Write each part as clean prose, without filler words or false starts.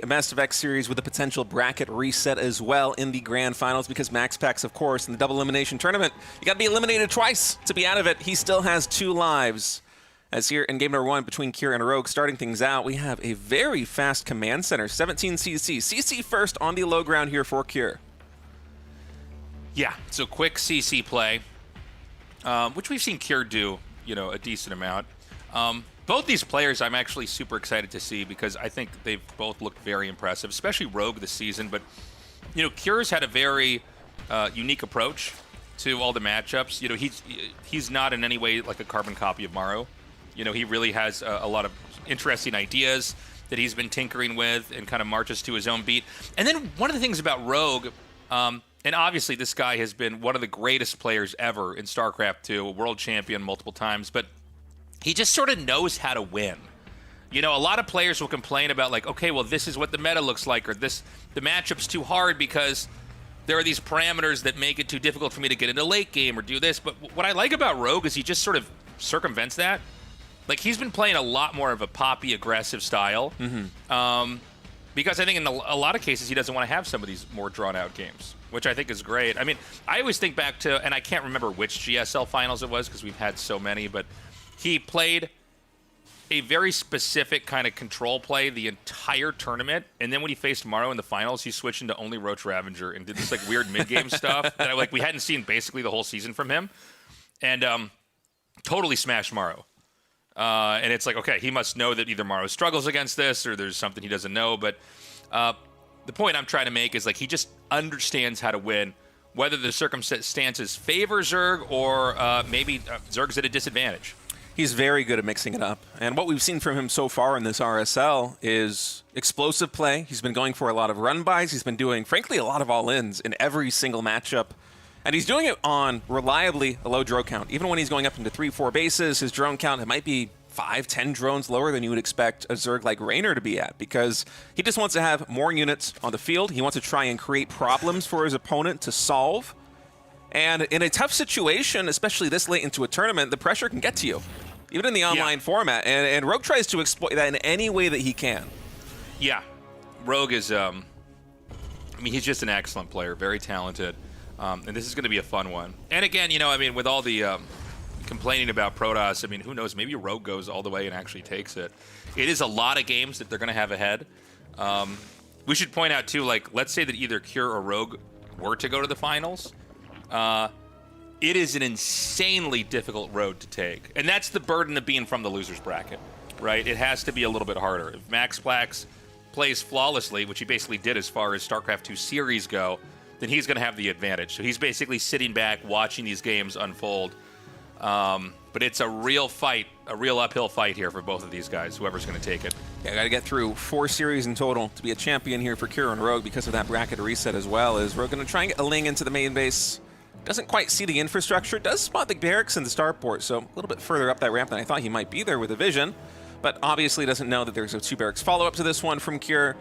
Best of X series with a potential bracket reset as well in the grand finals, because Max Packs, of course, in the double elimination tournament, you got to be eliminated twice to be out of it. He still has 2 lives. As here in game number 1 between Kira and Rogue, starting things out, we have a very fast command center, 17 CC. CC first on the low ground here for Kira. Yeah, so quick CC play, which we've seen Kira do, a decent amount. Both these players I'm actually super excited to see, because I think they've both looked very impressive, especially Rogue this season. But, Kira's had a very unique approach to all the matchups. He's not in any way like a carbon copy of Maru. He really has a lot of interesting ideas that he's been tinkering with and kind of marches to his own beat. And then one of the things about Rogue, and obviously this guy has been one of the greatest players ever in StarCraft 2, a world champion multiple times, but he just sort of knows how to win. A lot of players will complain about, like, okay, well, this is what the meta looks like, or the matchup's too hard because there are these parameters that make it too difficult for me to get into late game or do this. But what I like about Rogue is he just sort of circumvents that. Like, he's been playing a lot more of a poppy, aggressive style. Because I think in a lot of cases he doesn't want to have some of these more drawn-out games, which I think is great. I mean, I always think back to, and I can't remember which GSL finals it was because we've had so many, but he played a very specific kind of control play the entire tournament, and then when he faced Maru in the finals, he switched into only Roach Ravager and did this like weird mid-game stuff that we hadn't seen basically the whole season from him, and totally smashed Maru. And it's like, okay, he must know that either Maru struggles against this or there's something he doesn't know. But the point I'm trying to make is, like, he just understands how to win, whether the circumstances favor Zerg or maybe Zerg's at a disadvantage. He's very good at mixing it up. And what we've seen from him so far in this RSL is explosive play. He's been going for a lot of run-bys. He's been doing, frankly, a lot of all-ins in every single matchup. And he's doing it on reliably a low drone count. Even when he's going up into 3-4 bases, his drone count, it might be 5-10 drones lower than you would expect a Zerg like Raynor to be at, because he just wants to have more units on the field. He wants to try and create problems for his opponent to solve. And in a tough situation, especially this late into a tournament, the pressure can get to you, even in the online format. And Rogue tries to exploit that in any way that he can. Yeah, Rogue is, he's just an excellent player, very talented. And this is going to be a fun one. And again, with all the complaining about Protoss, who knows? Maybe Rogue goes all the way and actually takes it. It is a lot of games that they're going to have ahead. We should point out, too, like, let's say that either Cure or Rogue were to go to the finals. It is an insanely difficult road to take. And that's the burden of being from the loser's bracket, right? It has to be a little bit harder. If Max Plax plays flawlessly, which he basically did as far as StarCraft 2 series go, then he's going to have the advantage. So he's basically sitting back, watching these games unfold. But it's a real fight, a real uphill fight here for both of these guys, whoever's going to take it. Yeah, got to get through 4 series in total to be a champion here for Kira and Rogue because of that bracket reset as well. Is Rogue going to try and get a Ling into the main base? Doesn't quite see the infrastructure. Does spot the barracks and the starport, so a little bit further up that ramp than I thought he might be there with a vision. But obviously doesn't know that there's a 2 barracks follow-up to this one from Kira.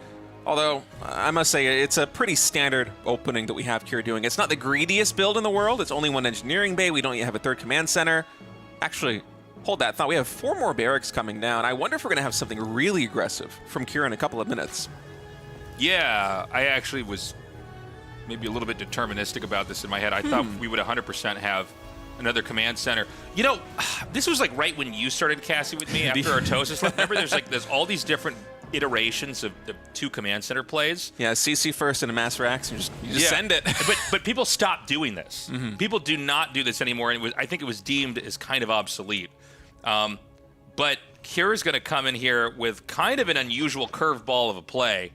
Although, I must say, it's a pretty standard opening that we have Kira doing. It's not the greediest build in the world. It's only 1 engineering bay. We don't yet have a 3rd command center. Actually, hold that thought. We have 4 more barracks coming down. I wonder if we're going to have something really aggressive from Kira in a couple of minutes. Yeah, I actually was maybe a little bit deterministic about this in my head. I thought we would 100% have another command center. This was like right when you started casting with me after Artosis left. Remember, there's all these different iterations of the 2 command center plays. Yeah, CC first and a Master Axe, and you just send it. but people stopped doing this. People do not do this anymore, and I think it was deemed as kind of obsolete. But Kira's going to come in here with kind of an unusual curveball of a play.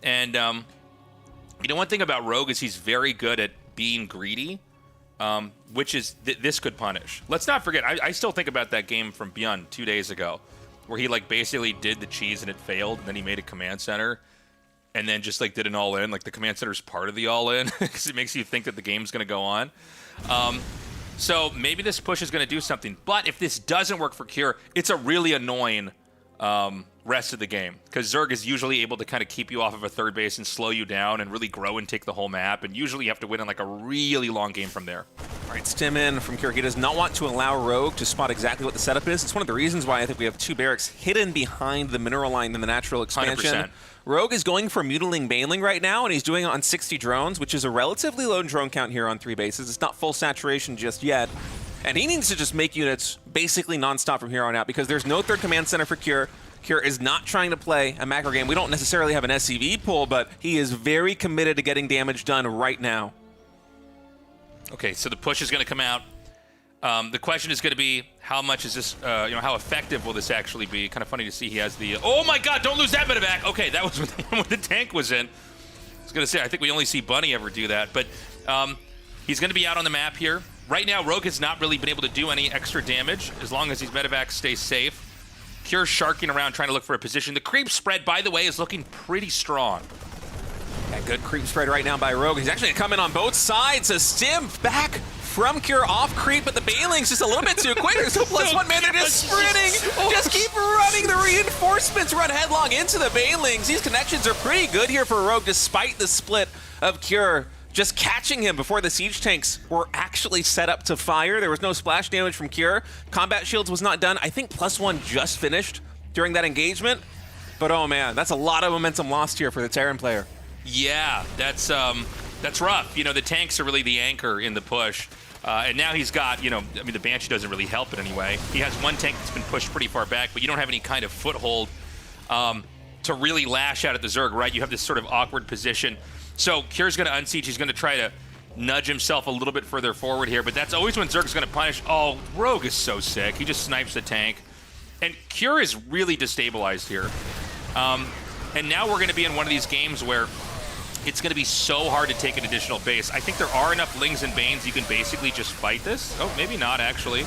And one thing about Rogue is he's very good at being greedy, which is this could punish. Let's not forget, I still think about that game from Beyond 2 days ago, where he basically did the cheese and it failed, and then he made a command center and then just did an all-in. The command center is part of the all-in because it makes you think that the game's going to go on. So maybe this push is going to do something. But if this doesn't work for Cure, it's a really annoying rest of the game, because Zerg is usually able to kind of keep you off of a 3rd base and slow you down and really grow and take the whole map, and usually you have to win in a really long game from there. All right, stim in from Kira. He does not want to allow Rogue to spot exactly what the setup is. It's one of the reasons why I think we have 2 barracks hidden behind the mineral line in the natural expansion. 100%. Rogue is going for mutiling Baneling right now, and he's doing it on 60 drones, which is a relatively low drone count here on 3 bases. It's not full saturation just yet. And he needs to just make units basically nonstop from here on out because there's no third command center for Cure. Cure is not trying to play a macro game. We don't necessarily have an SCV pool, but he is very committed to getting damage done right now. Okay, so the push is going to come out. The question is going to be, how much is this, how effective will this actually be? Kind of funny to see he has the, oh my god, don't lose that medevac. Okay, that was when the tank was in. I was going to say, I think we only see Bunny ever do that, but he's going to be out on the map here. Right now, Rogue has not really been able to do any extra damage as long as these medevacs stay safe. Cure sharking around trying to look for a position. The creep spread, by the way, is looking pretty strong. Yeah, good creep spread right now by Rogue. He's actually going to come in on both sides. A stim back from Cure off creep, but the Baneling's just a little bit too quick. There's no +1, man. They're just sprinting. Just keep running. The reinforcements run headlong into the Banelings. These connections are pretty good here for Rogue, despite the split of Cure. Just catching him before the siege tanks were actually set up to fire. There was no splash damage from Cure. Combat shields was not done. I think +1 just finished during that engagement. But oh man, that's a lot of momentum lost here for the Terran player. Yeah, that's rough. You know, the tanks are really the anchor in the push. And now he's got, the Banshee doesn't really help it anyway. He has one tank that's been pushed pretty far back, but you don't have any kind of foothold to really lash out at the Zerg, right? You have this sort of awkward position. So Cure's going to unsiege. He's going to try to nudge himself a little bit further forward here, but that's always when Zerg's going to punish. Oh, Rogue is so sick. He just snipes the tank. And Cure is really destabilized here. And now we're going to be in one of these games where it's going to be so hard to take an additional base. I think there are enough Lings and Banes you can basically just fight this. Oh, maybe not, actually.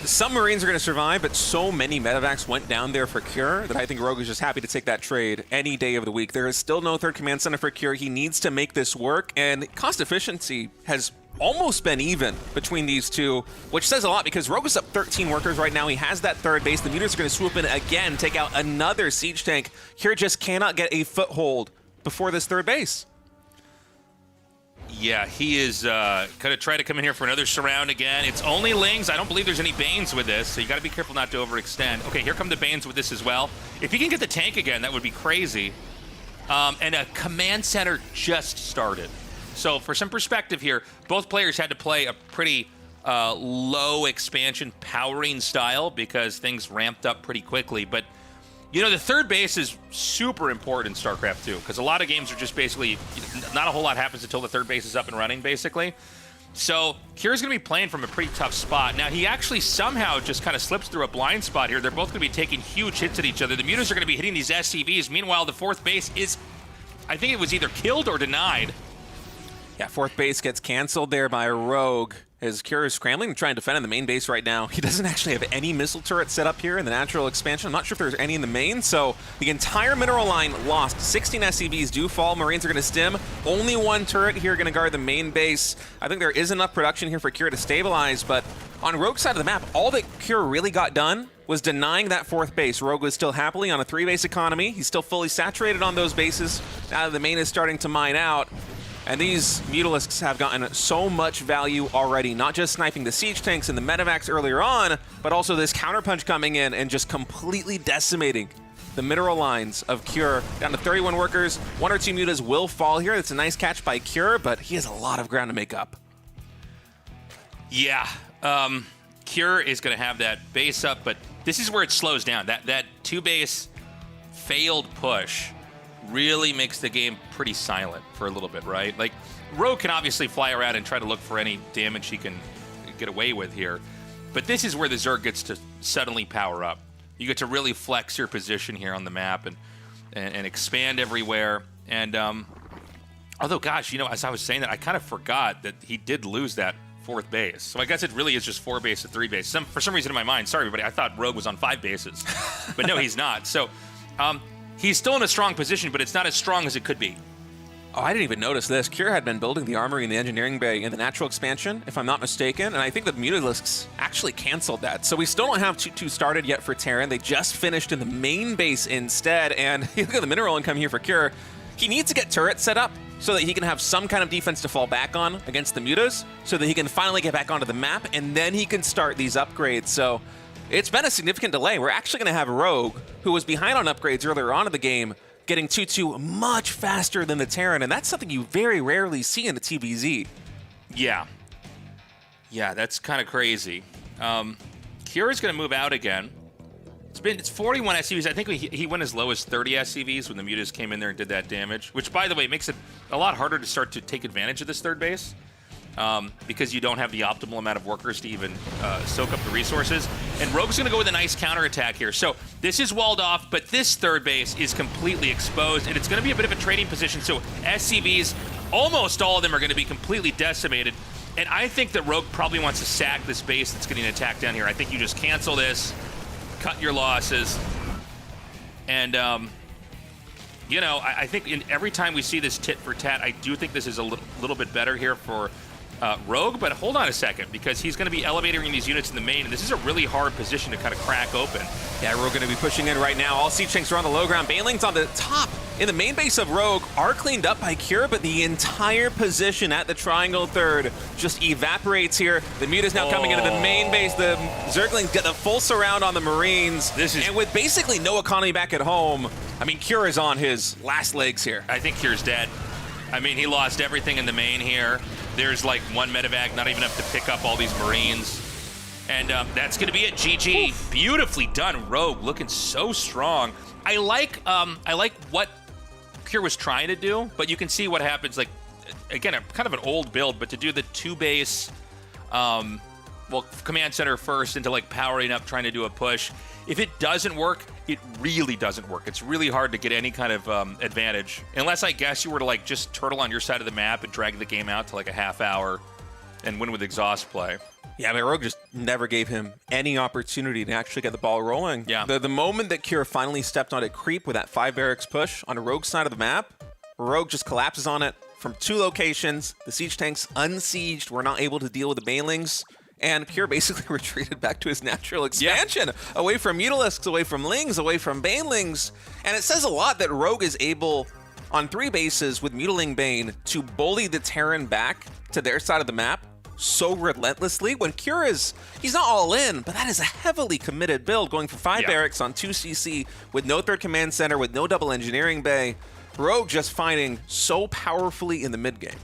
Some Marines are going to survive, but so many medevacs went down there for Cure that I think Rogue is just happy to take that trade any day of the week. There is still no third command center for Cure. He needs to make this work, and cost efficiency has almost been even between these two, which says a lot because Rogue is up 13 workers right now. He has that third base. The Mutas are going to swoop in again, take out another siege tank. Cure just cannot get a foothold before this third base. Yeah, he is going to try to come in here for another surround again. It's only Lings. I don't believe there's any Banes with this, so you got to be careful not to overextend. Okay, here come the Banes with this as well. If he can get the tank again, that would be crazy. And a command center just started. So for some perspective here, both players had to play a pretty low expansion powering style because things ramped up pretty quickly. But the third base is super important in StarCraft 2 because a lot of games are just basically, not a whole lot happens until the third base is up and running, basically. So Cure's going to be playing from a pretty tough spot. Now, he actually somehow just kind of slips through a blind spot here. They're both going to be taking huge hits at each other. The Mutas are going to be hitting these SCVs. Meanwhile, the fourth base is, I think it was either killed or denied. Yeah, fourth base gets canceled there by Rogue. As Cure is scrambling to try and defend in the main base right now. He doesn't actually have any missile turrets set up here in the natural expansion. I'm not sure if there's any in the main, so the entire mineral line lost. 16 SCVs do fall. Marines are going to stim. Only one turret here going to guard the main base. I think there is enough production here for Cure to stabilize, but on Rogue's side of the map, all that Cure really got done was denying that fourth base. Rogue was still happily on a 3-base economy. He's still fully saturated on those bases. Now the main is starting to mine out. And these Mutalisks have gotten so much value already, not just sniping the siege tanks and the medevacs earlier on, but also this counterpunch coming in and just completely decimating the mineral lines of Cure. Down to 31 workers. 1 or 2 Mutas will fall here. That's a nice catch by Cure, but he has a lot of ground to make up. Yeah, Cure is going to have that base up, but this is where it slows down. That 2-base failed push really makes the game pretty silent for a little bit, right? Like, Rogue can obviously fly around and try to look for any damage he can get away with here, but this is where the Zerg gets to suddenly power up. You get to really flex your position here on the map and expand everywhere. And although, gosh, as I was saying that, I kind of forgot that he did lose that fourth base. So I guess it really is just 4 base to 3 base. For some reason in my mind, sorry everybody, I thought Rogue was on 5 bases, but no, he's not. So he's still in a strong position, but it's not as strong as it could be. Oh, I didn't even notice this. Cure had been building the armory in the engineering bay in the natural expansion, if I'm not mistaken, and I think the Mutalisks actually canceled that. So we still don't have 2-2 started yet for Terran. They just finished in the main base instead, and look at the mineral income here for Cure. He needs to get turrets set up so that he can have some kind of defense to fall back on against the Mutas, so that he can finally get back onto the map, and then he can start these upgrades. So it's been a significant delay. We're actually going to have Rogue, who was behind on upgrades earlier on in the game, getting 2-2 much faster than the Terran, and that's something you very rarely see in the TVZ. Yeah. Yeah, that's kind of crazy. Kira's going to move out again. It's 41 SCVs. I think he went as low as 30 SCVs when the Mutas came in there and did that damage, which, by the way, makes it a lot harder to start to take advantage of this third base because you don't have the optimal amount of workers to even soak up the resources. And Rogue's going to go with a nice counterattack here. So this is walled off, but this third base is completely exposed, and it's going to be a bit of a trading position. So SCVs, almost all of them are going to be completely decimated. And I think that Rogue probably wants to sack this base that's getting attacked down here. I think you just cancel this, cut your losses, and you know, I think every time we see this tit for tat, I do think this is a little bit better here for Rogue, but hold on a second, because he's going to be elevating these units in the main, and this is a really hard position to kind of crack open. Yeah, Rogue going to be pushing in right now. All siege tanks are on the low ground. Banelings on the top. In the main base of Rogue are cleaned up by Cure, but the entire position at the triangle third just evaporates here. The Muta's now coming into the main base. The Zerglings get the full surround on the Marines. And with basically no economy back at home, I mean, Cure is on his last legs here. I think Cure's dead. I mean, he lost everything in the main here. There's like one medevac, not even enough to pick up all these Marines. And that's going to be it. GG. Oof. Beautifully done, Rogue. Looking so strong. I like what Cure was trying to do, but you can see what happens. Like, again, kind of an old build, but to do the 2-base, well, command center first into like powering up, trying to do a push. If it doesn't work, it really doesn't work. It's really hard to get any kind of advantage, unless I guess you were to like just turtle on your side of the map and drag the game out to like a half hour and win with exhaust play. Yeah, I mean, Rogue just never gave him any opportunity to actually get the ball rolling. Yeah. The moment that Cure finally stepped on a creep with that 5 barracks push on a Rogue side of the map, Rogue just collapses on it from 2 locations. The siege tanks unsieged, were not able to deal with the Banelings, and Cure basically retreated back to his natural expansion, away from Mutalisks, away from Lings, away from Banelings. And it says a lot that Rogue is able, on 3 bases with Mutaling Bane, to bully the Terran back to their side of the map so relentlessly, when Cure is, he's not all in, but that is a heavily committed build, going for 5 barracks on 2 CC with no 3rd command center, with no double engineering bay. Rogue just fighting so powerfully in the mid game.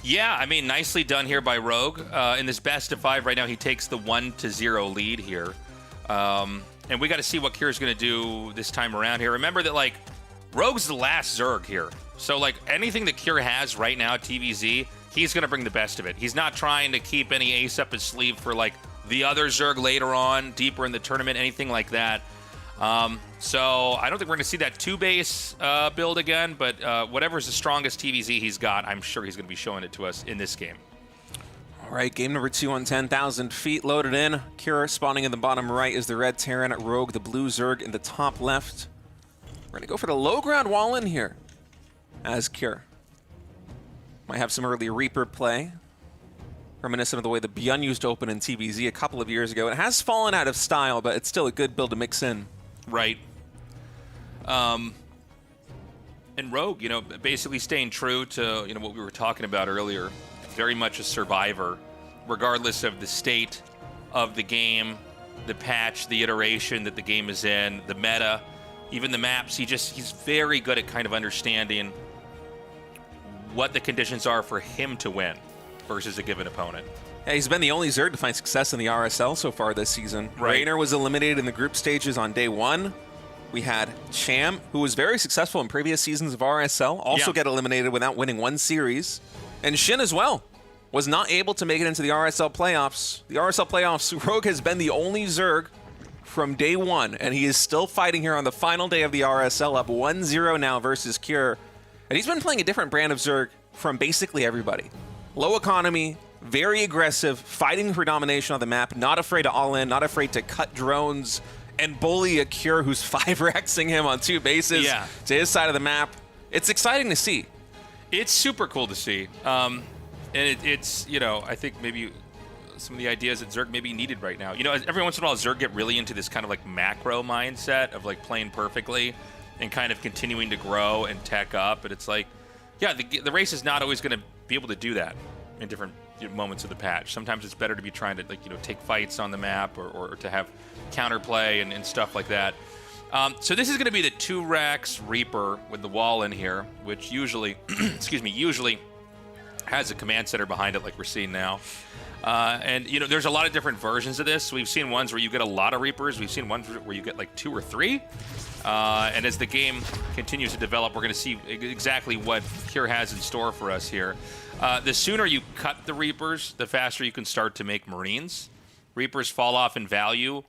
Yeah, I mean, nicely done here by Rogue. In this best of 5 right now, he takes the 1-0 lead here. And we got to see what Cure's going to do this time around here. Remember that, like, Rogue's the last Zerg here. So, like, anything that Cure has right now at TVZ, he's going to bring the best of it. He's not trying to keep any ace up his sleeve for, like, the other Zerg later on, deeper in the tournament, anything like that. So I don't think we're going to see that 2-base build again, but whatever's the strongest TVZ he's got, I'm sure he's going to be showing it to us in this game. All right, game number 2 on 10,000 feet loaded in. Cure spawning in the bottom right is the red Terran, Rogue, the blue Zerg in the top left. We're going to go for the low ground wall in here as Cure. Might have some early Reaper play, reminiscent of the way the Byun used to open in TVZ a couple of years ago. It has fallen out of style, but it's still a good build to mix in. Right. And Rogue, you know, basically staying true to, you know, what we were talking about earlier. Very much a survivor, regardless of the state of the game, the patch, the iteration that the game is in, the meta, even the maps. He's very good at kind of understanding what the conditions are for him to win versus a given opponent. Yeah, he's been the only Zerg to find success in the RSL so far this season. Right. Raynor was eliminated in the group stages on day 1. We had Cham, who was very successful in previous seasons of RSL, also get eliminated without winning 1 series. And Shin as well was not able to make it into the RSL playoffs. The RSL playoffs, Rogue has been the only Zerg from day 1, and he is still fighting here on the final day of the RSL, up 1-0 now versus Cure. And he's been playing a different brand of Zerg from basically everybody. Low economy, very aggressive, fighting for domination on the map, not afraid to all in, not afraid to cut drones and bully a Cure who's 5-rexing him on 2 bases to his side of the map. It's exciting to see. It's super cool to see. And it's, you know, I think maybe some of the ideas that Zerg maybe needed right now. You know, every once in a while, Zerg get really into this kind of like macro mindset of like playing perfectly and kind of continuing to grow and tech up. But it's like, yeah, the race is not always going to be able to do that in different moments of the patch. Sometimes it's better to be trying to, like, you know, take fights on the map or to have counterplay and stuff like that. So this is going to be the 2 racks Reaper with the wall in here, which usually, usually has a command center behind it like we're seeing now. And, there's a lot of different versions of this. We've seen ones where you get a lot of Reapers. We've seen ones where you get like 2 or 3. And as the game continues to develop, we're going to see exactly what Cure has in store for us here. The sooner you cut the Reapers, the faster you can start to make Marines. Reapers fall off in value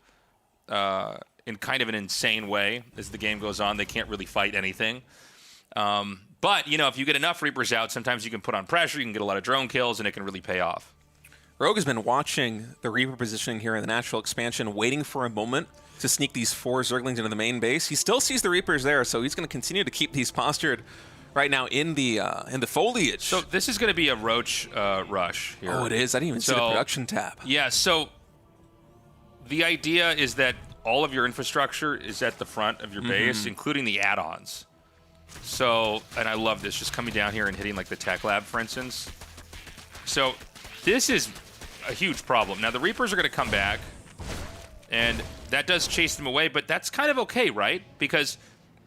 in kind of an insane way as the game goes on. They can't really fight anything. But, if you get enough Reapers out, sometimes you can put on pressure, you can get a lot of drone kills, and it can really pay off. Rogue has been watching the Reaper positioning here in the natural expansion, waiting for a moment to sneak these 4 Zerglings into the main base. He still sees the Reapers there, so he's going to continue to keep these postured right now in the foliage. So this is going to be a Roach rush here. Oh, it is? I didn't even see the production tab. Yeah, so the idea is that all of your infrastructure is at the front of your base, including the add-ons. So, and I love this, just coming down here and hitting like the tech lab, for instance. So this is a huge problem. Now the Reapers are going to come back, and that does chase them away, but that's kind of okay, right? Because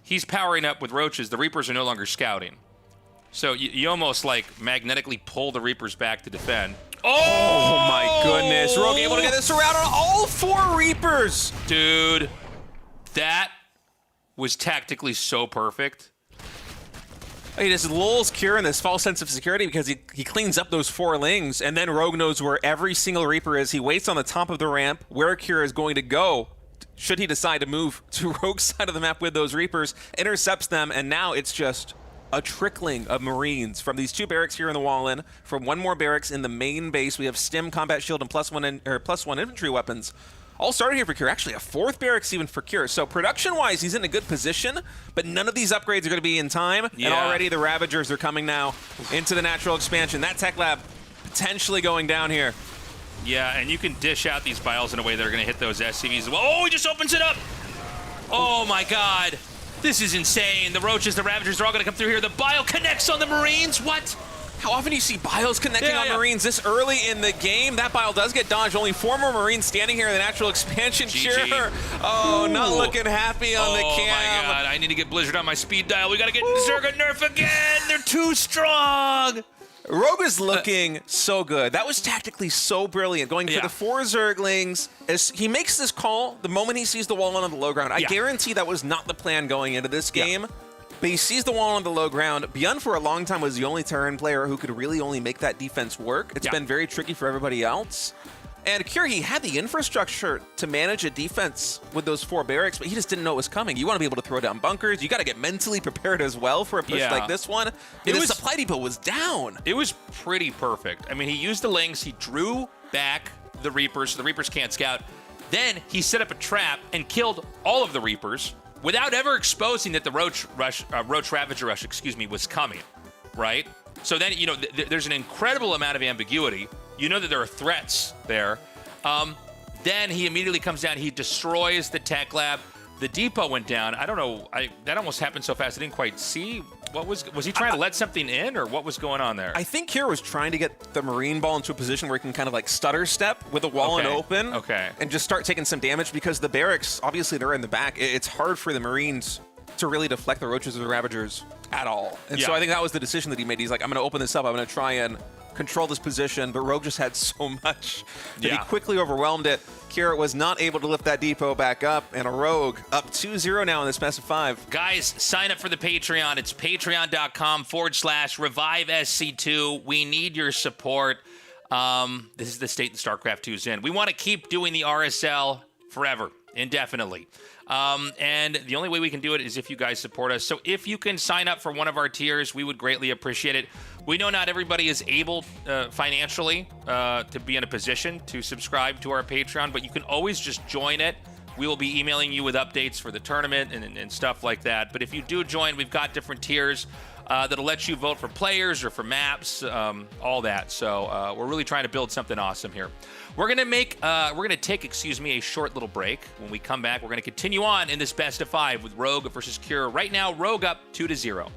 he's powering up with Roaches. The Reapers are no longer scouting. So you almost like magnetically pull the Reapers back to defend. Oh my goodness. Rogue able to get this around on all 4 Reapers. Dude, that was tactically so perfect. He just lulls Cure in this false sense of security because he cleans up those 4 Lings, and then Rogue knows where every single Reaper is. He waits on the top of the ramp where Cure is going to go should he decide to move to Rogue's side of the map with those Reapers, intercepts them, and now it's just a trickling of Marines from these 2 barracks here in the wall-in, from 1 more barracks in the main base. We have Stim, Combat Shield, and +1 infantry weapons. All started here for Cure. Actually, a 4th barracks even for Cure. So production-wise, he's in a good position, but none of these upgrades are going to be in time. Yeah. And already the Ravagers are coming now into the natural expansion. That tech lab potentially going down here. Yeah, and you can dish out these biles in a way that are going to hit those SCVs. Oh, he just opens it up! Oh my god. This is insane. The Roaches, the Ravagers are all going to come through here. The bile connects on the Marines. What? How often do you see biles connecting on Marines this early in the game? That bile does get dodged. Only 4 more Marines standing here in the natural expansion. Cure. Oh, not looking happy on the cam. Oh my god, I need to get Blizzard on my speed dial. We got to get Zerga nerf again. They're too strong. Rogue is looking so good. That was tactically so brilliant, going for the 4 Zerglings. As he makes this call the moment he sees the wall on the low ground. I guarantee that was not the plan going into this game. But he sees the wall on the low ground. Byun for a long time was the only Terran player who could really only make that defense work. It's been very tricky for everybody else. And Cure, he had the infrastructure to manage a defense with those 4 barracks, but he just didn't know it was coming. You want to be able to throw down bunkers. You got to get mentally prepared as well for a push like this one. The supply depot was down. It was pretty perfect. I mean, he used the Lings. He drew back the Reapers so the Reapers can't scout. Then he set up a trap and killed all of the Reapers without ever exposing that the Roach Ravager rush, was coming, right? So then, there's an incredible amount of ambiguity. You know that there are threats there. Then he immediately comes down. He destroys the tech lab. The depot went down. I don't know. That almost happened so fast I didn't quite see. What was he trying to let something in, or what was going on there? I think Cure was trying to get the Marine ball into a position where he can kind of like stutter step with the wall open and just start taking some damage, because the barracks, obviously they're in the back. It's hard for the Marines to really deflect the Roaches or the Ravagers at all. And so I think that was the decision that he made. He's like, I'm going to open this up. I'm going to try and control this position, but Rogue just had so much that he quickly overwhelmed it. Cure was not able to lift that depot back up, and a Rogue up 2-0 now in this best of 5. Guys, sign up for the Patreon. It's patreon.com/ReviveSC2. We need your support. This is the state that StarCraft 2 is in. We want to keep doing the RSL forever, indefinitely. And the only way we can do it is if you guys support us. So if you can sign up for one of our tiers, we would greatly appreciate it. We know not everybody is able financially to be in a position to subscribe to our Patreon, but you can always just join it. We will be emailing you with updates for the tournament and stuff like that. But if you do join, we've got different tiers that'll let you vote for players or for maps, all that. So we're really trying to build something awesome here. We're gonna take a short little break. When we come back, we're gonna continue on in this best of 5 with Rogue versus Cure. Right now, Rogue up 2-0.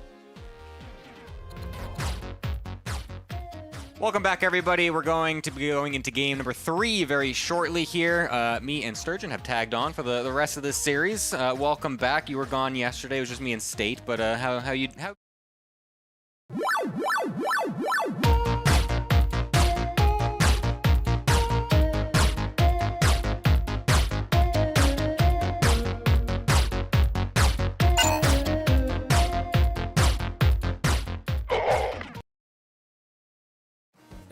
Welcome back, everybody. We're going to be going into game number 3 very shortly here. Me and Sturgeon have tagged on for the rest of this series. Welcome back. You were gone yesterday. It was just me and State, but how?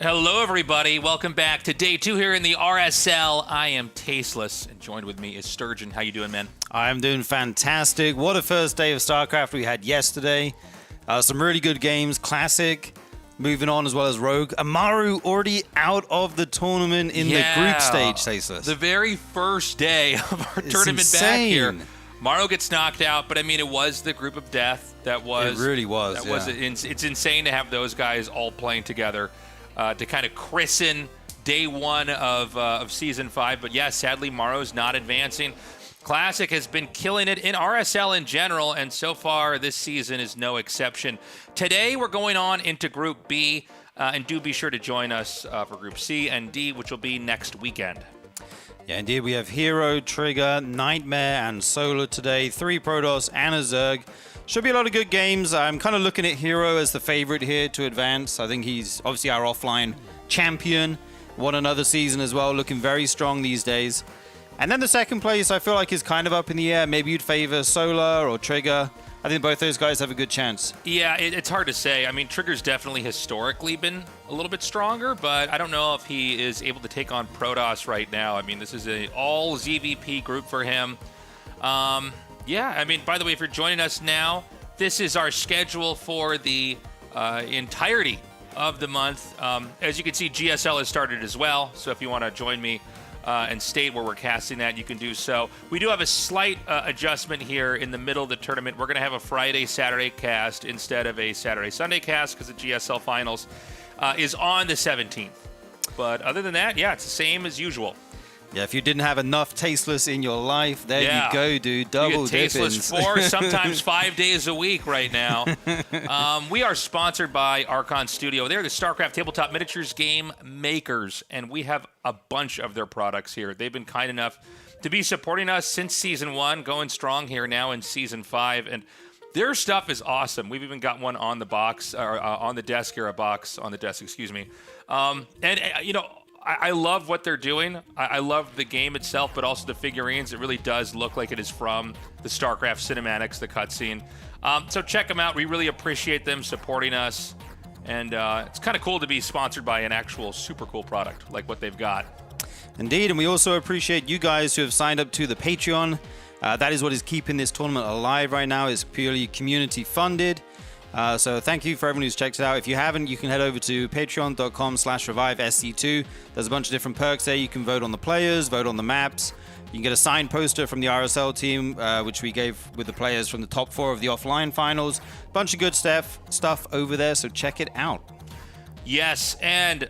Hello, everybody. Welcome back to day 2 here in the RSL. I am Tasteless, and joined with me is Sturgeon. How you doing, man? I'm doing fantastic. What a first day of StarCraft we had yesterday. Some really good games. Classic, moving on, as well as Rogue. Amaru already out of the tournament in the group stage, Tasteless. The very first day of our tournament back here. Maru gets knocked out, but I mean, it was the group of death. It really was. It's insane to have those guys all playing together. To kind of christen day 1 of Season 5. But yeah, sadly, Maru's not advancing. Classic has been killing it in RSL in general, and so far this season is no exception. Today, we're going on into Group B, and do be sure to join us for Group C and D, which will be next weekend. Yeah, indeed. We have Hero, Trigger, Nightmare, and Solar today. 3 Protoss and a Zerg. Should be a lot of good games. I'm kind of looking at Hero as the favorite here to advance. I think he's obviously our offline champion. Won another season as well, looking very strong these days. And then the second place, I feel like, is kind of up in the air. Maybe you'd favor Solar or Trigger. I think both those guys have a good chance. Yeah, it's hard to say. I mean, Trigger's definitely historically been a little bit stronger, but I don't know if he is able to take on Protoss right now. I mean, this is an all ZVP group for him. Yeah, I mean, by the way, if you're joining us now, this is our schedule for the entirety of the month. As you can see, GSL has started as well, so if you want to join me and state where we're casting that, you can do so. We do have a slight adjustment here in the middle of the tournament. We're going to have a Friday-Saturday cast instead of a Saturday-Sunday cast because the GSL Finals is on the 17th. But other than that, yeah, it's the same as usual. Yeah, if you didn't have enough Tasteless in your life, there you go, dude. Double Tasteless 4, sometimes 5 days a week right now. We are sponsored by Archon Studio. They're the StarCraft tabletop miniatures game makers, and we have a bunch of their products here. They've been kind enough to be supporting us since Season 1, going strong here now in Season 5, and their stuff is awesome. We've even got one on the box, or on the desk here, a box on the desk, excuse me. You know, I love what they're doing. I love the game itself, but also the figurines. It really does look like it is from the StarCraft cinematics, the cutscene. So check them out. We really appreciate them supporting us. And it's kind of cool to be sponsored by an actual super cool product like what they've got. Indeed, and we also appreciate you guys who have signed up to the Patreon. That is what is keeping this tournament alive right now. It's purely community funded. So thank you for everyone who's checked it out. If you haven't, you can head over to patreon.com/revivesc2. There's a bunch of different perks there. You can vote on the players, vote on the maps. You can get a signed poster from the RSL team, which we gave with the players from the top 4 of the offline finals. Bunch of good stuff over there, so check it out. Yes, and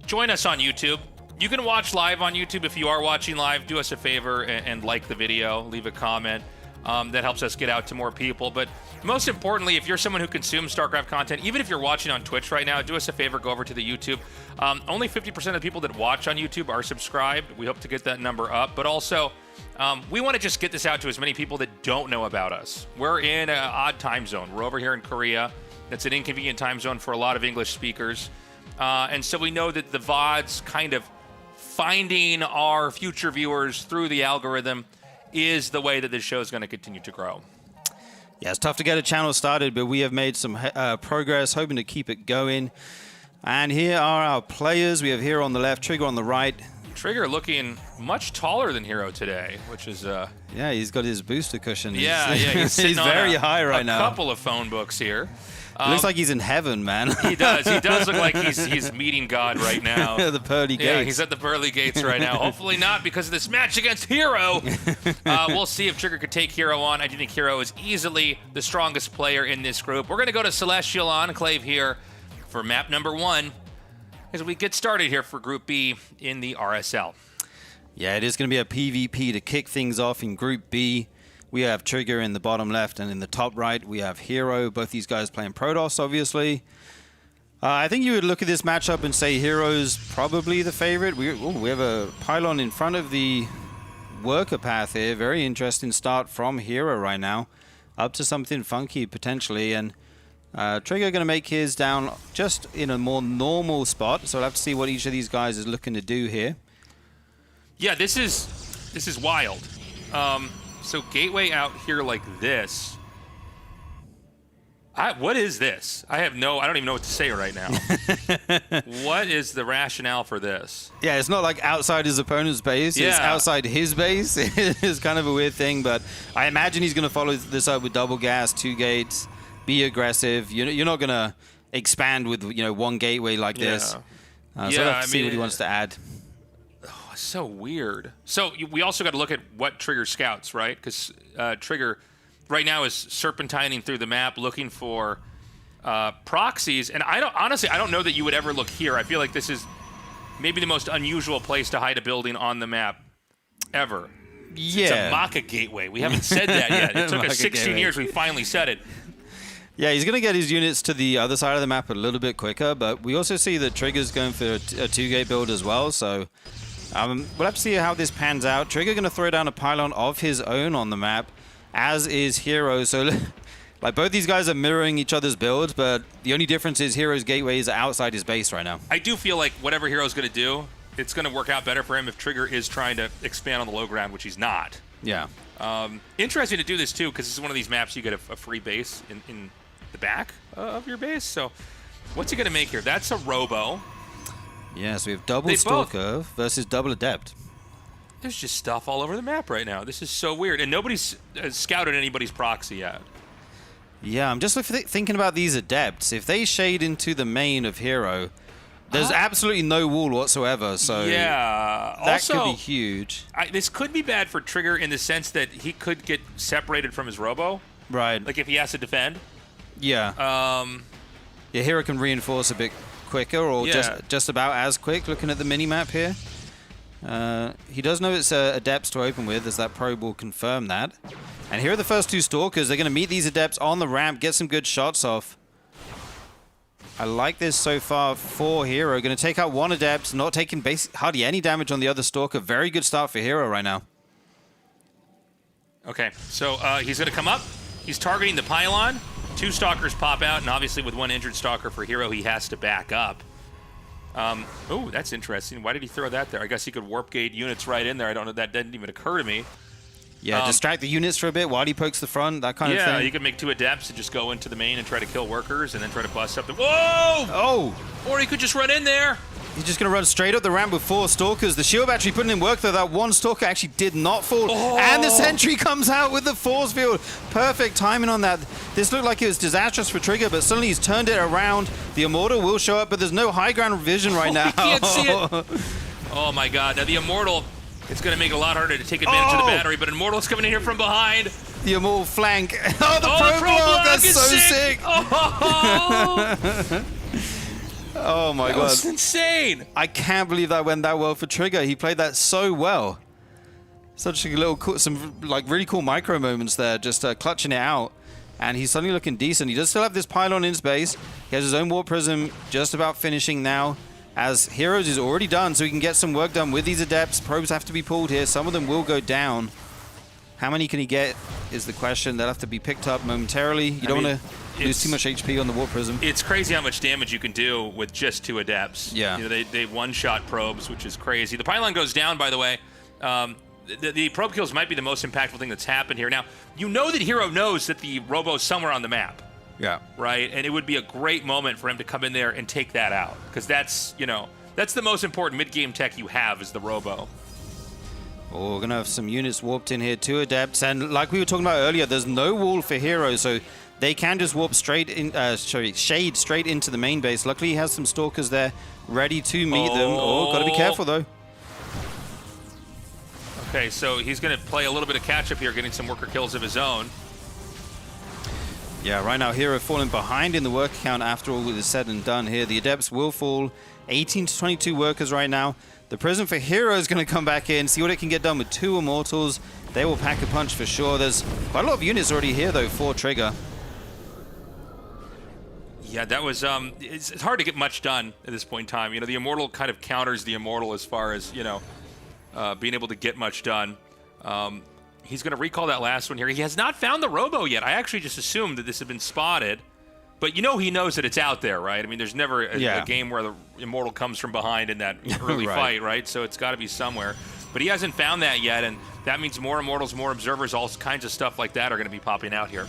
join us on YouTube. You can watch live on YouTube. If you are watching live, do us a favor and like the video, leave a comment. That helps us get out to more people. But most importantly, if you're someone who consumes StarCraft content, even if you're watching on Twitch right now, do us a favor, go over to the YouTube. Only 50% of the people that watch on YouTube are subscribed. We hope to get that number up. But also, we want to just get this out to as many people that don't know about us. We're in an odd time zone. We're over here in Korea. That's an inconvenient time zone for a lot of English speakers. And so we know that the VODs kind of finding our future viewers through the algorithm is the way that this show is going to continue to grow. Yeah, it's tough to get a channel started, but we have made some progress, hoping to keep it going. And here are our players. We have Hero on the left, Trigger on the right. Trigger looking much taller than Hero today, which is... yeah, he's got his booster cushion. Yeah, he's sitting he's very high right now. A couple of phone books here. Looks like he's in heaven, man. He does. He does look like he's meeting God right now. The pearly gates. Yeah, he's at the pearly gates right now. Hopefully not because of this match against Hero. We'll see if Trigger could take Hero on. I do think Hero is easily the strongest player in this group. We're going to go to Celestial Enclave here for map number 1 as we get started here for Group B in the RSL. Yeah, it is going to be a PvP to kick things off in Group B. We have Trigger in the bottom left, and in the top right, we have Hero. Both these guys playing Protoss, obviously. I think you would look at this matchup and say Hero's probably the favorite. We have a pylon in front of the worker path here. Very interesting start from Hero right now. Up to something funky potentially. And Trigger going to make his down just in a more normal spot. So we'll have to see what each of these guys is looking to do here. Yeah, this is wild. So Gateway out here like this. What is this? I don't even know what to say right now. What is the rationale for this? Yeah, it's not like outside his opponent's base. Yeah. It's outside his base. It's kind of a weird thing, but I imagine he's going to follow this up with double gas, 2 gates, be aggressive. You're not going to expand with 1 gateway like this. So we'll have to see what he wants to add. Oh, so weird. So we also got to look at what Trigger scouts, right? Because Trigger right now is serpentining through the map looking for proxies, and I don't know that you would ever look here. I feel like this is maybe the most unusual place to hide a building on the map ever. Yeah. It's a Maka gateway. We haven't said that yet. It took us 16 years. We finally said it. Yeah, he's going to get his units to the other side of the map a little bit quicker, but we also see that Trigger's going for a 2-gate build as well, so we'll have to see how this pans out. Trigger going to throw down a pylon of his own on the map, as is Hero. So like both these guys are mirroring each other's builds, but the only difference is Hero's gateways are outside his base right now. I do feel like whatever Hero's going to do, it's going to work out better for him if Trigger is trying to expand on the low ground, which he's not. Yeah. Interesting to do this too, because this is one of these maps you get a free base in the back of your base. So what's he going to make here? That's a Robo. Yeah, so we have double Stalker versus double Adept. There's just stuff all over the map right now. This is so weird. And nobody's scouted anybody's proxy yet. Yeah, I'm just thinking about these Adepts. If they shade into the main of Hero, there's absolutely no wall whatsoever. So yeah, that also, could be huge. This could be bad for Trigger in the sense that he could get separated from his Robo. Right. Like if he has to defend. Yeah. Yeah, Hero can reinforce a bit quicker, or just about as quick, looking at the mini-map here. He does know it's Adepts to open with, as that probe will confirm that. And here are the first 2 Stalkers. They're going to meet these Adepts on the ramp, get some good shots off. I like this so far for Hero. Going to take out 1 Adept, not taking hardly any damage on the other Stalker. Very good start for Hero right now. Okay, so he's going to come up. He's targeting the pylon. 2 Stalkers pop out, and obviously with 1 injured Stalker for Hero, he has to back up. Oh, that's interesting. Why did he throw that there? I guess he could warp gate units right in there. I don't know. That didn't even occur to me. Yeah, distract the units for a bit while he pokes the front, that kind of thing. Yeah, you could make 2 Adepts and just go into the main and try to kill workers and then try to bust up the... Whoa! Oh! Or he could just run in there. He's just going to run straight up the ramp with 4 Stalkers. The shield battery putting in work, though. That 1 Stalker actually did not fall. Oh. And the sentry comes out with the force field. Perfect timing on that. This looked like it was disastrous for Trigger, but suddenly he's turned it around. The Immortal will show up, but there's no high ground vision right now. You can't see it. Oh, my God. Now, the Immortal, it's going to make it a lot harder to take advantage of the battery, but Immortal's coming in here from behind. The Immortal flank. Oh, the Pro Block! That's so sick! Oh. Oh my God. That was insane. I can't believe that went that well for Trigger. He played that so well. Such a little, some like really cool micro moments there, just clutching it out. And he's suddenly looking decent. He does still have this pylon in space. He has his own Warp Prism just about finishing now, as Heroes is already done, so he can get some work done with these Adepts. Probes have to be pulled here. Some of them will go down. How many can he get is the question. They'll have to be picked up momentarily. You don't want to lose too much HP on the Warp Prism. It's crazy how much damage you can do with just 2 Adepts. Yeah. You know, they one-shot probes, which is crazy. The pylon goes down, by the way. The probe kills might be the most impactful thing that's happened here. Now, you know that Hero knows that the Robo's somewhere on the map. Yeah. Right? And it would be a great moment for him to come in there and take that out. Because that's, that's the most important mid-game tech you have is the Robo. Oh, we're going to have some units warped in here, 2 Adepts. And like we were talking about earlier, there's no wall for Hero, so they can just warp straight in, shade straight into the main base. Luckily, he has some Stalkers there ready to meet them. Oh, got to be careful, though. Okay, so he's going to play a little bit of catch-up here, getting some worker kills of his own. Yeah, right now, Hero falling behind in the worker count after all is said and done here. The Adepts will fall 18 to 22 workers right now. The Prism for Hero is going to come back in, see what it can get done with 2 Immortals. They will pack a punch for sure. There's quite a lot of units already here, though, for Trigger. Yeah, that was it's hard to get much done at this point in time. You know, the Immortal kind of counters the Immortal as far as, you know, being able to get much done. He's going to recall that last one here. He has not found the Robo yet. I actually just assumed that this had been spotted. But you know he knows that it's out there, right? I mean, there's never a game where the Immortal comes from behind in that early fight, right? So it's got to be somewhere. But he hasn't found that yet, and that means more Immortals, more Observers, all kinds of stuff like that are going to be popping out here.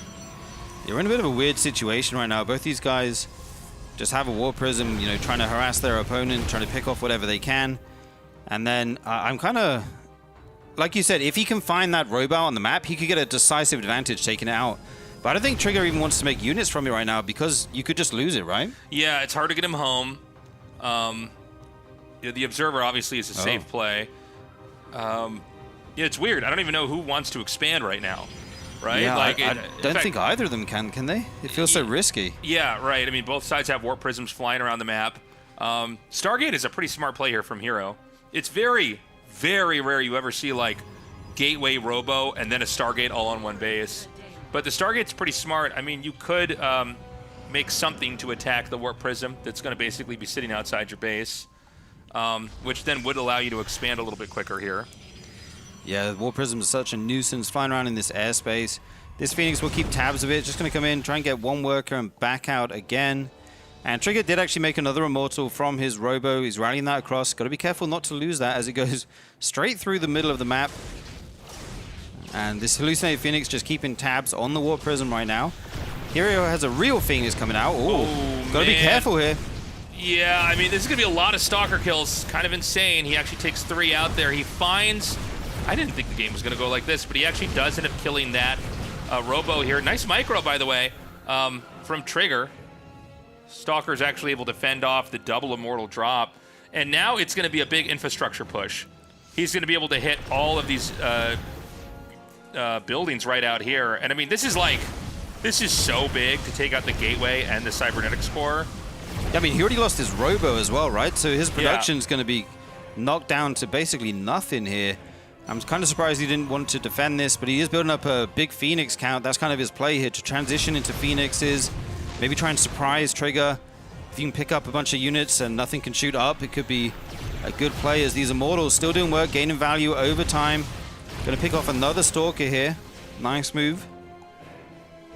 You're in a bit of a weird situation right now. Both these guys just have a War Prism, you know, trying to harass their opponent, trying to pick off whatever they can. And then I'm kind of, like you said, if he can find that Robo on the map, he could get a decisive advantage taking it out. But I don't think Trigger even wants to make units from it right now because you could just lose it, right? Yeah, it's hard to get him home. You know, the Observer obviously is a safe play. Yeah, it's weird. I don't even know who wants to expand right now, right? Yeah, like, I don't think either of them can they? It feels so risky. Yeah, right. I mean, both sides have Warp Prisms flying around the map. Stargate is a pretty smart play here from Hero. It's very, very rare you ever see, like, Gateway Robo and then a Stargate all on one base. But the Stargate's pretty smart. I mean, you could make something to attack the Warp Prism that's going to basically be sitting outside your base, which then would allow you to expand a little bit quicker here. Yeah, the Warp Prism is such a nuisance flying around in this airspace. This Phoenix will keep tabs of it. Just going to come in, try and get one worker and back out again. And Trigger did actually make another Immortal from his Robo. He's rallying that across. Got to be careful not to lose that as it goes straight through the middle of the map. And this Hallucinated Phoenix just keeping tabs on the Warp Prism right now. Hero has a real Phoenix coming out. Ooh, gotta be careful here. Yeah, I mean, this is gonna be a lot of Stalker kills. Kind of insane. He actually takes 3 out there. He finds... I didn't think the game was gonna go like this, but he actually does end up killing that Robo here. Nice micro, by the way, from Trigger. Stalker's actually able to fend off the double Immortal drop. And now it's gonna be a big infrastructure push. He's gonna be able to hit all of these... buildings right out here. And I mean, this is so big to take out the Gateway and the Cybernetics Core. I mean, he already lost his Robo as well, right? So his production's going to be knocked down to basically nothing here. I'm kind of surprised he didn't want to defend this, but he is building up a big Phoenix count. That's kind of his play here, to transition into Phoenixes, maybe try and surprise Trigger. If you can pick up a bunch of units and nothing can shoot up, it could be a good play as these Immortals still doing work, gaining value over time. Gonna pick off another Stalker here. Nice move.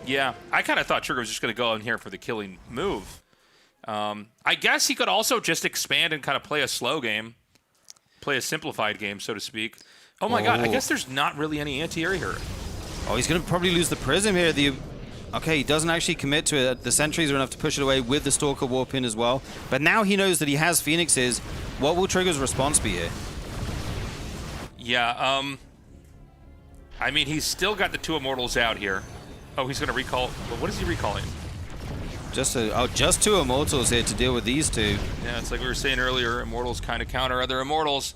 Yeah, I kind of thought Trigger was just gonna go in here for the killing move. I guess he could also just expand and kind of play a slow game. Play a simplified game, so to speak. Oh my god, I guess there's not really any anti-air here. Oh, he's gonna probably lose the Prism here. Okay, he doesn't actually commit to it. The sentries are enough to push it away with the Stalker Warp in as well. But now he knows that he has Phoenixes. What will Trigger's response be here? Yeah, I mean, he's still got the 2 Immortals out here. Oh, he's going to recall. Well, what is he recalling? Just 2 Immortals here to deal with these 2. Yeah, it's like we were saying earlier. Immortals kind of counter other Immortals.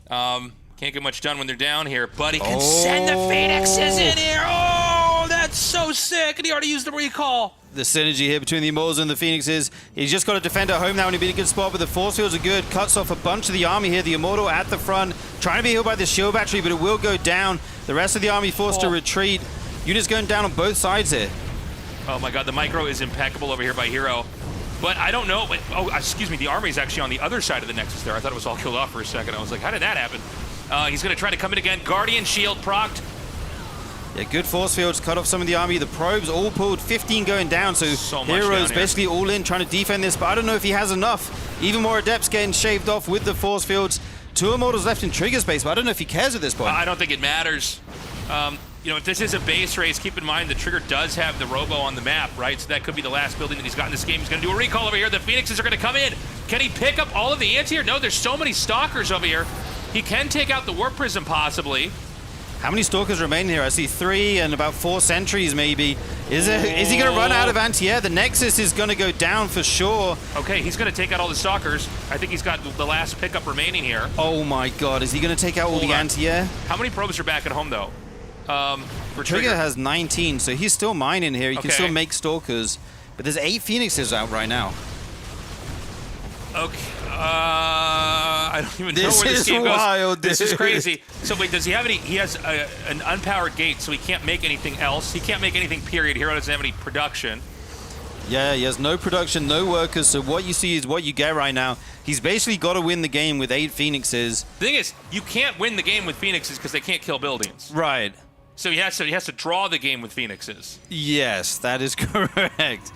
Can't get much done when they're down here, but he can send the Phoenixes in here. Oh, that's so sick. And he already used the recall. The synergy here between the Immortals and the Phoenixes. He's just got to defend at home now, and he'll be in a good spot, but the force fields are good. Cuts off a bunch of the army here. The Immortal at the front, trying to be healed by the shield battery, but it will go down. The rest of the army forced to retreat. Units going down on both sides here. Oh my god, the micro is impeccable over here by Hero. But I don't know. Oh, excuse me, the army is actually on the other side of the Nexus there. I thought it was all killed off for a second. I was like, how did that happen? He's going to try to come in again. Guardian Shield procced. Yeah, good force fields, cut off some of the army. The probes all pulled, 15 going down, so Hero's basically all in trying to defend this, but I don't know if he has enough. Even more adepts getting shaved off with the force fields. 2 Immortals left in Trigger space, but I don't know if he cares at this point. I don't think it matters. You know, if this is a base race, keep in mind the Trigger does have the Robo on the map, right? So that could be the last building that he's got in this game. He's going to do a recall over here. The Phoenixes are going to come in. Can he pick up all of the anti-air? No, there's so many Stalkers over here. He can take out the Warp Prism, possibly. How many Stalkers remain here? I see 3 and about 4 sentries, maybe. Is he going to run out of anti-air? The Nexus is going to go down for sure. Okay, he's going to take out all the Stalkers. I think he's got the last pickup remaining here. Oh my god, is he going to take out all the anti-air? How many probes are back at home, though? For Trigger has 19, so he's still mining here. He can still make Stalkers. But there's 8 Phoenixes out right now. Okay. I don't even know where this game goes. This is crazy. So wait, does he have any? He has an unpowered gate, so he can't make anything else. He can't make anything, period. Hero doesn't have any production. Yeah, he has no production, no workers, so what you see is what you get right now. He's basically got to win the game with 8 Phoenixes. The thing is, you can't win the game with Phoenixes because they can't kill buildings. Right. So he has to draw the game with Phoenixes. Yes, that is correct.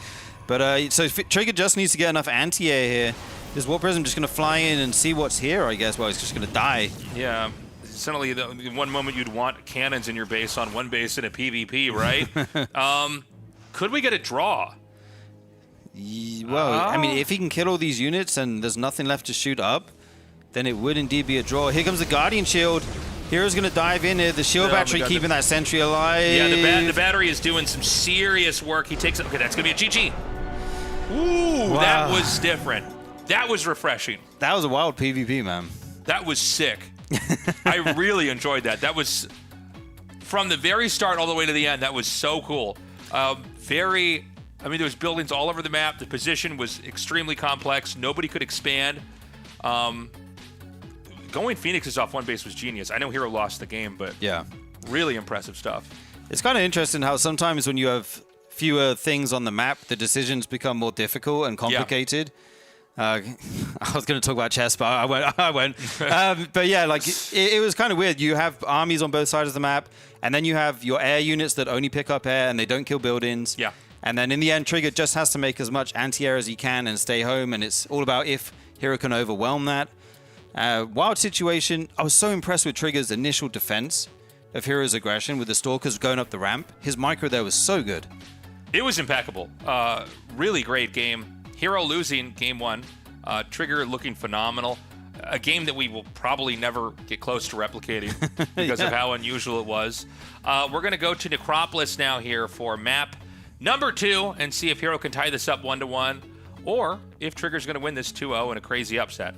But so Trigger just needs to get enough anti-air here. This Warp Prism just going to fly in and see what's here, I guess. Well, he's just going to die. Yeah. Suddenly, in one moment, you'd want cannons in your base on one base in a PvP, right? Could we get a draw? Well, I mean, if he can kill all these units and there's nothing left to shoot up, then it would indeed be a draw. Here comes the Guardian Shield. Hero's going to dive in here. The shield battery keeping that sentry alive. Yeah, the battery is doing some serious work. He takes it. Okay, that's going to be a GG. Ooh, wow. That was different. That was refreshing. That was a wild PvP, man. That was sick. I really enjoyed that. That was, from the very start all the way to the end, that was so cool. I mean, there was buildings all over the map. The position was extremely complex. Nobody could expand. Going Phoenixes off one base was genius. I know Hero lost the game, but yeah, really impressive stuff. It's kind of interesting how sometimes when you have fewer things on the map, the decisions become more difficult and complicated. Yeah. I was going to talk about chess, but I won't. But yeah, like it was kind of weird. You have armies on both sides of the map, and then you have your air units that only pick up air and they don't kill buildings. Yeah. And then in the end, Trigger just has to make as much anti-air as he can and stay home, and it's all about if Hero can overwhelm that. Wild situation. I was so impressed with Trigger's initial defense of Hero's aggression with the Stalkers going up the ramp. His micro there was so good. It was impeccable. Really great game. Hero losing game 1. Trigger looking phenomenal. A game that we will probably never get close to replicating because of how unusual it was. We're going to go to Necropolis now here for map number 2 and see if Hero can tie this up 1-1 or if Trigger's going to win this 2-0 in a crazy upset.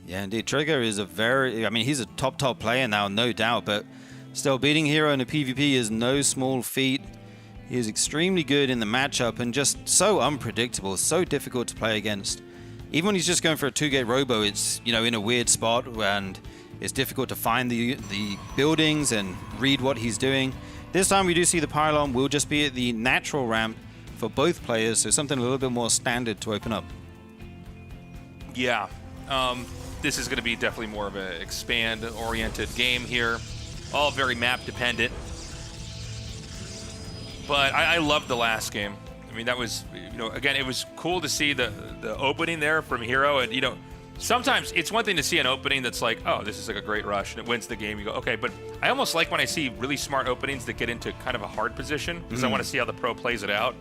Yeah, indeed. Trigger is he's a top player now, no doubt, but still beating Hero in a PvP is no small feat. He is extremely good in the matchup and just so unpredictable, so difficult to play against. Even when he's just going for a 2-gate robo, it's, in a weird spot and it's difficult to find the buildings and read what he's doing. This time we do see the pylon will just be at the natural ramp for both players, so something a little bit more standard to open up. Yeah. This is going to be definitely more of an expand-oriented game here. All very map-dependent. But I loved the last game. I mean, that was, again, it was cool to see the opening there from Hero. And, sometimes it's one thing to see an opening that's like, oh, this is like a great rush, and it wins the game. You go, okay, but I almost like when I see really smart openings that get into kind of a hard position because I want to see how the pro plays it out.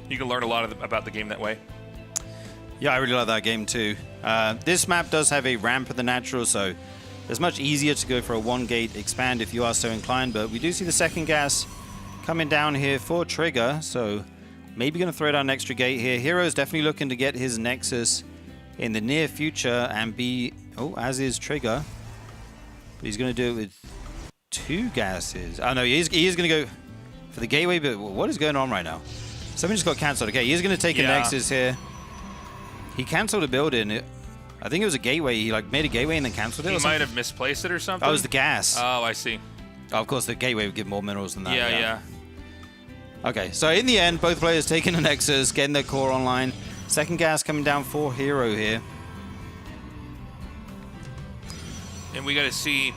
You can learn a lot about the game that way. Yeah, I really like that game too. This map does have a ramp at the natural, so it's much easier to go for a 1-gate expand if you are so inclined, but we do see the second gas coming down here for Trigger, so maybe going to throw down an extra gate here. Hero's definitely looking to get his Nexus in the near future and as is Trigger. But he's going to do it with 2 gases. Oh no, he is going to go for the gateway, but what is going on right now? Something just got cancelled. Okay, he is going to take a Nexus here. He cancelled a building. I think it was a gateway. He made a gateway and then cancelled it. He might have misplaced it or something. Oh, it was the gas. Oh, I see. Oh, of course, the gateway would give more minerals than that. Yeah. Okay, so in the end, both players taking a Nexus, getting their core online. Second gas coming down for Hero here. And we got to see,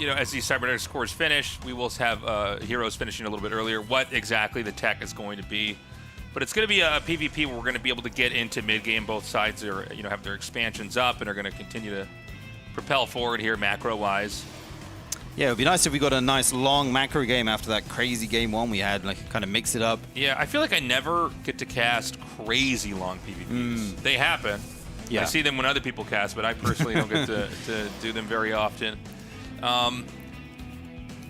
as these cybernetics cores finish, we will have Heroes finishing a little bit earlier, what exactly the tech is going to be. But it's going to be a PvP where we're going to be able to get into mid-game. Both sides are, have their expansions up and are going to continue to propel forward here macro-wise. Yeah, it would be nice if we got a nice long macro game after that crazy game 1 we had, kind of mix it up. Yeah, I feel like I never get to cast crazy long PvPs. They happen. Yeah. I see them when other people cast, but I personally don't get to do them very often.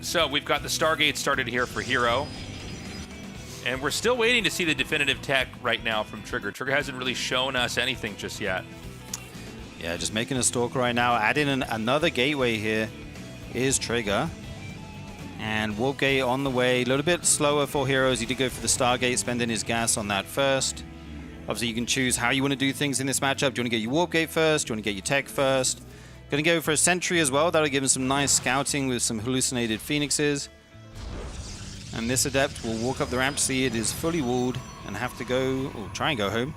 So we've got the Stargate started here for Hero. And we're still waiting to see the definitive tech right now from Trigger. Trigger hasn't really shown us anything just yet. Yeah, just making a Stalker right now. Adding another gateway here is Trigger. And Warp Gate on the way. A little bit slower for Heroes. He did go for the Stargate, spending his gas on that first. Obviously, you can choose how you want to do things in this matchup. Do you want to get your Warp Gate first? Do you want to get your tech first? Going to go for a Sentry as well. That'll give him some nice scouting with some hallucinated Phoenixes. And this Adept will walk up the ramp to see it is fully walled and have to go, or try and go home.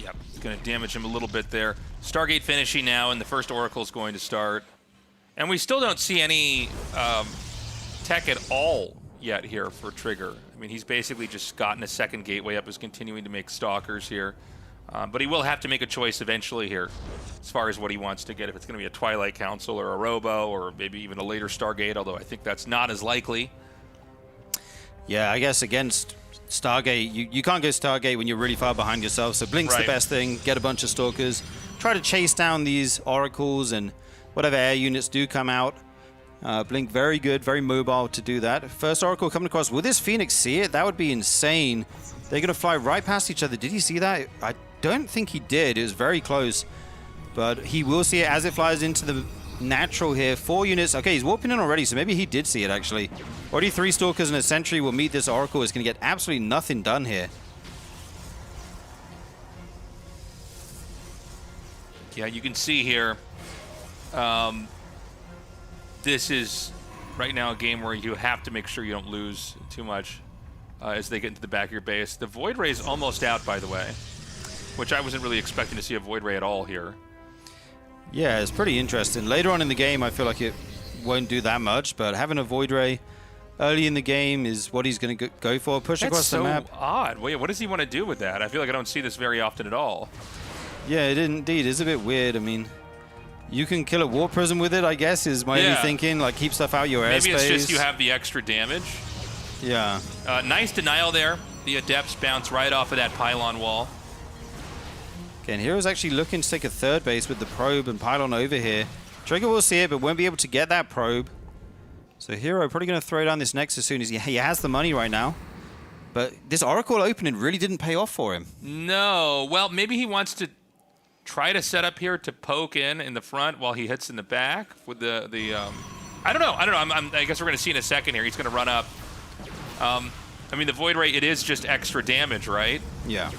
Yep, it's going to damage him a little bit there. Stargate finishing now, and the first Oracle is going to start. And we still don't see any tech at all yet here for Trigger. I mean, he's basically just gotten a second gateway up, is continuing to make Stalkers here. But he will have to make a choice eventually here as far as what he wants to get, if it's going to be a Twilight Council or a Robo or maybe even a later Stargate, although I think that's not as likely. Yeah, I guess against Stargate, you can't go Stargate when you're really far behind yourself, so Blink's the best thing. Get a bunch of Stalkers. Try to chase down these Oracles and whatever air units do come out. Blink very good, very mobile to do that. First Oracle coming across. Will this Phoenix see it? That would be insane. They're going to fly right past each other. Did he see that? I don't think he did. It was very close. But he will see it as it flies into the natural here. 4 units. Okay, he's warping in already, so maybe he did see it, actually. Already 3 Stalkers and a Sentry will meet this Oracle. It's going to get absolutely nothing done here. Yeah, you can see here, this is right now a game where you have to make sure you don't lose too much as they get into the back of your base. The Void Ray is almost out, by the way, which I wasn't really expecting to see a Void Ray at all here. Yeah, it's pretty interesting. Later on in the game, I feel like it won't do that much, but having a Void Ray early in the game is what he's going to go for. Push across the map. That's so odd. Wait, what does he want to do with that? I feel like I don't see this very often at all. Yeah, it indeed is a bit weird. I mean, you can kill a Warp Prism with it, I guess, is my only thinking. Like, keep stuff out your airspace. Maybe it's just you have the extra damage. Yeah. Nice denial there. The Adepts bounce right off of that pylon wall. Again, Hero's actually looking to take a third base with the probe and pylon over here. Trigger will see it, but won't be able to get that probe. So Hero probably going to throw down this Nexus as soon as he has the money right now. But this Oracle opening really didn't pay off for him. No. Well, maybe he wants to try to set up here to poke in the front while he hits in the back with the I don't know. I guess we're going to see in a second here. He's going to run up. I mean, the Void Ray, it is just extra damage, right? Yeah.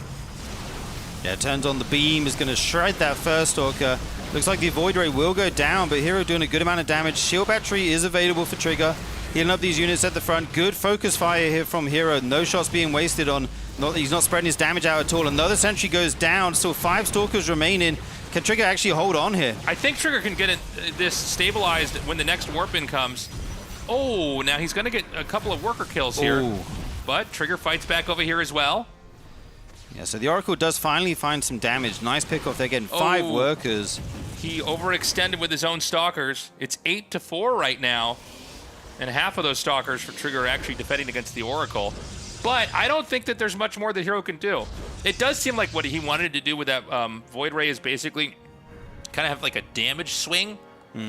Yeah, turns on the beam, is going to shred that first Stalker. Looks like the Void Ray will go down, but Hero doing a good amount of damage. Shield Battery is available for Trigger. Healing up these units at the front. Good focus fire here from Hero. No shots being wasted on. He's not spreading his damage out at all. Another Sentry goes down. Still 5 Stalkers remaining. Can Trigger actually hold on here? I think Trigger can get this stabilized when the next warp in comes. Oh, now he's going to get a couple of worker kills here. Ooh. But Trigger fights back over here as well. Yeah, so the Oracle does finally find some damage. Nice pickoff. They're getting 5 workers. He overextended with his own Stalkers. It's 8-4 right now. And half of those Stalkers for Trigger are actually defending against the Oracle. But I don't think that there's much more that Hero can do. It does seem like what he wanted to do with that Void Ray is basically kind of have like a damage swing.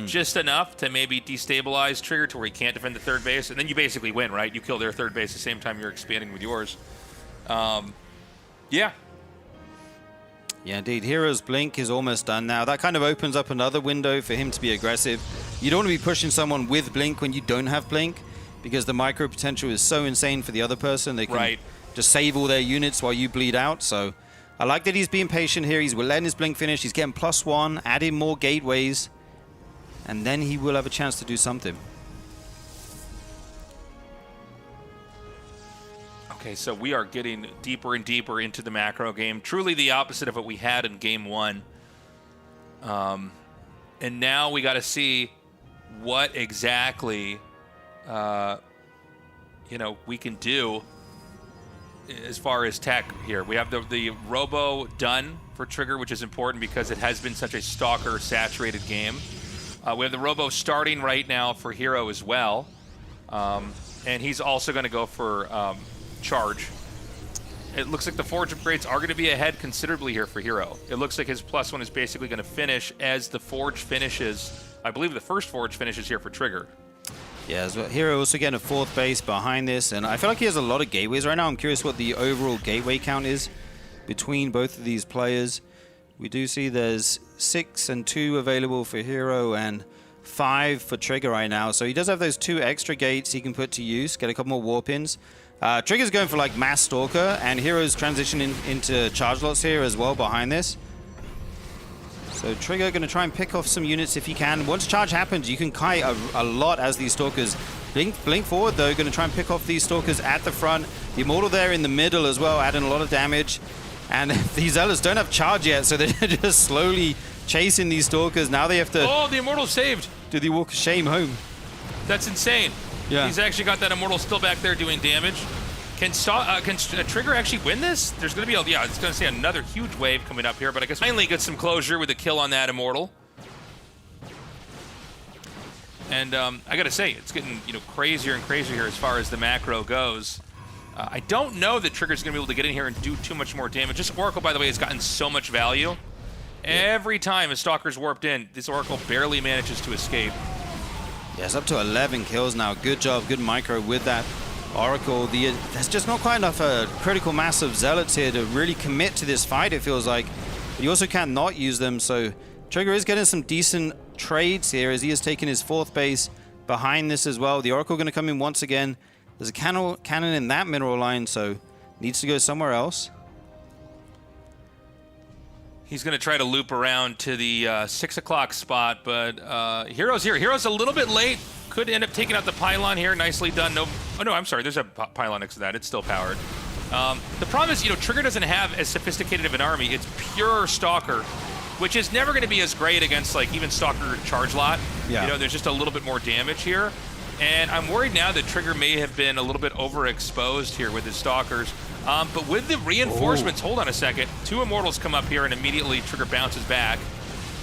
Just enough to maybe destabilize Trigger to where he can't defend the third base. And then you basically win, right? You kill their third base at the same time you're expanding with yours. Yeah. Yeah, indeed. Hero's Blink is almost done now. That kind of opens up another window for him to be aggressive. You don't want to be pushing someone with Blink when you don't have Blink, because the micro potential is so insane for the other person. They can just save all their units while you bleed out. So I like that he's being patient here. He's letting his Blink finish. He's getting +1, adding more gateways, and then he will have a chance to do something. Okay, so we are getting deeper and deeper into the macro game. Truly the opposite of what we had in game 1. And now we got to see what exactly, we can do as far as tech here. We have the Robo done for Trigger, which is important because it has been such a Stalker-saturated game. We have the Robo starting right now for Hero as well. And he's also going to go for charge. It looks like the Forge upgrades are going to be ahead considerably here for Hero. It looks like his +1 is basically going to finish as the Forge finishes. I believe the first Forge finishes here for Trigger. Yeah, so Hero also getting a 4th base behind this, and I feel like he has a lot of gateways right now. I'm curious what the overall gateway count is between both of these players. We do see there's 6 and 2 available for Hero and 5 for Trigger right now. So he does have those 2 extra gates he can put to use, get a couple more warp-ins. Trigger's going for like mass Stalker, and Hero's transitioning into charge lots here as well behind this. So Trigger going to try and pick off some units if he can. Once charge happens, you can kite a lot as these Stalkers Blink forward, though, going to try and pick off these Stalkers at the front. The Immortal there in the middle as well, adding a lot of damage. And these Zealots don't have charge yet, so they're just slowly chasing these Stalkers. Now they have to... Oh, the Immortal saved. Do the walk of shame home. That's insane. Yeah. He's actually got that Immortal still back there doing damage. Can Trigger actually win this? There's going to be it's going to see another huge wave coming up here, but I guess finally gets some closure with a kill on that Immortal. And I got to say, it's getting crazier and crazier here as far as the macro goes. I don't know that Trigger's going to be able to get in here and do too much more damage. This Oracle, by the way, has gotten so much value. Every time a Stalker's warped in, this Oracle barely manages to escape. Yeah, it's up to 11 kills now. Good job, good micro with that Oracle. There's just not quite enough critical mass of Zealots here to really commit to this fight, it feels like. But you also can't not use them, so Trigger is getting some decent trades here as he has taken his 4th base behind this as well. The Oracle going to come in once again. There's a cannon in that mineral line, so needs to go somewhere else. He's going to try to loop around to the 6 o'clock spot, but Hero's here. Hero's a little bit late. Could end up taking out the pylon here. Nicely done. No, oh no, I'm sorry. There's a pylon next to that. It's still powered. The problem is, Trigger doesn't have as sophisticated of an army. It's pure Stalker, which is never going to be as great against even Stalker Charge Lot. Yeah. There's just a little bit more damage here. And I'm worried now that Trigger may have been a little bit overexposed here with his Stalkers. But with the reinforcements, hold on a second. 2 Immortals come up here and immediately Trigger bounces back.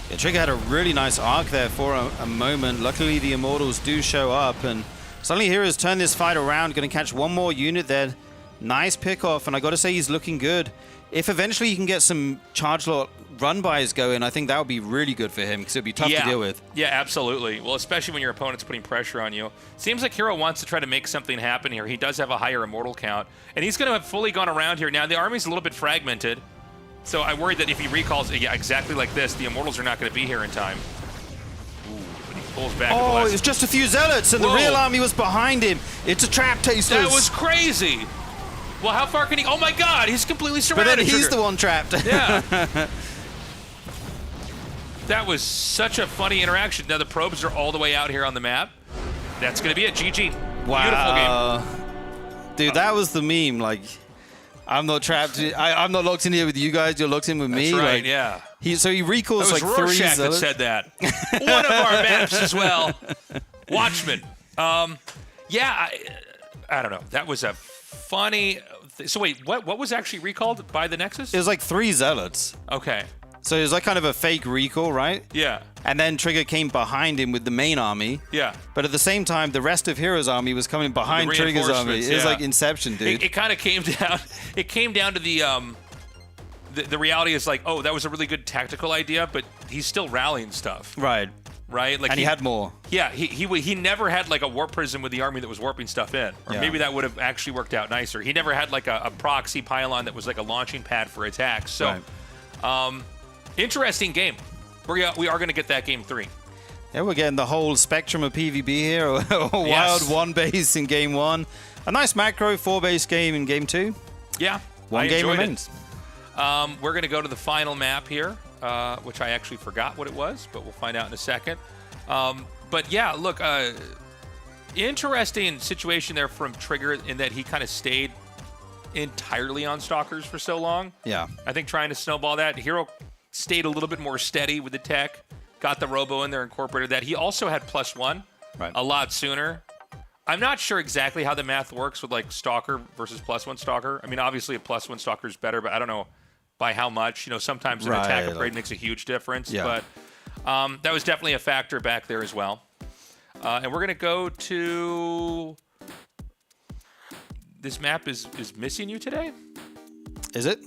Yeah, Trigger had a really nice arc there for a moment. Luckily, the Immortals do show up, and suddenly Heroes turn this fight around. Going to catch one more unit there. Nice pick-off, and I got to say he's looking good. If eventually he can get some charge lot run-bys going, I think that would be really good for him because it would be tough to deal with. Yeah, absolutely. Well, especially when your opponent's putting pressure on you. Seems like Hero wants to try to make something happen here. He does have a higher Immortal count, and he's going to have fully gone around here. Now, the army's a little bit fragmented, so I worry that if he recalls exactly like this, the Immortals are not going to be here in time. Ooh, but he pulls back. Oh, it was just a few Zealots, and the real army was behind him. It's a trap, Tasters. That was crazy. Well, how far can he... Oh, my God. He's completely surrounded. But then he's the one trapped. Yeah. That was such a funny interaction. Now, the probes are all the way out here on the map. That's going to be it. GG. Wow. Beautiful game. Dude, that was the meme. Like, I'm not trapped. I'm not locked in here with you guys. You're locked in with me. That's right, like, yeah. So he recalls That was like 3 Rorschach that Zealots. said that. One of our maps as well. Watchmen. Yeah, I don't know. That was a funny... So wait, what was actually recalled by the Nexus? It was like 3 Zealots. Okay. So it was like kind of a fake recall, right? Yeah. And then Trigger came behind him with the main army. Yeah. But at the same time, the rest of Hero's army was coming behind Trigger's army. It was like Inception, dude. It kind of came down. It came down to the reality is like, oh, that was a really good tactical idea, but he's still rallying stuff. Right. Right. Like and he had more. Yeah. He never had like a warp prism with the army that was warping stuff in, or maybe that would have actually worked out nicer. He never had like a proxy pylon that was like a launching pad for attacks. So. Right. Interesting game. We are going to get that game 3. Yeah, we're getting the whole spectrum of PvP here. A wild 1 base in game 1. A nice macro 4 base game in game 2. Yeah. 1 game remains. We're going to go to the final map here, which I actually forgot what it was, but we'll find out in a second. But yeah, look, interesting situation there from Trigger in that he kind of stayed entirely on Stalkers for so long. Yeah. I think trying to snowball that. Hero stayed a little bit more steady with the tech, got the Robo in there, incorporated that. He also had +1 a lot sooner. I'm not sure exactly how the math works with like Stalker versus +1 Stalker. I mean, obviously a +1 Stalker is better, but I don't know by how much. Sometimes an attack upgrade makes a huge difference. Yeah. But that was definitely a factor back there as well. And we're going to go to... This map is missing you today? Is it?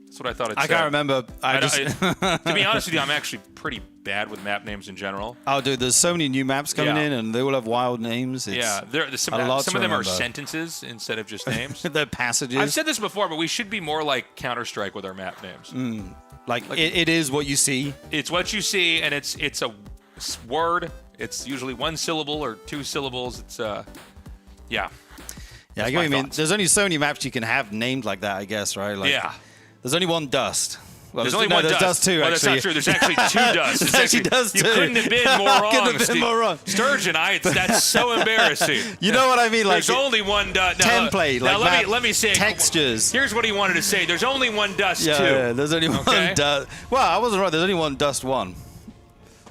That's what I thought it said. I can't remember. To be honest with you, I'm actually pretty bad with map names in general. Oh, dude, there's so many new maps coming in, and they all have wild names. It's some of them are sentences instead of just names. They're passages. I've said this before, but we should be more like Counter-Strike with our map names. Like it is what you see. It's what you see, and it's a word. It's usually 1 syllable or 2 syllables. It's yeah. Yeah, I get what you mean. There's only so many maps you can have named like that, I guess, right? Like, yeah. There's only 1 Dust. Well, There's only no, one there's dust. two, Well, that's not actually. true. There's actually two dusts. There's actually dust you too. couldn't have been more wrong. Couldn't have been Steve. more wrong. Sturgeon, that's so embarrassing. You know what I mean? Like There's only one dust. template. Now, like let me say textures. Here's what he wanted to say. There's only one dust too. Yeah, there's only Okay. one dust. Well, I wasn't right. There's only one dust one.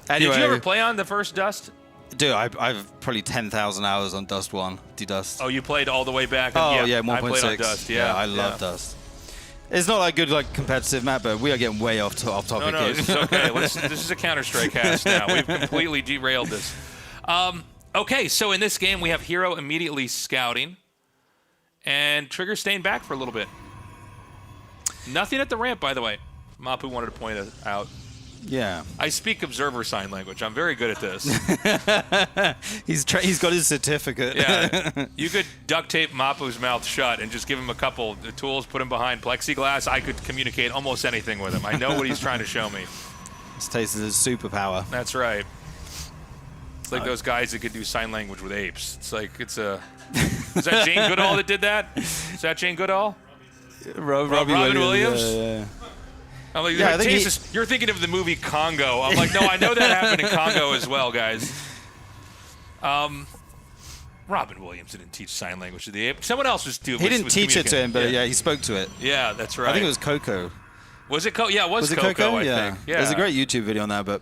Anyway, Did you ever play on the first dust? Dude, I've probably 10,000 hours on Dust 1, D-Dust. Oh, you played all the way back? Oh, yeah, 1.6. I played on Dust, yeah. I love Dust. It's not like good, like, competitive map, but we are getting way off topic No, here. this is okay. This is a Counter-Strike cast now. We've completely derailed this. Okay, so in this game, we have Hero immediately scouting, and Trigger staying back for a little bit. Nothing at the ramp, by the way. Mapu wanted to point it out. Yeah. I speak observer sign language. I'm very good at this. He's got his certificate. Yeah, you could duct tape Mapu's mouth shut and just give him a couple of tools, put him behind plexiglass. I could communicate almost anything with him. I know what he's trying to show me. This tastes his superpower. That's right. It's like those guys that could do sign language with apes. It's like, is that Jane Goodall that did that? Is that Jane Goodall? Robin Williams? Yeah. I'm like, Yeah, I think Jesus, you're thinking of the movie Congo. I'm like, no, I know that happened in Congo as well, guys. Robin Williams didn't teach sign language to the ape. Someone else was doing. He didn't teach it to him, but yeah, he spoke to it. Yeah, that's right. I think it was Coco. Was it Coco? Yeah, it was it Coco, I yeah. think. Yeah. There's a great YouTube video on that, but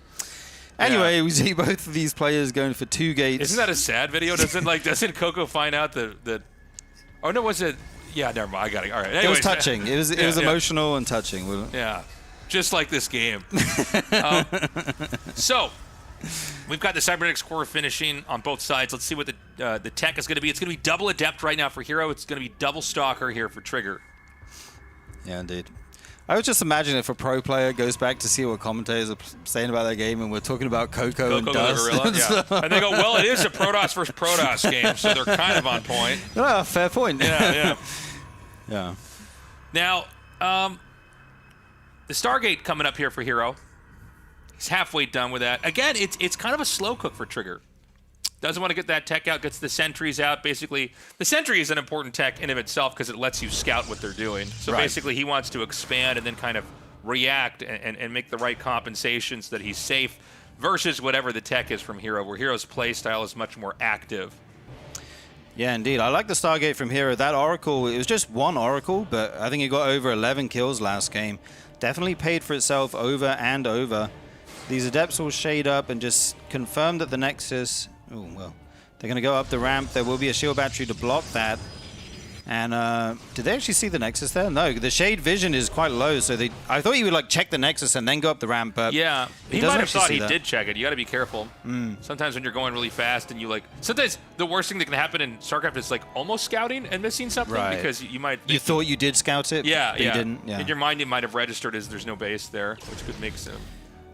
anyway, we see both of these players going for 2 gates. Isn't that a sad video? Doesn't Coco find out that oh no, was it? Yeah, never mind. I got it. All right. Anyways, it was touching. It was emotional and touching. Yeah, just like this game. So we've got the Cybernetics core finishing on both sides. Let's see what the tech is going to be. It's going to be double Adept right now for Hero. It's going to be double Stalker here for Trigger. Yeah, indeed. I was just imagining if a pro player goes back to see what commentators are saying about their game, and we're talking about Coco and Dust. The gorilla, yeah. And they go, well, it is a Protoss versus Protoss game, so they're kind of on point. Oh, fair point. Yeah. Yeah. Now, the Stargate coming up here for Hero. He's halfway done with that. Again, it's kind of a slow cook for Trigger. Doesn't want to get that tech out, gets the sentries out. Basically, the sentry is an important tech in of itself because it lets you scout what they're doing. So basically, he wants to expand and then kind of react and make the right compensations that he's safe versus whatever the tech is from Hero, where Hero's play style is much more active. Yeah, indeed. I like the Stargate from Hero. That Oracle, it was just one Oracle, but I think it got over 11 kills last game. Definitely paid for itself over and over. These Adepts will shade up and just confirm that the Nexus... Oh, well, they're going to go up the ramp. There will be a shield battery to block that. And did they actually see the Nexus there? No, the shade vision is quite low, so I thought he would like check the Nexus and then go up the ramp, but yeah, he doesn't might have actually thought see he that. did check it. You got to be careful. Sometimes when you're going really fast and sometimes the worst thing that can happen in StarCraft is like almost scouting and missing something because you might. You thought you did scout it, but you didn't. Yeah. In your mind, it might have registered as there's no base there, which could make some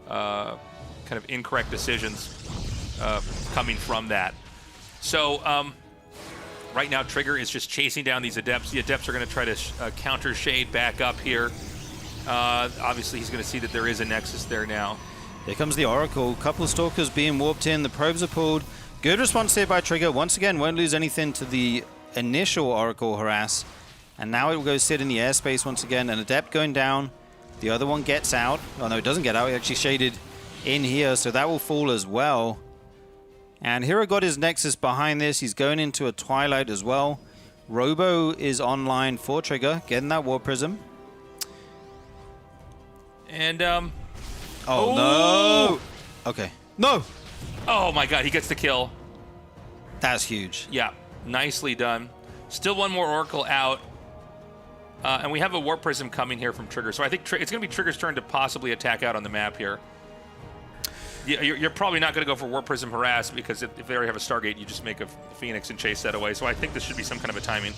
kind of incorrect decisions coming from that. So right now, Trigger is just chasing down these Adepts. The Adepts are going to try to counter shade back up here. Obviously, he's going to see that there is a Nexus there now. Here comes the Oracle. Couple Stalkers being warped in. The probes are pulled. Good response here by Trigger. Once again, won't lose anything to the initial Oracle harass. And now it will go sit in the airspace once again. An Adept going down. The other one gets out. Oh, no, it doesn't get out. He actually shaded in here, so that will fall as well. And Hero got his Nexus behind this. He's going into a Twilight as well. Robo is online for Trigger, getting that War Prism. And, oh, no. Okay. No. Oh, my God, he gets the kill. That's huge. Yeah, nicely done. Still one more Oracle out. And we have a War Prism coming here from Trigger. So I think it's going to be Trigger's turn to possibly attack out on the map here. You're probably not going to go for War Prism Harass because if they already have a Stargate, you just make a Phoenix and chase that away. So I think this should be some kind of a timing.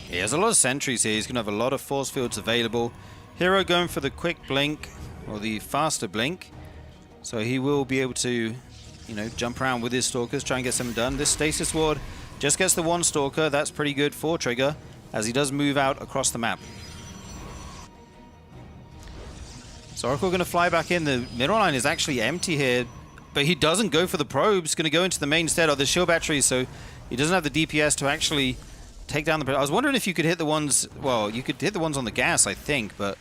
He has a lot of sentries here. He's going to have a lot of force fields available. Hero going for the quick blink, or the faster blink. So he will be able to, jump around with his Stalkers, try and get something done. This Stasis Ward just gets the one Stalker. That's pretty good for Trigger, as he does move out across the map. So Oracle going to fly back in. The middle line is actually empty here, but he doesn't go for the probes. Going to go into the main instead of the shield batteries, so he doesn't have the DPS to actually take down the... I was wondering if you could hit the ones... Well, you could hit the ones on the gas, I think, but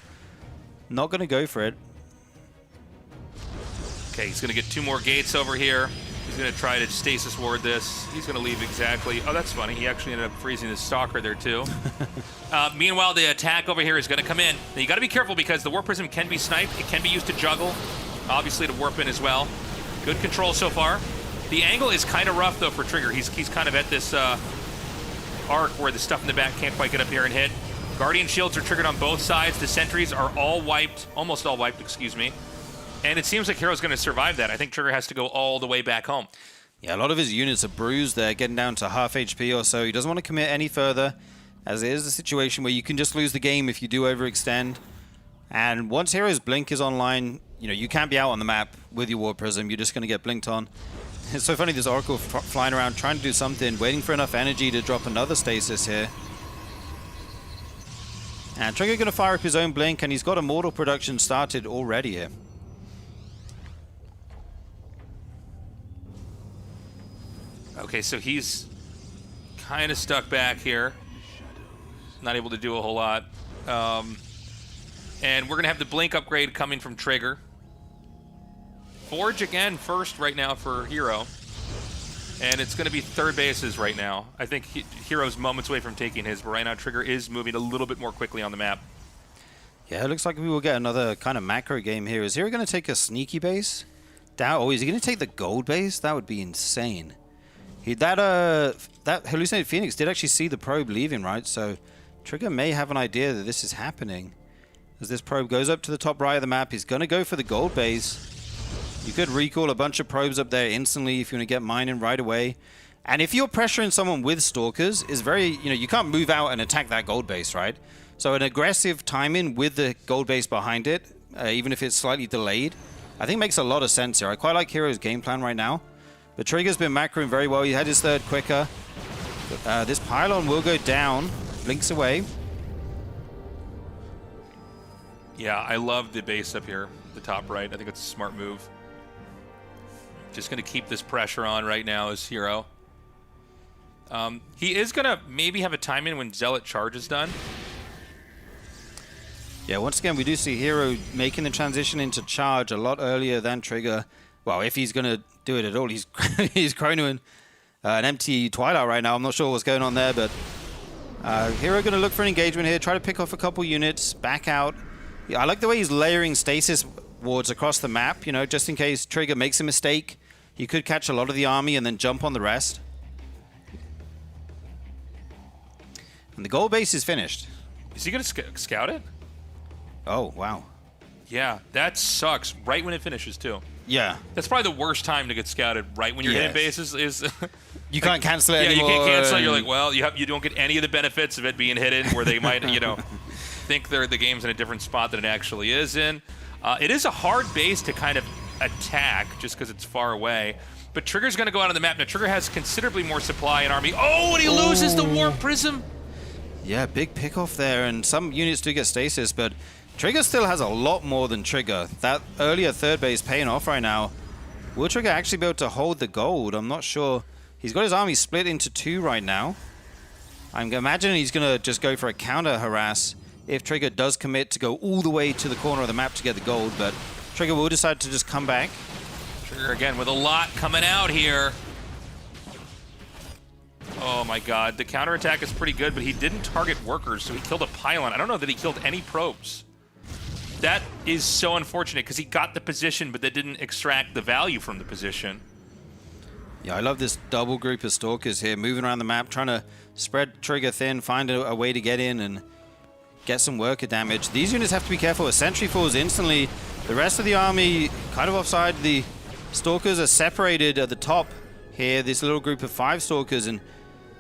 Not going to go for it. Okay, he's going to get 2 more gates over here. He's going to try to stasis ward this. He's going to leave exactly. Oh, that's funny. He actually ended up freezing the Stalker there, too. Meanwhile, the attack over here is going to come in. Now, you got to be careful because the Warp Prism can be sniped. It can be used to juggle, obviously to warp in as well. Good control so far. The angle is kind of rough, though, for Trigger. He's kind of at this arc where the stuff in the back can't quite get up here and hit. Guardian shields are triggered on both sides. The sentries are all wiped, almost all wiped, excuse me. And it seems like Hero's going to survive that. I think Trigger has to go all the way back home. Yeah, a lot of his units are bruised. They're getting down to half HP or so. He doesn't want to commit any further, as it is a situation where you can just lose the game if you do overextend. And once Hero's Blink is online, you know, you can't be out on the map with your Warp Prism. You're just going to get blinked on. It's so funny, this Oracle flying around trying to do something, waiting for enough energy to drop another stasis here. And Trigger going to fire up his own Blink, and he's got Immortal production started already here. Okay, so he's kind of stuck back here. Not able to do a whole lot. And we're going to have the Blink upgrade coming from Trigger. Forge again first right now for Hero. And it's going to be third bases right now. I think Hero's moments away from taking his, but right now Trigger is moving a little bit more quickly on the map. Yeah, it looks like we will get another kind of macro game here. Is Hero going to take a sneaky base? Oh, is he going to take the gold base? That would be insane. That hallucinated Phoenix did actually see the probe leaving, right? So Trigger may have an idea that this is happening. As this probe goes up to the top right of the map, he's going to go for the gold base. You could recall a bunch of probes up there instantly if you want to get mining right away. And if you're pressuring someone with Stalkers, is very, you know, you can't move out and attack that gold base, right? So an aggressive timing with the gold base behind it, even if it's slightly delayed, I think makes a lot of sense here. I quite like Hero's game plan right now. But Trigger's been macroing very well. He had his third quicker. This pylon will go down. Blinks away. Yeah, I love the base up here, the top right. I think it's a smart move. Just going to keep this pressure on right now as Hero. He is going to maybe have a time in when Zealot charge is done. Yeah, once again, we do see Hero making the transition into charge a lot earlier than Trigger. Well, if he's going to do it at all, he's chronoing an empty Twilight right now. I'm not sure what's going on there, but Hero going to look for an engagement here, try to pick off a couple units, back out. Yeah, I like the way he's layering stasis wards across the map, you know, just in case Trigger makes a mistake. He could catch a lot of the army and then jump on the rest. And the gold base is finished. Is he going to scout it? Oh, wow. Yeah, that sucks. Right when it finishes, too. Yeah. That's probably the worst time to get scouted, right when you're hitting bases is... You can't cancel it anymore. Yeah, you can't cancel it. You're like, well, you don't get any of the benefits of it being hidden where they might, you know, think the game's in a different spot than it actually is in. It is a hard base to kind of attack just because it's far away. But Trigger's going to go out on the map. Now, Trigger has considerably more supply in army. Oh, and he loses the Warp Prism. Yeah, big pick off there, and some units do get stasis, but Trigger still has a lot more than Trigger. That earlier third base paying off right now. Will Trigger actually be able to hold the gold? I'm not sure. He's got his army split into two right now. I'm imagining he's going to just go for a counter harass if Trigger does commit to go all the way to the corner of the map to get the gold, but Trigger will decide to just come back. Trigger again with a lot coming out here. Oh my god, the counterattack is pretty good, but he didn't target workers, so he killed a pylon. I don't know that he killed any probes. That is so unfortunate, because he got the position, but that didn't extract the value from the position. Yeah, I love this double group of Stalkers here, moving around the map, trying to spread Trigger thin, find a way to get in and get some worker damage. These units have to be careful. A sentry falls instantly. The rest of the army kind of offside. The Stalkers are separated at the top here, this little group of 5 Stalkers, and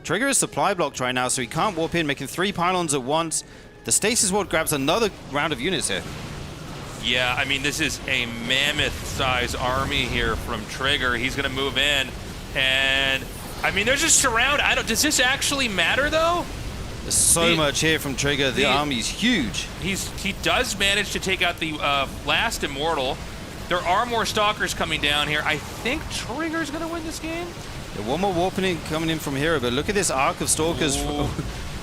Trigger is supply blocked right now, so he can't warp in, making 3 pylons at once. The stasis ward grabs another round of units here. Yeah, I mean, this is a mammoth-size army here from Trigger. He's going to move in, and I mean, there's a surround. Does this actually matter, though? There's so much here from Trigger. The army's huge. He does manage to take out the last Immortal. There are more Stalkers coming down here. I think Trigger's going to win this game. Yeah, one more warping coming in from Hero, but look at this arc of Stalkers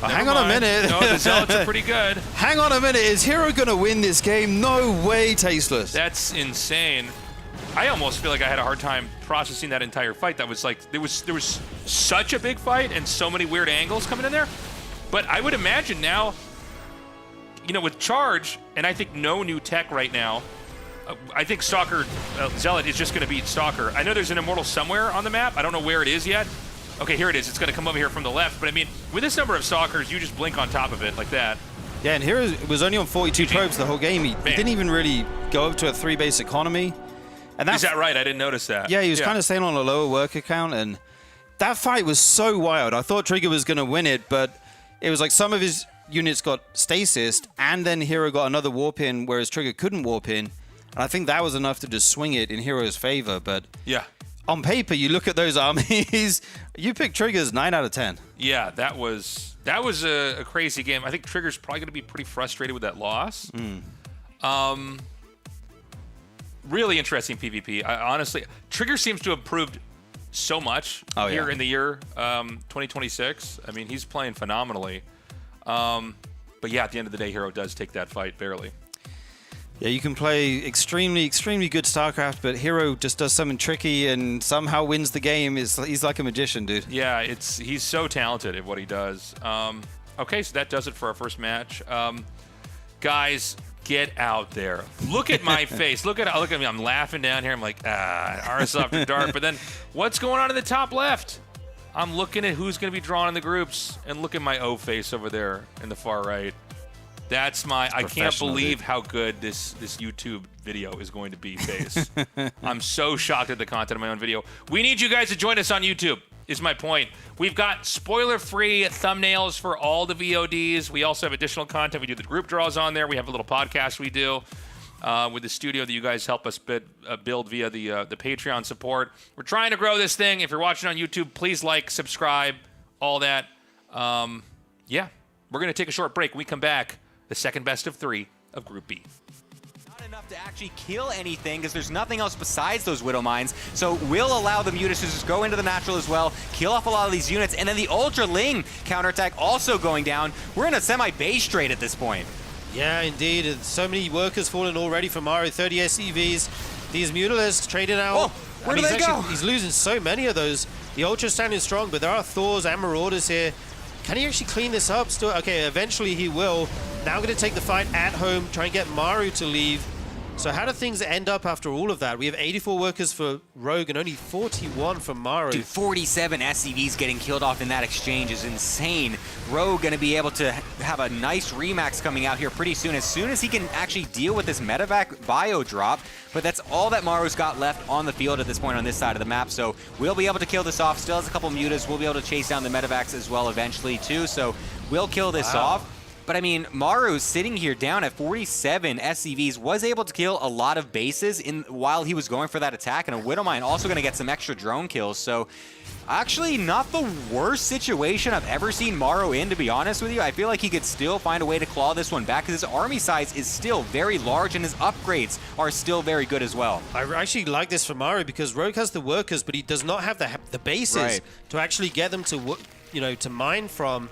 Hang on a minute. No, the Zealots are pretty good. Hang on a minute. Is Hero going to win this game? No way, Tasteless. That's insane. I almost feel like I had a hard time processing that entire fight. That was like, there was such a big fight and so many weird angles coming in there. But I would imagine now, you know, with Charge, and I think no new tech right now, I think Stalker Zealot is just going to beat Stalker. I know there's an Immortal somewhere on the map. I don't know where it is yet. Okay, here it is. It's going to come over here from the left. But I mean, with this number of Stalkers, you just blink on top of it like that. Yeah, and Hero was only on 42 probes the whole game. He didn't even really go up to a 3-base economy. And Is that right? I didn't notice that. Yeah, he was kind of staying on a lower worker count, and that fight was so wild. I thought Trigger was going to win it, but it was like some of his units got stasis, and then Hero got another warp in, whereas Trigger couldn't warp in. And I think that was enough to just swing it in Hero's favor. But yeah, on paper, you look at those armies, you pick Trigger's 9 out of 10. Yeah, that was a crazy game. I think Trigger's probably going to be pretty frustrated with that loss. Really interesting PvP. Honestly, Trigger seems to have improved so much here in the year 2026. I mean, he's playing phenomenally. But yeah, at the end of the day, Hero does take that fight barely. Yeah, you can play extremely, extremely good StarCraft, but Hero just does something tricky and somehow wins the game. He's like a magician, dude. Yeah, he's so talented at what he does. Okay, so that does it for our first match. Guys, get out there. Look at my face. Look at me. I'm laughing down here. I'm like, RSL after dark. But then what's going on in the top left? I'm looking at who's going to be drawn in the groups, and look at my O face over there in the far right. That's I can't believe how good this YouTube video is going to be, face. I'm so shocked at the content of my own video. We need you guys to join us on YouTube, is my point. We've got spoiler-free thumbnails for all the VODs. We also have additional content. We do the group draws on there. We have a little podcast we do with the studio that you guys help us build via the Patreon support. We're trying to grow this thing. If you're watching on YouTube, please like, subscribe, all that. Yeah, we're going to take a short break. When we come back, the second best of 3 of Group B. Not enough to actually kill anything because there's nothing else besides those Widow Mines. So we'll allow the Mutas to just go into the natural as well, kill off a lot of these units, and then the Ultra Ling counterattack also going down. We're in a semi-base trade at this point. Yeah, indeed. And so many workers fallen already from Mario. 30 SCVs. These Mutalisks trading out. Oh, where do they go? He's losing so many of those. The Ultra's standing strong, but there are Thors and Marauders here. Can he actually clean this up still? Okay, eventually he will. Now going to take the fight at home, try and get Maru to leave. So how do things end up after all of that? We have 84 workers for Rogue and only 41 for Maru. Dude, 47 SCVs getting killed off in that exchange is insane. Rogue going to be able to have a nice remax coming out here pretty soon as he can actually deal with this medevac bio drop. But that's all that Maru's got left on the field at this point on this side of the map. So we'll be able to kill this off. Still has a couple mutas. We'll be able to chase down the medevacs as well eventually too. So we'll kill this off. But I mean, Maru sitting here down at 47 SCVs was able to kill a lot of bases while he was going for that attack, and a Widowmine also going to get some extra drone kills. So actually not the worst situation I've ever seen Maru in, to be honest with you. I feel like he could still find a way to claw this one back because his army size is still very large and his upgrades are still very good as well. I actually like this for Maru because Rogue has the workers, but he does not have the bases to actually get them to, to mine from.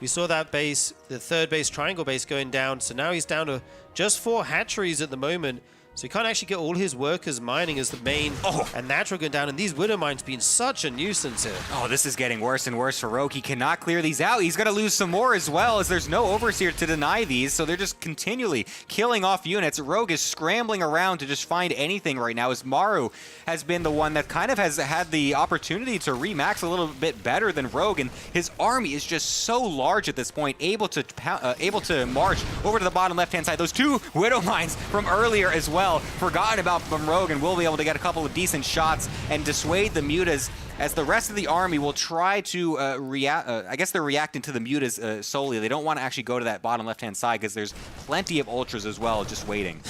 We saw that base, the third base, triangle base going down. So now he's down to just 4 hatcheries at the moment. So he can't actually get all his workers mining as the main and natural going down. And these Widow Mines being such a nuisance here. Oh, this is getting worse and worse for Rogue. He cannot clear these out. He's going to lose some more as well, as there's no Overseer to deny these. So they're just continually killing off units. Rogue is scrambling around to just find anything right now, as Maru has been the one that kind of has had the opportunity to remax a little bit better than Rogue. And his army is just so large at this point, able to march over to the bottom left-hand side. Those 2 Widow Mines from earlier as well. Forgotten about from Rogue, and we'll be able to get a couple of decent shots and dissuade the mutas, as the rest of the army will try to react. I guess they're reacting to the mutas solely. They don't want to actually go to that bottom left-hand side because there's plenty of ultras as well just waiting.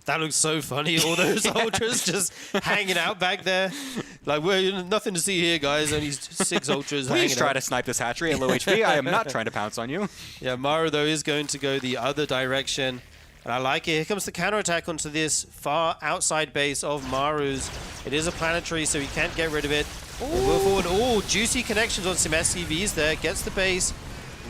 That looks so funny, all those ultras just hanging out back there. Like, we're nothing to see here, guys. Only 6 ultras hanging out. Please try to snipe this hatchery at low HP. I am not trying to pounce on you. Yeah, Maru, though, is going to go the other direction. And I like it. Here comes the counterattack onto this far outside base of Maru's. It is a planetary, so he can't get rid of it. Move forward. Oh, juicy connections on some SCVs there. Gets the base.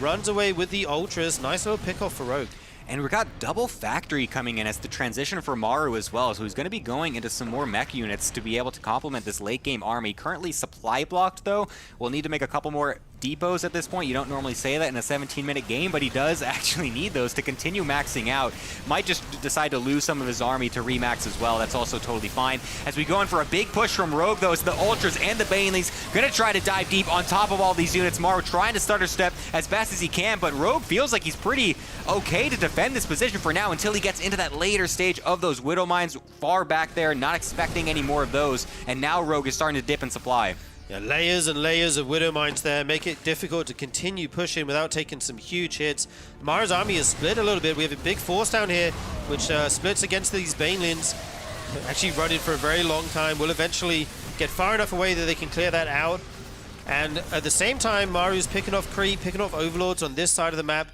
runs away with the Ultras. Nice little pick off for Rogue. And we got double factory coming in as the transition for Maru as well, so he's going to be going into some more mech units to be able to complement this late game army. Currently supply blocked though. We'll need to make a couple more depots at this point. You don't normally say that in a 17-minute game, but he does actually need those to continue maxing out. Might just decide to lose some of his army to remax as well. That's also totally fine. As we go in for a big push from Rogue though, it's the Ultras and the Baneleys going to try to dive deep on top of all these units. Maru trying to stutter step as best as he can, but Rogue feels like he's pretty okay to defend this position for now until he gets into that later stage of those Widow Mines far back there, not expecting any more of those, and now Rogue is starting to dip in supply. Yeah, layers and layers of Widow Mines there make it difficult to continue pushing without taking some huge hits. Mara's army is split a little bit. We have a big force down here, which splits against these Banelings. Actually running for a very long time. Will eventually get far enough away that they can clear that out. And at the same time, Maru's picking off creep, picking off overlords on this side of the map.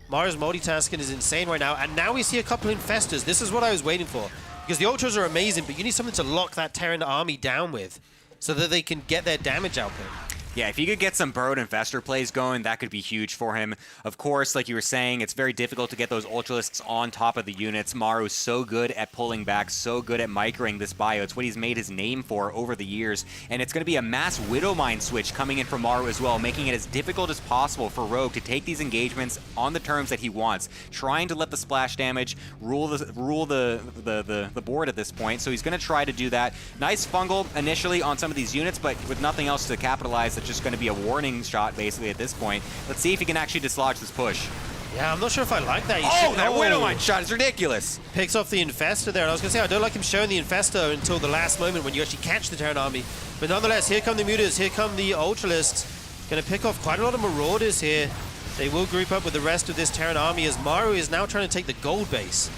Maru's multitasking is insane right now. And now we see a couple infestors. This is what I was waiting for. Because the Ultras are amazing, but you need something to lock that Terran army down with, so that they can get their damage output. Yeah, if he could get some Burrowed Infestor plays going, that could be huge for him. Of course, like you were saying, it's very difficult to get those Ultralisks on top of the units. Maru's so good at pulling back, so good at microing this bio. It's what he's made his name for over the years. And it's going to be a mass Widow Mine switch coming in from Maru as well, making it as difficult as possible for Rogue to take these engagements on the terms that he wants, trying to let the splash damage rule the board at this point. So he's going to try to do that. Nice fungal initially on some of these units, but with nothing else to capitalize, just going to be a warning shot basically at this point. Let's see if he can actually dislodge this push. Yeah, I'm not sure if I like that. That Widow Mine shot is ridiculous. Picks off the Infestor there. And I was going to say, I don't like him showing the Infestor until the last moment when you actually catch the Terran army. But nonetheless, here come the Mutas, here come the Ultralisks. Going to pick off quite a lot of Marauders here. They will group up with the rest of this Terran army as Maru is now trying to take the gold base.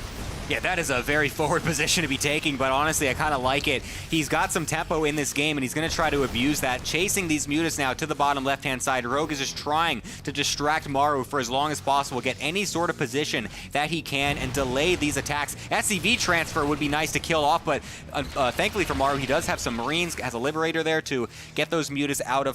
Yeah, that is a very forward position to be taking, but honestly, I kind of like it. He's got some tempo in this game, and he's going to try to abuse that. Chasing these Mutas now to the bottom left-hand side. Rogue is just trying to distract Maru for as long as possible, get any sort of position that he can, and delay these attacks. SCV transfer would be nice to kill off, but thankfully for Maru, he does have some Marines, has a Liberator there to get those Mutas out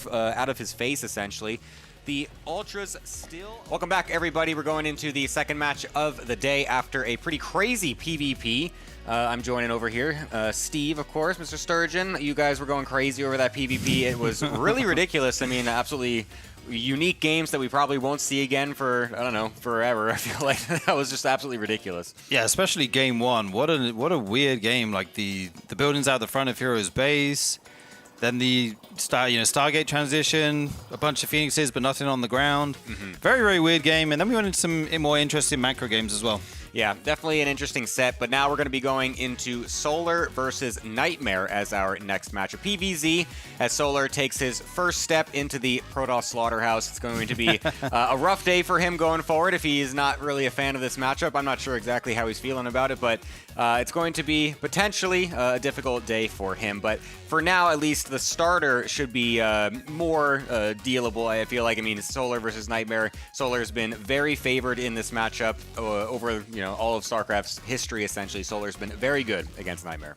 of his face, essentially. The Ultras still... Welcome back, everybody. We're going into the second match of the day after a pretty crazy PvP. I'm joining over here. Steve, of course, Mr. Sturgeon. You guys were going crazy over that PvP. It was really ridiculous. I mean, absolutely unique games that we probably won't see again for, I don't know, forever. I feel like that was just absolutely ridiculous. Yeah, especially game one. What a weird game. Like the buildings out the front of Hero's base. Then the Stargate transition, a bunch of Phoenixes, but nothing on the ground. Very, very weird game. And then we went into some more interesting macro games as well. Yeah, definitely an interesting set, but now we're going to be going into Solar versus Nightmare as our next matchup. PVZ, as Solar takes his first step into the Protoss Slaughterhouse. It's going to be a rough day for him going forward if he is not really a fan of this matchup. I'm not sure exactly how he's feeling about it, but it's going to be potentially a difficult day for him. But for now, at least, the starter should be more dealable, I feel like. I mean, Solar versus Nightmare. Solar has been very favored in this matchup over, all of StarCraft's history, essentially. Solar's been very good against Nightmare.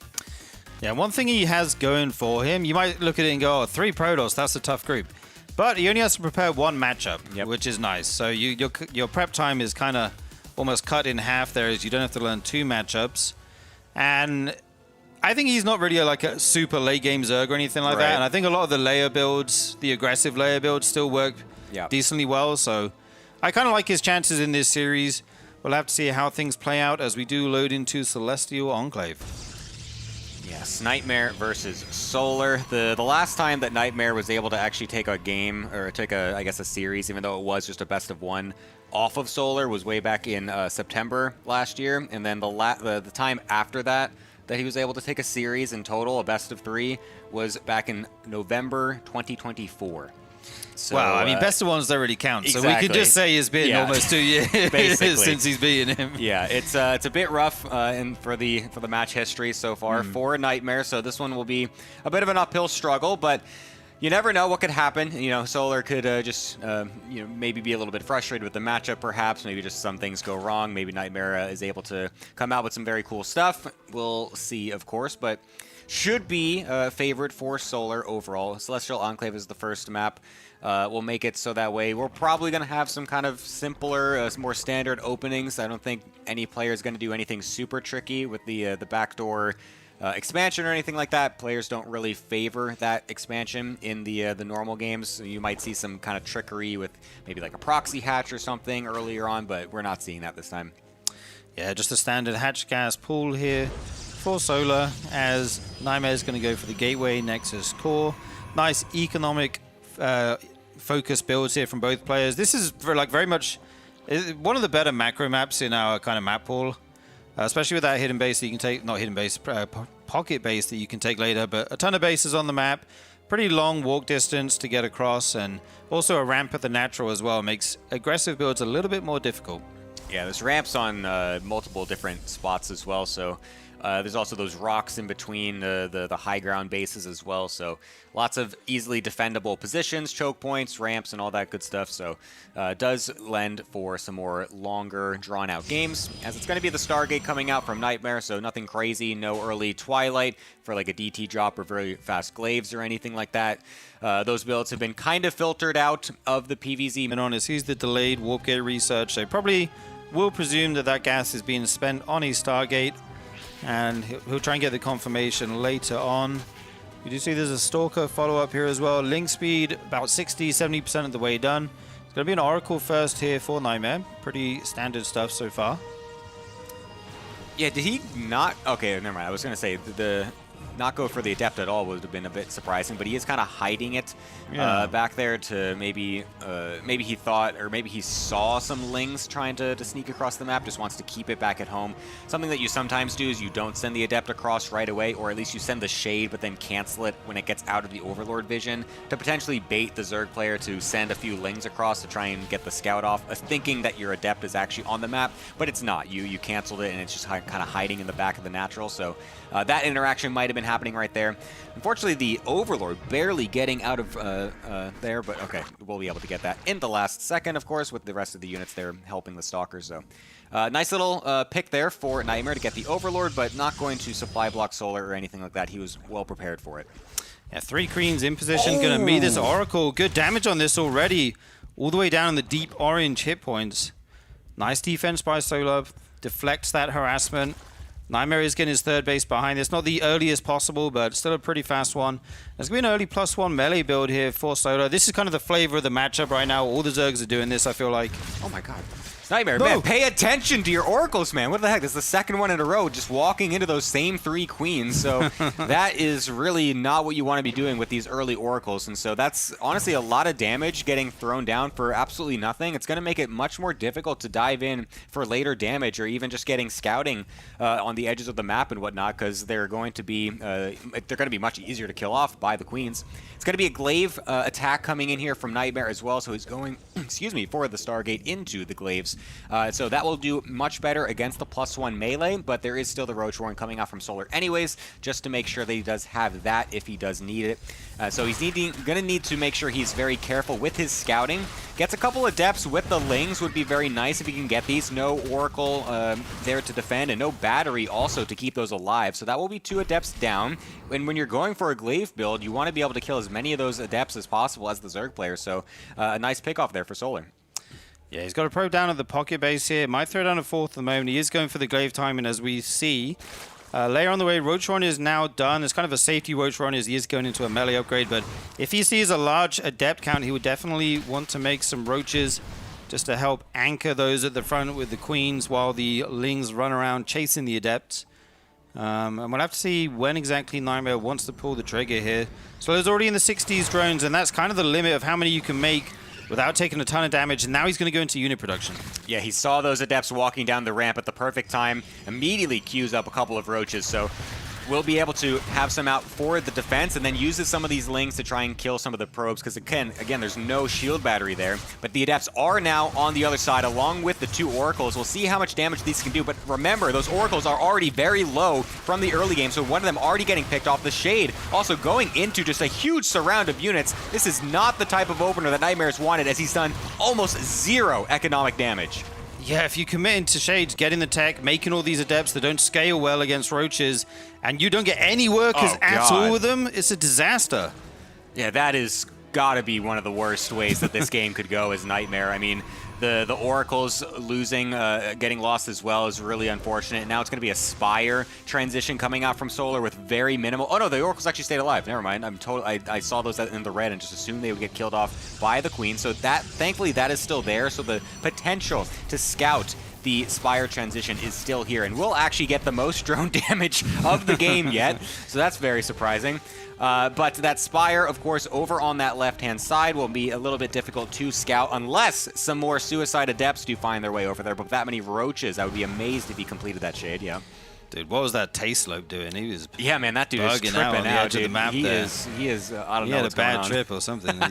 Yeah, one thing he has going for him, you might look at it and go, 3 Protoss, that's a tough group. But he only has to prepare one matchup, which is nice. So your prep time is kind of almost cut in half there, as you don't have to learn 2 matchups. And I think he's not really like a super late game Zerg or anything like that. And I think a lot of the layer builds, the aggressive layer builds, still work decently well. So I kind of like his chances in this series. We'll have to see how things play out as we do load into Celestial Enclave. Yes, Nightmare versus Solar. The last time that Nightmare was able to actually take a game, or take a series, even though it was just a best of 1 off of Solar, was way back in September last year. And then the time after that he was able to take a series in total, a best of 3, was back in November 2024. So, wow, I mean, best of 1s don't really count. Exactly. So we could just say it's been almost 2 years since he's beaten him. Yeah, it's a bit rough for the match history so far for Nightmare. So this one will be a bit of an uphill struggle, but you never know what could happen. You know, Solar could just, you know, maybe be a little bit frustrated with the matchup, perhaps. Maybe just some things go wrong. Maybe Nightmare is able to come out with some very cool stuff. We'll see, of course, but should be a favorite for Solar overall. Celestial Enclave is the first map. We'll make it so that way we're probably going to have some kind of simpler, more standard openings. I don't think any player is going to do anything super tricky with the backdoor expansion or anything like that. Players don't really favor that expansion in the normal games. So you might see some kind of trickery with maybe like a proxy hatch or something earlier on, but we're not seeing that this time. Yeah, just a standard hatch gas pool here for Solar, as Nightmare is going to go for the Gateway Nexus core. Nice economic focus builds here from both players. This is very much one of the better macro maps in our kind of map pool. Especially with that hidden base that you can take, not hidden base, pocket base that you can take later, but a ton of bases on the map, pretty long walk distance to get across, and also a ramp at the natural as well makes aggressive builds a little bit more difficult. Yeah, there's ramps on multiple different spots as well, so there's also those rocks in between the high ground bases as well, so lots of easily defendable positions, choke points, ramps, and all that good stuff, so does lend for some more longer, drawn-out games, as it's going to be the Stargate coming out from Nightmare, so nothing crazy, no early Twilight for like a DT drop or very fast glaives or anything like that. Those builds have been kind of filtered out of the PvZ. And on, sees the delayed warp gate research, so probably will presume that gas is being spent on his Stargate, and he'll try and get the confirmation later on. You do see there's a Stalker follow-up here as well. Link speed about 60-70% of the way done. It's going to be an Oracle first here for Nightmare. Pretty standard stuff so far. Yeah, did he not? Okay, never mind. I was going to say the not go for the Adept at all would have been a bit surprising, but he is kind of hiding it back there to maybe he thought, or maybe he saw some Lings trying to sneak across the map, just wants to keep it back at home. Something that you sometimes do is you don't send the Adept across right away, or at least you send the Shade but then cancel it when it gets out of the Overlord vision to potentially bait the Zerg player to send a few Lings across to try and get the scout off, thinking that your Adept is actually on the map, but it's not. You canceled it and it's just kind of hiding in the back of the natural, so that interaction might have been happening right there. Unfortunately, the Overlord barely getting out of there, but okay, we'll be able to get that in the last second, of course, with the rest of the units there helping the Stalkers. So nice little pick there for Nightmare to get the Overlord, but not going to supply block Solar or anything like that. He was well prepared for it. Yeah, 3 Queens in position, going to meet this Oracle. Good damage on this already, all the way down in the deep orange hit points. Nice defense by Solar, deflects that harassment. Nightmare is getting his third base behind this. Not the earliest possible, but still a pretty fast one. There's going to be an early +1 melee build here for Solar. This is kind of the flavor of the matchup right now. All the Zergs are doing this, I feel like. Oh my god. Nightmare, man, pay attention to your Oracles, man. What the heck? This is the second one in a row, just walking into those same 3 Queens. So that is really not what you want to be doing with these early Oracles. And so that's honestly a lot of damage getting thrown down for absolutely nothing. It's going to make it much more difficult to dive in for later damage, or even just getting scouting on the edges of the map and whatnot, because they're going to be much easier to kill off by the Queens. It's going to be a glaive attack coming in here from Nightmare as well, so he's going, excuse me, for the Stargate into the glaives. So that will do much better against the +1 melee, but there is still the Roach Warren coming out from Solar anyways, just to make sure that he does have that if he does need it. So he's going to need to make sure he's very careful with his scouting. Gets a couple of Adepts with the Lings would be very nice if he can get these. No Oracle there to defend, and no Battery also to keep those alive. So that will be 2 Adepts down. And when you're going for a glaive build, you want to be able to kill as many of those Adepts as possible as the Zerg player. So a nice pickoff there for Solar. Yeah, he's got a probe down at the pocket base here. Might throw down a 4th at the moment. He is going for the glaive timing, as we see. Layer on the way. Roach Run is now done. It's kind of a safety Roach Run, as he is going into a melee upgrade. But if he sees a large Adept count, he would definitely want to make some Roaches just to help anchor those at the front with the Queens while the Lings run around chasing the Adepts. And we'll have to see when exactly Nightmare wants to pull the trigger here. So there's already in the 60s drones, and that's kind of the limit of how many you can make without taking a ton of damage, and now he's going to go into unit production. Yeah, he saw those Adepts walking down the ramp at the perfect time, immediately queues up a couple of Roaches, so will be able to have some out for the defense and then uses some of these lings to try and kill some of the probes because again, there's no shield battery there. But the Adepts are now on the other side along with the 2 Oracles. We'll see how much damage these can do, but remember, those Oracles are already very low from the early game, so one of them already getting picked off. The Shade also going into just a huge surround of units. This is not the type of opener that Nightmare's wanted, as he's done almost 0 economic damage. Yeah, if you commit into Shades, getting the tech, making all these Adepts that don't scale well against Roaches, and you don't get any workers at all with them, it's a disaster. Yeah, that is gotta be one of the worst ways that this game could go as Nightmare. I mean, the Oracles losing, getting lost as well is really unfortunate. Now it's going to be a Spire transition coming out from Solar with very minimal... Oh no, the Oracles actually stayed alive. Never mind. I saw those in the red and just assumed they would get killed off by the Queen. So that, thankfully, that is still there. So the potential to scout the Spire transition is still here, and we'll actually get the most drone damage of the game yet. So that's very surprising. But that Spire, of course, over on that left-hand side will be a little bit difficult to scout unless some more Suicide Adepts do find their way over there. But with that many Roaches, I would be amazed if he completed that Shade, yeah. Dude, what was that Tayslope doing? He was man, that dude is tripping out on the edge of the map he there. is, I don't he know had what's a bad going on. trip or something.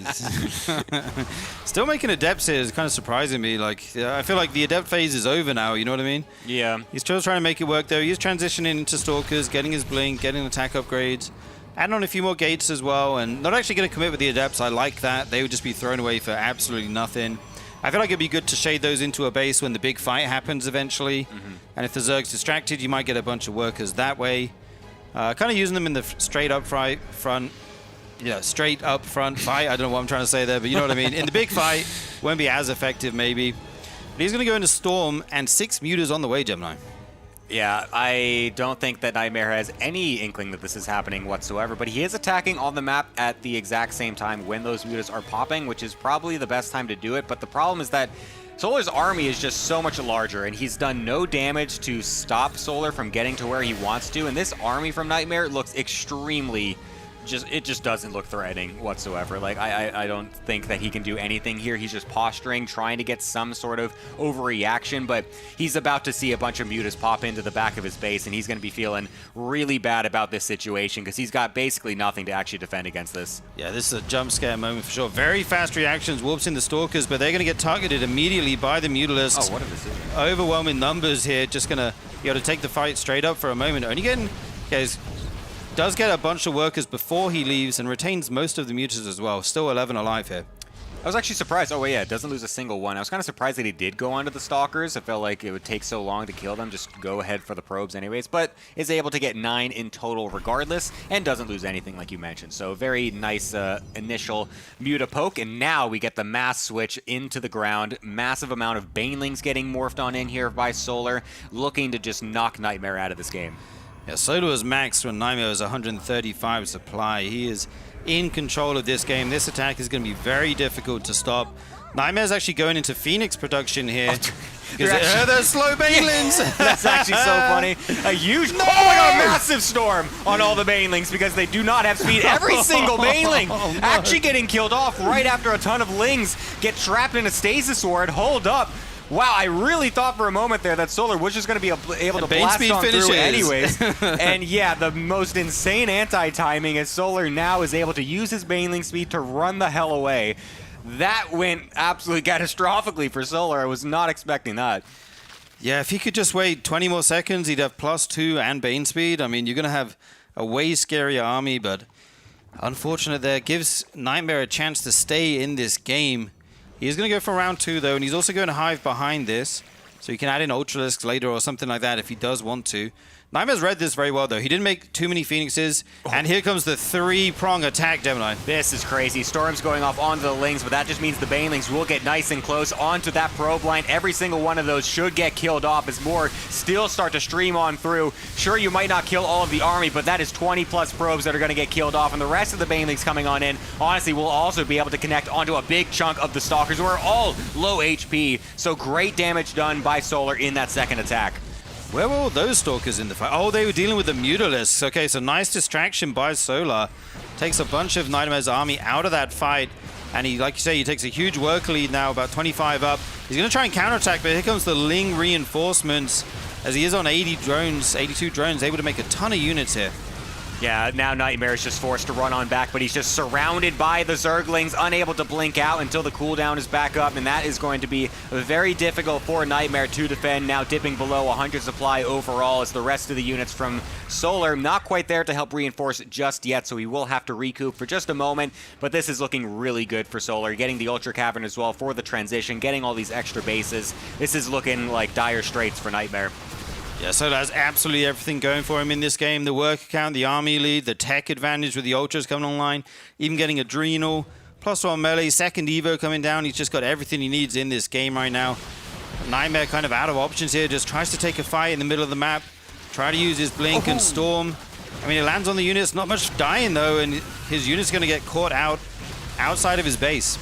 Still making Adepts here is kind of surprising me. Like, I feel like the Adept phase is over now, you know what I mean? Yeah. He's still trying to make it work, though. He's transitioning into Stalkers, getting his Blink, getting attack upgrades, adding on a few more gates as well, and not actually going to commit with the Adepts. I like that. They would just be thrown away for absolutely nothing. I feel like it'd be good to shade those into a base when the big fight happens eventually. And if the Zerg's distracted, you might get a bunch of workers that way. Kind of using them in the straight up front fight. I don't know what I'm trying to say there, but you know what I mean. In the big fight, won't be as effective maybe. But he's going to go into Storm, and 6 Mutas on the way, Gemini. Yeah, I don't think that Nightmare has any inkling that this is happening whatsoever, but he is attacking on the map at the exact same time when those mutas are popping, which is probably the best time to do it. But the problem is that Solar's army is just so much larger, and he's done no damage to stop Solar from getting to where he wants to. And this army from Nightmare looks extremely... it just doesn't look threatening whatsoever. Like, I don't think that he can do anything here. He's just posturing, trying to get some sort of overreaction, but he's about to see a bunch of mutas pop into the back of his base, and he's going to be feeling really bad about this situation because he's got basically nothing to actually defend against this. Yeah, this is a jump scare moment for sure. Very fast reactions, warps in the Stalkers, but they're going to get targeted immediately by the Mutalisks. Oh, what a decision. Overwhelming numbers here, just going to be able to take the fight straight up for a moment. Only getting... Guys, does get a bunch of workers before he leaves and retains most of the mutas as well. Still 11 alive here. I was actually surprised. Oh, yeah, doesn't lose a single one. I was kind of surprised that he did go onto the Stalkers. I felt like it would take so long to kill them. Just go ahead for the probes anyways. But is able to get 9 in total regardless and doesn't lose anything like you mentioned. So very nice initial muta poke. And now we get the mass switch into the ground. Massive amount of Banelings getting morphed on in here by Solar. Looking to just knock Nightmare out of this game. Yeah, Solar was maxed when Nightmare was 135 supply. He is in control of this game. This attack is going to be very difficult to stop. Nightmare's actually going into Phoenix production here. Because they're slow Banelings! That's actually so funny. A huge... Oh my god, massive storm on all the Banelings because they do not have speed. Every single Baneling actually getting killed off right after a ton of Lings get trapped in a Stasis Ward. Hold up. Wow, I really thought for a moment there that Solar was just going to be able to blast on through anyways. And yeah, the most insane anti-timing as Solar now is able to use his Baneling speed to run the hell away. That went absolutely catastrophically for Solar. I was not expecting that. Yeah, if he could just wait 20 more seconds, he'd have +2 and Bane speed. I mean, you're going to have a way scarier army, but unfortunate there. Gives Nightmare a chance to stay in this game. He's going to go for round 2, though, and he's also going to hive behind this. So he can add in Ultralisks later or something like that if he does want to. Nightmare's read this very well, though. He didn't make too many Phoenixes. And here comes the 3-prong attack, Gemini. This is crazy. Storm's going off onto the Lings, but that just means the Banelings will get nice and close onto that probe line. Every single one of those should get killed off as more still start to stream on through. Sure, you might not kill all of the army, but that is 20-plus probes that are going to get killed off. And the rest of the Banelings coming on in, honestly, will also be able to connect onto a big chunk of the Stalkers who are all low HP. So great damage done by Solar in that second attack. Where were all those Stalkers in the fight? Oh, they were dealing with the Mutalisks. Okay, so nice distraction by Solar. Takes a bunch of Nightmare's army out of that fight. And he, like you say, he takes a huge work lead now, about 25 up. He's going to try and counterattack, but here comes the Ling reinforcements. as he is on 80 drones, 82 drones, able to make a ton of units here. Yeah, now Nightmare is just forced to run on back, but he's just surrounded by the Zerglings, unable to blink out until the cooldown is back up, and that is going to be very difficult for Nightmare to defend, now dipping below 100 supply overall as the rest of the units from Solar not quite there to help reinforce just yet, so he will have to recoup for just a moment, but this is looking really good for Solar, getting the Ultra Cavern as well for the transition, getting all these extra bases. This is looking like dire straits for Nightmare. Yeah, Solar has absolutely everything going for him in this game. The work account, the army lead, the tech advantage with the Ultras coming online, even getting Adrenal, +1 melee, second Evo coming down. He's just got everything he needs in this game right now. Nightmare kind of out of options here, just tries to take a fight in the middle of the map, try to use his Blink and Storm. I mean, it lands on the units, not much dying though, and his unit's going to get caught outside of his base.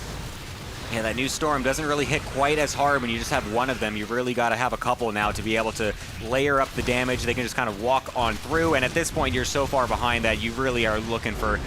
Yeah, that new Storm doesn't really hit quite as hard when you just have one of them. You've really got to have a couple now to be able to layer up the damage. They can just kind of walk on through, and at this point, you're so far behind that you really are looking for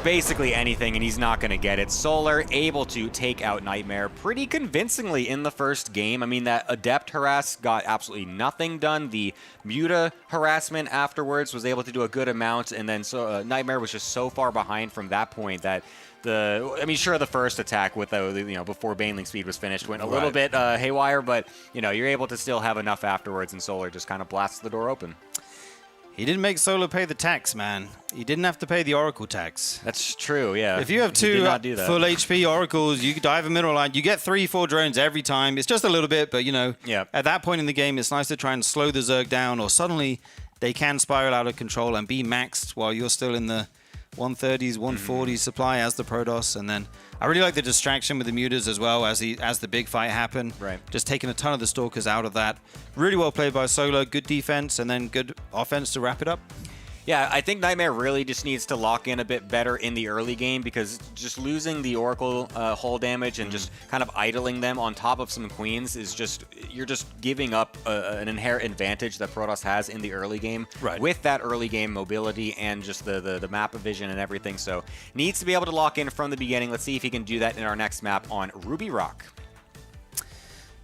basically anything, and he's not going to get it. Solar able to take out Nightmare pretty convincingly in the first game. I mean, that Adept harass got absolutely nothing done. The Muta harassment afterwards was able to do a good amount, and then Nightmare was just so far behind from that point that the first attack with the, before Baneling speed was finished went a little bit haywire, but, you're able to still have enough afterwards, and Solar just kind of blasts the door open. He didn't make Solar pay the tax, man. He didn't have to pay the Oracle tax. That's true, yeah. If you have two full HP Oracles, you dive a mineral line, you get 3-4 drones every time. It's just a little bit, but, at that point in the game, it's nice to try and slow the Zerg down, or suddenly they can spiral out of control and be maxed while you're still in the 130s, 140s supply as the Protoss, and then I really like the distraction with the Mutas as well as the big fight happened. Right. Just taking a ton of the Stalkers out of that. Really well played by Solar, good defense, and then good offense to wrap it up. Yeah, I think Nightmare really just needs to lock in a bit better in the early game, because just losing the Oracle hull damage and just kind of idling them on top of some Queens is just, you're just giving up an inherent advantage that Protoss has in the early game with that early game mobility and just the map vision and everything. So needs to be able to lock in from the beginning. Let's see if he can do that in our next map on Ruby Rock.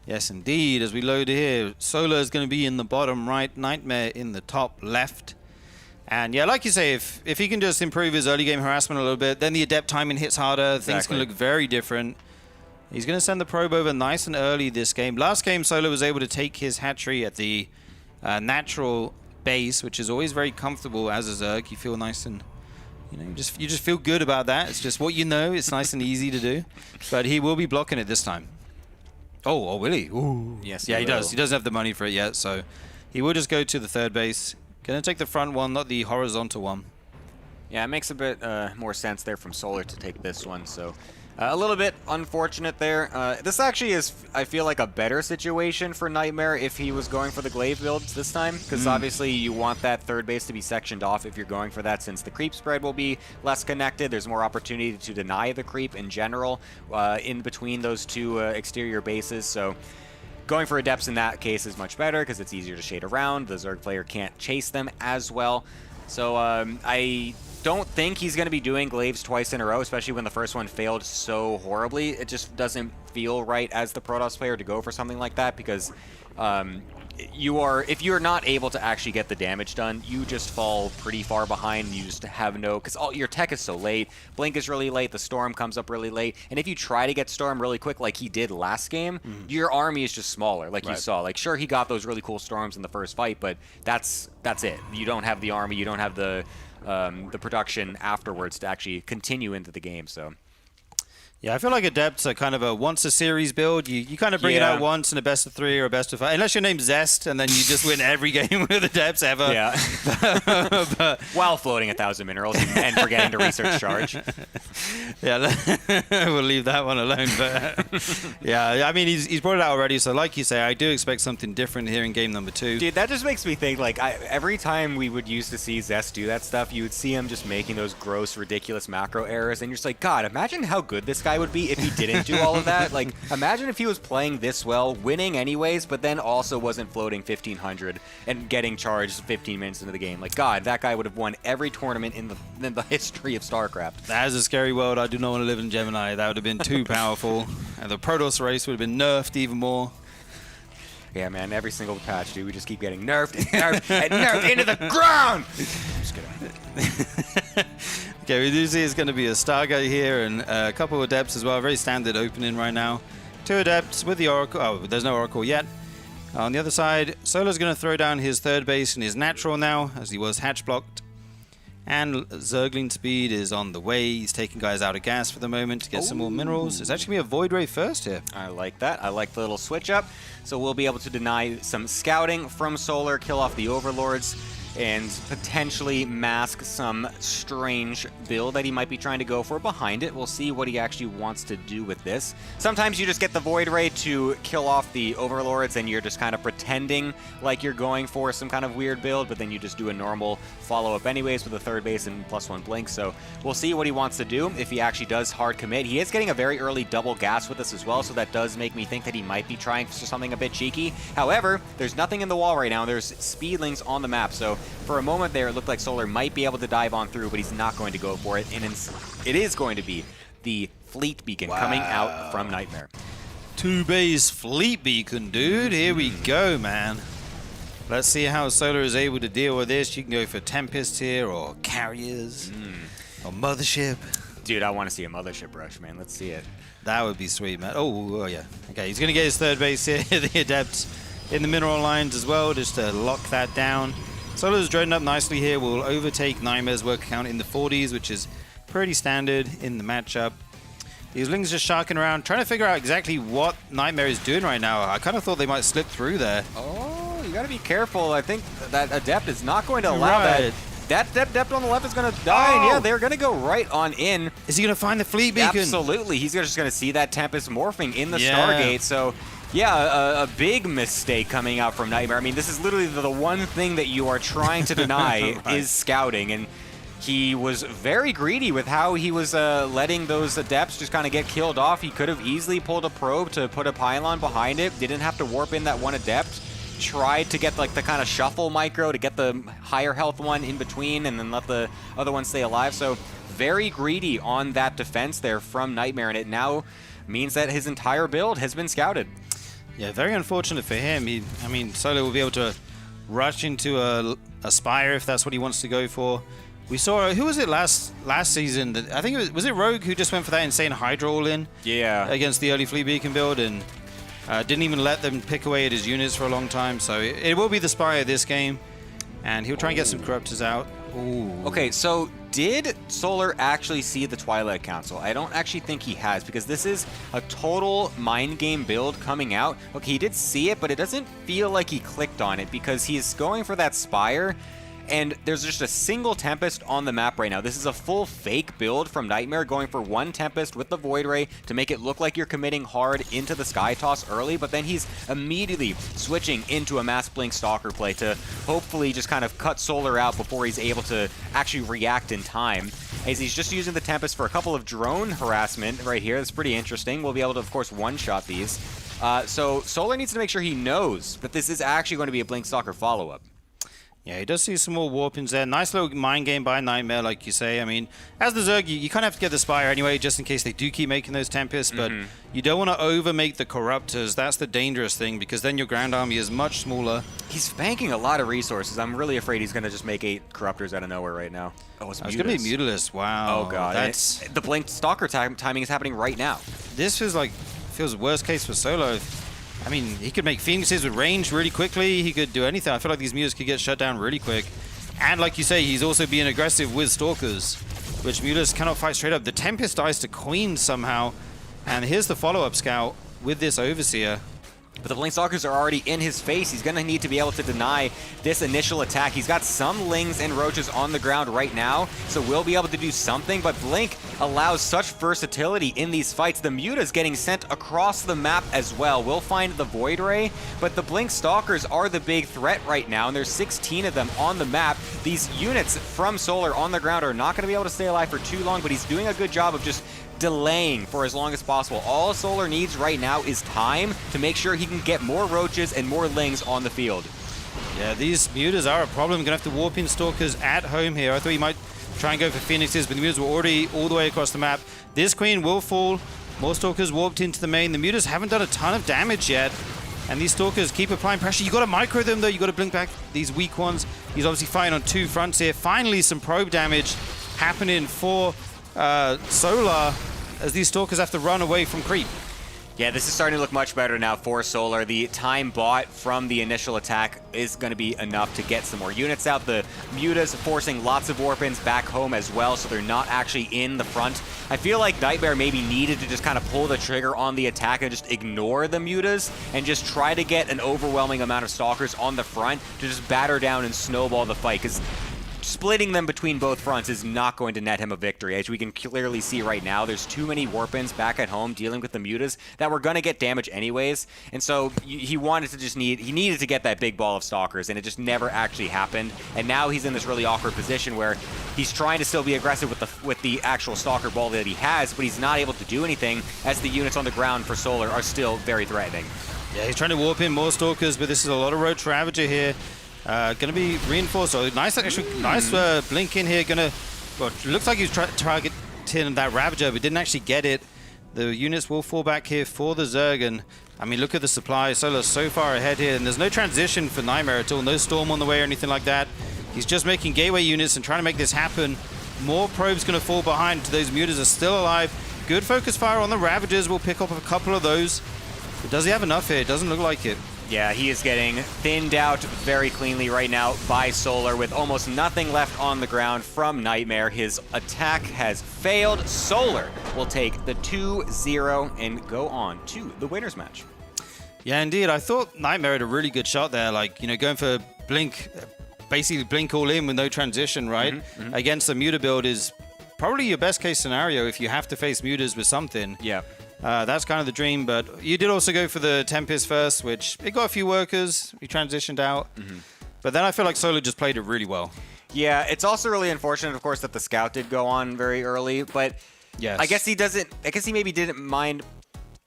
Yes, indeed. As we load here, Solar is going to be in the bottom right, Nightmare in the top left. And yeah, like you say, if he can just improve his early game harassment a little bit, then the Adept timing hits harder, things can look very different. He's going to send the probe over nice and early this game. Last game, Solar was able to take his hatchery at the natural base, which is always very comfortable as a Zerg. You feel nice and, you just feel good about that. It's just what you know. It's nice and easy to do. But he will be blocking it this time. Oh, will he? Ooh. Yes, yeah, he does. He doesn't have the money for it yet, so he will just go to the third base. Gonna take the front one, not the horizontal one. Yeah, it makes a bit more sense there from Solar to take this one, so a little bit unfortunate there. This actually is, I feel like, a better situation for Nightmare if he was going for the Glaive builds this time, because obviously you want that third base to be sectioned off if you're going for that, since the creep spread will be less connected. There's more opportunity to deny the creep in general in between those two exterior bases, so going for Adepts in that case is much better because it's easier to shade around. The Zerg player can't chase them as well. So I don't think he's going to be doing Glaives twice in a row, especially when the first one failed so horribly. It just doesn't feel right as the Protoss player to go for something like that, because if you're not able to actually get the damage done, you just fall pretty far behind. You just have because your tech is so late. Blink is really late. The Storm comes up really late. And if you try to get Storm really quick like he did last game, your army is just smaller, like you saw. Like, sure, he got those really cool Storms in the first fight, but that's it. You don't have the army. You don't have the production afterwards to actually continue into the game, so... Yeah, I feel like Adepts are kind of a once-a-series build. You kind of bring it out once in a best-of-3 or a best-of-5. Unless your name's Zest, and then you just win every game with Adepts ever. Yeah. but, while floating 1,000 minerals and forgetting to research charge. Yeah, we'll leave that one alone. But yeah, I mean, he's brought it out already. So like you say, I do expect something different here in game number 2. Dude, that just makes me think, like, every time we would used to see Zest do that stuff, you would see him just making those gross, ridiculous macro errors. And you're just like, God, imagine how good this guy would be if he didn't do all of that. Like, imagine if he was playing this well, winning anyways, but then also wasn't floating 1,500 and getting charged 15 minutes into the game. Like, God, that guy would have won every tournament in the history of StarCraft. That is a scary world. I do not want to live in Gemini. That would have been too powerful. And the Protoss race would have been nerfed even more. Yeah, man, every single patch, dude, we just keep getting nerfed and nerfed and nerfed into the ground! I'm just kidding. Okay, we do see it's going to be a Stargate here and a couple of Adepts as well. Very standard opening right now. 2 Adepts with the Oracle. Oh, there's no Oracle yet. On the other side, Solar's going to throw down his third base and his natural now, as he was hatch blocked. And Zergling speed is on the way. He's taking guys out of gas for the moment to get some more minerals. It's actually going to be a Void Ray first here. I like that. I like the little switch up. So we'll be able to deny some scouting from Solar, kill off the Overlords, and potentially mask some strange build that he might be trying to go for behind it. We'll see what he actually wants to do with this. Sometimes you just get the Void Ray to kill off the Overlords and you're just kind of pretending like you're going for some kind of weird build, but then you just do a normal follow-up anyways with a third base and +1 blink. So we'll see what he wants to do if he actually does hard commit. He is getting a very early double gas with this as well, so that does make me think that he might be trying for something a bit cheeky. However, there's nothing in the wall right now. There's speedlings on the map, so for a moment there, it looked like Solar might be able to dive on through, but he's not going to go for it. And it is going to be the Fleet Beacon coming out from Nightmare. 2 base Fleet Beacon, dude. Here we go, man. Let's see how Solar is able to deal with this. You can go for Tempest here, or Carriers, or Mothership. Dude, I want to see a Mothership rush, man. Let's see it. That would be sweet, man. Oh, yeah. Okay, he's going to get his third base here. The Adepts in the mineral lines as well, just to lock that down. Solar's droning up nicely here. Will overtake Nightmare's work count in the 40s, which is pretty standard in the matchup. These Lings just sharking around, trying to figure out exactly what Nightmare is doing right now. I kind of thought they might slip through there. Oh, you got to be careful. I think that Adept is not going to allow that. That Adept on the left is going to die, and yeah, they're going to go right on in. Is he going to find the Fleet Beacon? Absolutely. He's just going to see that Tempest morphing in the Stargate, so... Yeah, a big mistake coming out from Nightmare. I mean, this is literally the one thing that you are trying to deny is scouting, and he was very greedy with how he was letting those Adepts just kind of get killed off. He could have easily pulled a probe to put a pylon behind it, didn't have to warp in that one Adept, tried to get like the kind of shuffle micro to get the higher health one in between and then let the other one stay alive. So very greedy on that defense there from Nightmare, and it now means that his entire build has been scouted. Yeah, very unfortunate for him. I mean, Solar will be able to rush into a Spire if that's what he wants to go for. We saw, who was it last season? I think was it Rogue who just went for that insane Hydra all-in? Yeah. Against the early Fleet Beacon build and didn't even let them pick away at his units for a long time. So it will be the Spire this game. And he'll try and get some Corruptors out. Ooh. Okay, so did Solar actually see the Twilight Council? I don't actually think he has, because this is a total mind game build coming out. Okay, he did see it, but it doesn't feel like he clicked on it, because he's going for that Spire, and there's just a single Tempest on the map right now. This is a full fake build from Nightmare, going for one Tempest with the Void Ray to make it look like you're committing hard into the Sky Toss early, but then he's immediately switching into a Mass Blink Stalker play to hopefully just kind of cut Solar out before he's able to actually react in time. As he's just using the Tempest for a couple of drone harassment right here. That's pretty interesting. We'll be able to, of course, one-shot these. So Solar needs to make sure he knows that this is actually going to be a Blink Stalker follow-up. Yeah, he does see some more warpings there. Nice little mind game by Nightmare, like you say. I mean, as the Zerg, you kind of have to get the Spire anyway, just in case they do keep making those Tempests, but you don't want to over-make the Corruptors. That's the dangerous thing, because then your ground army is much smaller. He's banking a lot of resources. I'm really afraid he's going to just make 8 Corruptors out of nowhere right now. Oh, it's going to be Mutilus. Wow. Oh, God. That's... The Blink Stalker timing is happening right now. This feels worst case for Solo. I mean, he could make Phoenixes with range really quickly. He could do anything. I feel like these Mutas could get shut down really quick. And like you say, he's also being aggressive with Stalkers, which Mutas cannot fight straight up. The Tempest dies to Queen somehow. And here's the follow-up scout with this Overseer. But the Blink Stalkers are already in his face. He's going to need to be able to deny this initial attack. He's got some Lings and Roaches on the ground right now, so we'll be able to do something. But Blink allows such versatility in these fights. The Muta's getting sent across the map as well. We'll find the Void Ray, but the Blink Stalkers are the big threat right now, and there's 16 of them on the map. These units from Solar on the ground are not going to be able to stay alive for too long, but he's doing a good job of just delaying for as long as possible. All Solar needs right now is time to make sure he can get more Roaches and more Lings on the field. Yeah, these Mutas are a problem. Gonna have to warp in Stalkers at home here. I thought he might try and go for Phoenixes, but the Mutas were already all the way across the map. This Queen will fall. More Stalkers warped into the main. The Mutas haven't done a ton of damage yet. And these Stalkers keep applying pressure. You got to micro them, though. You got to blink back these weak ones. He's obviously fighting on 2 fronts here. Finally, some probe damage happening for Solar as these Stalkers have to run away from creep. Yeah, this is starting to look much better now for Solar. The time bought from the initial attack is going to be enough to get some more units out. The Mutas forcing lots of Warpins back home as well, so they're not actually in the front. I feel like Nightmare maybe needed to just kind of pull the trigger on the attack and just ignore the Mutas and just try to get an overwhelming amount of Stalkers on the front to just batter down and snowball the fight, because splitting them between both fronts is not going to net him a victory. As we can clearly see right now, there's too many Warpins back at home dealing with the Mutas that were going to get damage anyways. And so he needed to get that big ball of Stalkers, and it just never actually happened. And now he's in this really awkward position where he's trying to still be aggressive with the actual Stalker ball that he has, but he's not able to do anything as the units on the ground for Solar are still very threatening. Yeah, he's trying to warp in more Stalkers, but this is a lot of Roach Ravager here. Going to be reinforced. So nice blink in here. Well, it looks like he's targeting that Ravager, but didn't actually get it. The units will fall back here for the Zerg, and I mean, look at the supply. Solar's so far ahead here, and there's no transition for Nightmare at all. No Storm on the way or anything like that. He's just making gateway units and trying to make this happen. More probes going to fall behind. Those Mutas are still alive. Good focus fire on the Ravagers. We'll pick up a couple of those. But does he have enough here? It doesn't look like it. Yeah, he is getting thinned out very cleanly right now by Solar with almost nothing left on the ground from Nightmare. His attack has failed. Solar will take the 2-0 and go on to the winner's match. Yeah, indeed. I thought Nightmare had a really good shot there, like, you know, going for blink, basically blink all in with no transition, right? Against the Muta build is probably your best case scenario if you have to face Mutas with something. Yeah. That's kind of the dream, but you did also go for the Tempest first, which it got a few workers. He transitioned out. But then I feel like Solar just played it really well. Yeah, it's also really unfortunate, of course, that the Scout did go on very early, but yes. I guess he maybe didn't mind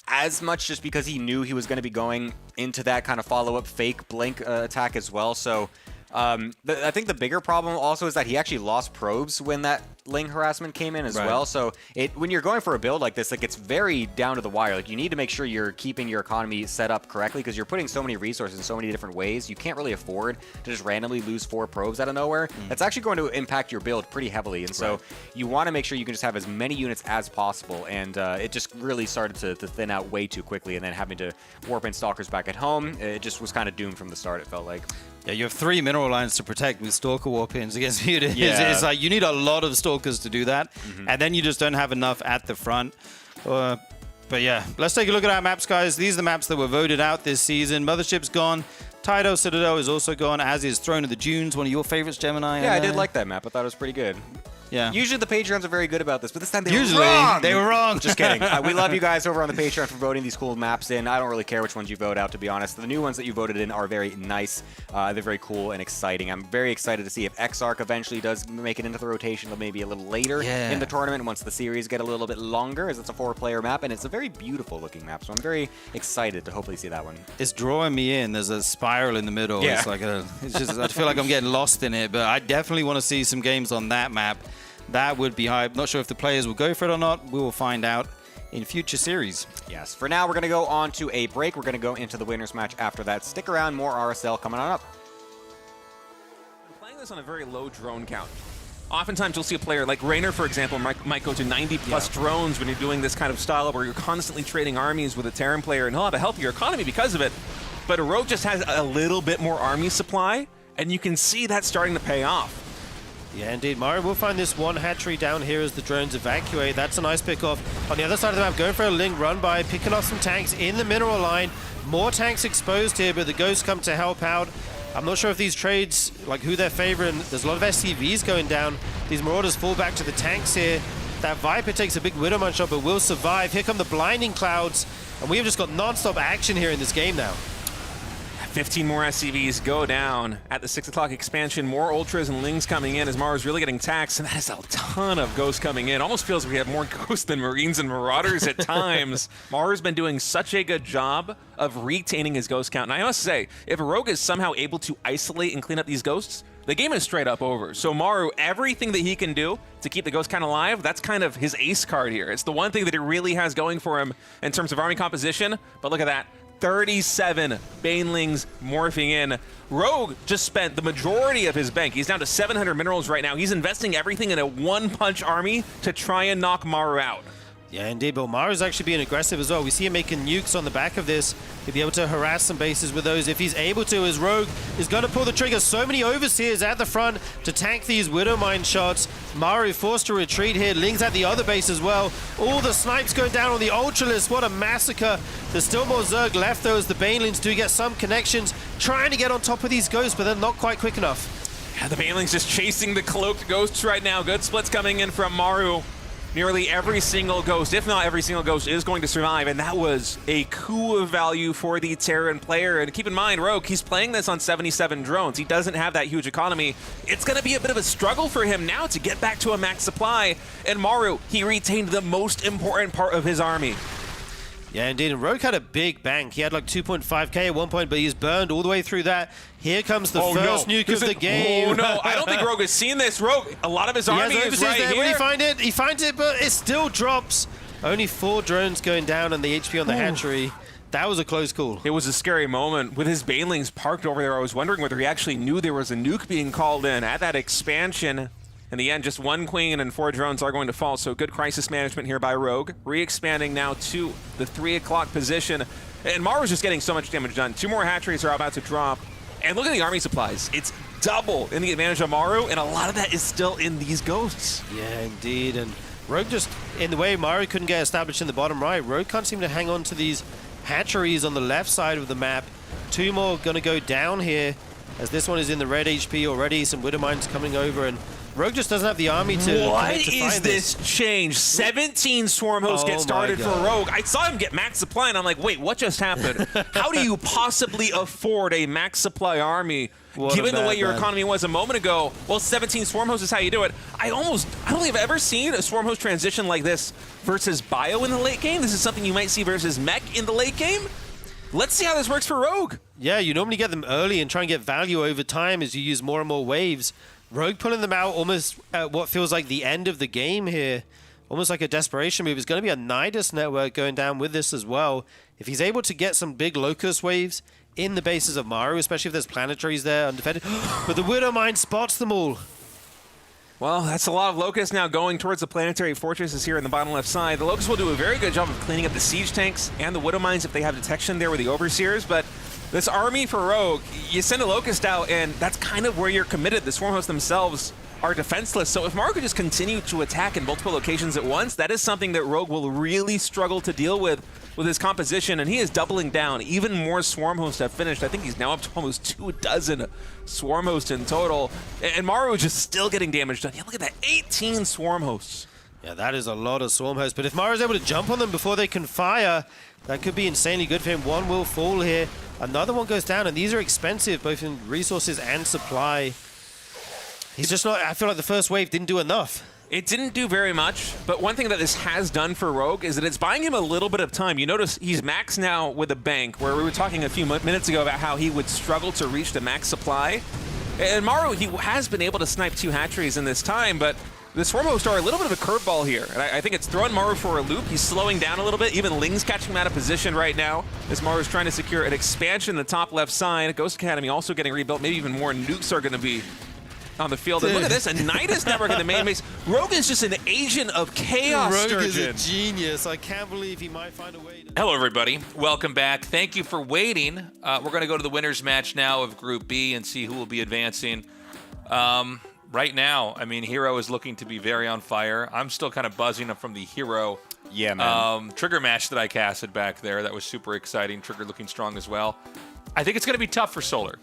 as much just because he knew he was going to be going into that kind of follow-up fake blink attack as well. So I think the bigger problem also is that he actually lost probes when that Ling harassment came in as well. So when you're going for a build like this, like, it's very down to the wire. Like, you need to make sure you're keeping your economy set up correctly, because you're putting so many resources in so many different ways. You can't really afford to just randomly lose 4 probes out of nowhere. That's actually going to impact your build pretty heavily. And so you want to make sure you can just have as many units as possible. And it just really started to thin out way too quickly. And then having to warp in Stalkers back at home, it just was kind of doomed from the start, it felt like. Yeah, you have 3 mineral lines to protect with Stalker Warpins against Muta. Yeah. It's like you need a lot of Stalkers to do that, and then you just don't have enough at the front. But yeah, let's take a look at our maps, guys. These are the maps that were voted out this season. Mothership's gone. Tidal Citadel is also gone, as is Throne of the Dunes, one of your favorites, Gemini. Yeah, I did like that map. I thought it was pretty good. Yeah. Usually the Patreons are very good about this, but this time they Usually, were wrong. they were wrong. Just kidding. We love you guys over on the Patreon for voting these cool maps in. I don't really care which ones you vote out, to be honest. The new ones that you voted in are very nice. They're very cool and exciting. I'm very excited to see if Exarch eventually does make it into the rotation, maybe a little later in the tournament once the series get a little bit longer, as it's a 4-player map, and it's a very beautiful looking map. So I'm very excited to hopefully see that one. It's drawing me in. There's a spiral in the middle. Yeah. It's like it's just, I feel like I'm getting lost in it, but I definitely want to see some games on that map. That would be hype. Not sure if the players will go for it or not. We will find out in future series. Yes. For now, we're going to go on to a break. We're going to go into the winner's match after that. Stick around. More RSL coming on up. I'm playing this on a very low drone count. Oftentimes, you'll see a player like Raynor, for example, might go to 90-plus drones when you're doing this kind of style where you're constantly trading armies with a Terran player, and he'll have a healthier economy because of it. But a Rogue just has a little bit more army supply, and you can see that starting to pay off. Yeah, indeed. Mario will find this one hatchery down here as the drones evacuate. That's a nice pick off. On the other side of the map, going for a Ling run by, picking off some tanks in the mineral line. More tanks exposed here, but the Ghosts come to help out. I'm not sure if these trades, like who they're favoring. There's a lot of SCVs going down. These Marauders fall back to the tanks here. That Viper takes a big Widowman shot, but will survive. Here come the blinding clouds, and we have just got non-stop action here in this game now. 15 more SCVs go down at the 6 o'clock expansion. More Ultras and Lings coming in as Mara's really getting taxed, and that is a ton of Ghosts coming in. Almost feels we have more Ghosts than Marines and Marauders at times. Mara's been doing such a good job of retaining his Ghost count. And I must say, if a Rogue is somehow able to isolate and clean up these Ghosts, the game is straight up over. So Maru, everything that he can do to keep the Ghost count alive, that's kind of his ace card here. It's the one thing that he really has going for him in terms of army composition. But look at that. 37 Banelings morphing in. Rogue just spent the majority of his bank. He's down to 700 minerals right now. He's investing everything in a one-punch army to try and knock Maru out. Yeah, indeed, but Maru's actually being aggressive as well. We see him making nukes on the back of this. He'll be able to harass some bases with those if he's able to, as Rogue is going to pull the trigger. So many Overseers at the front to tank these Widowmine shots. Maru forced to retreat here. Ling's at the other base as well. All the snipes going down on the Ultralisk. What a massacre. There's still more Zerg left, though, as the Banelings do get some connections, trying to get on top of these ghosts, but they're not quite quick enough. Yeah, the Banelings just chasing the cloaked ghosts right now. Good splits coming in from Maru. Nearly every single ghost, if not every single ghost, is going to survive, and that was a coup of value for the Terran player. And keep in mind, Rogue, he's playing this on 77 drones. He doesn't have that huge economy. It's going to be a bit of a struggle for him now to get back to a max supply. And Maru, he retained the most important part of his army. Yeah, indeed. And Rogue had a big bank. He had like 2.5k at one point, but he's burned all the way through that. Here comes the first nuke of the game. Oh, no. I don't think Rogue has seen this. Rogue, a lot of his army is right here. Will he find it? He finds it, but it still drops. Only 4 drones going down and the HP on the hatchery. That was a close call. It was a scary moment. With his Banelings parked over there, I was wondering whether he actually knew there was a nuke being called in at that expansion. In the end, just 1 queen and 4 drones are going to fall, so good crisis management here by Rogue. Re-expanding now to the 3 o'clock position. And Maru's just getting so much damage done. 2 more hatcheries are about to drop. And look at the army supplies. It's double in the advantage of Maru, and a lot of that is still in these ghosts. Yeah, indeed. And Rogue just, in the way Maru couldn't get established in the bottom right, Rogue can't seem to hang on to these hatcheries on the left side of the map. 2 more going to go down here, as this one is in the red HP already. Some Widowmines coming over, and Rogue just doesn't have the army to What to is find this change? 17 Swarm hosts get started for Rogue. I saw him get max supply, and I'm like, wait, what just happened? How do you possibly afford a max supply army, given the way your economy was a moment ago? Well, 17 Swarm hosts is how you do it. I don't think I've ever seen a Swarm host transition like this versus Bio in the late game. This is something you might see versus Mech in the late game. Let's see how this works for Rogue. Yeah, you normally get them early and try and get value over time as you use more and more waves. Rogue pulling them out almost at what feels like the end of the game here. Almost like a desperation move. It's going to be a Nidus network going down with this as well. If he's able to get some big Locust waves in the bases of Maru, especially if there's planetaries there undefended. But the Widowmine spots them all. Well, that's a lot of Locusts now going towards the planetary fortresses here in the bottom left side. The Locusts will do a very good job of cleaning up the siege tanks and the Widowmines if they have detection there with the Overseers, but this army for Rogue, you send a Locust out, and that's kind of where you're committed. The Swarm hosts themselves are defenseless, so if Maru could just continue to attack in multiple locations at once, that is something that Rogue will really struggle to deal with his composition, and he is doubling down. Even more Swarm hosts have finished. I think he's now up to almost 24 Swarm hosts in total, and Maru is just still getting damage done. Yeah, look at that, 18 Swarm hosts. Yeah, that is a lot of Swarm hosts, but if Maru's able to jump on them before they can fire, that could be insanely good for him. 1 will fall here. Another one goes down, and these are expensive, both in resources and supply. He's just not, I feel like the first wave didn't do enough. It didn't do very much, but one thing that this has done for Rogue is that it's buying him a little bit of time. You notice he's max now with a bank, where we were talking a few minutes ago about how he would struggle to reach the max supply. And Maru, he has been able to snipe 2 hatcheries in this time, but the Swarm hosts are a little bit of a curveball here, and I think it's throwing Maru for a loop. He's slowing down a little bit. Even Ling's catching him out of position right now as Maru's trying to secure an expansion in the top left side. Ghost Academy also getting rebuilt. Maybe even more nukes are going to be on the field. And look at this, a Nidus network in the main base. Rogue is just an agent of chaos, Rogue Sturgeon. is a genius. I can't believe he might find a way to... Hello, everybody. Welcome back. Thank you for waiting. We're going to go to the winners match now of Group B and see who will be advancing. Right now, I mean, Hero is looking to be very on fire. I'm still kind of buzzing up from the Hero Trigger match that I casted back there. That was super exciting. Trigger looking strong as well. I think it's going to be tough for Solar.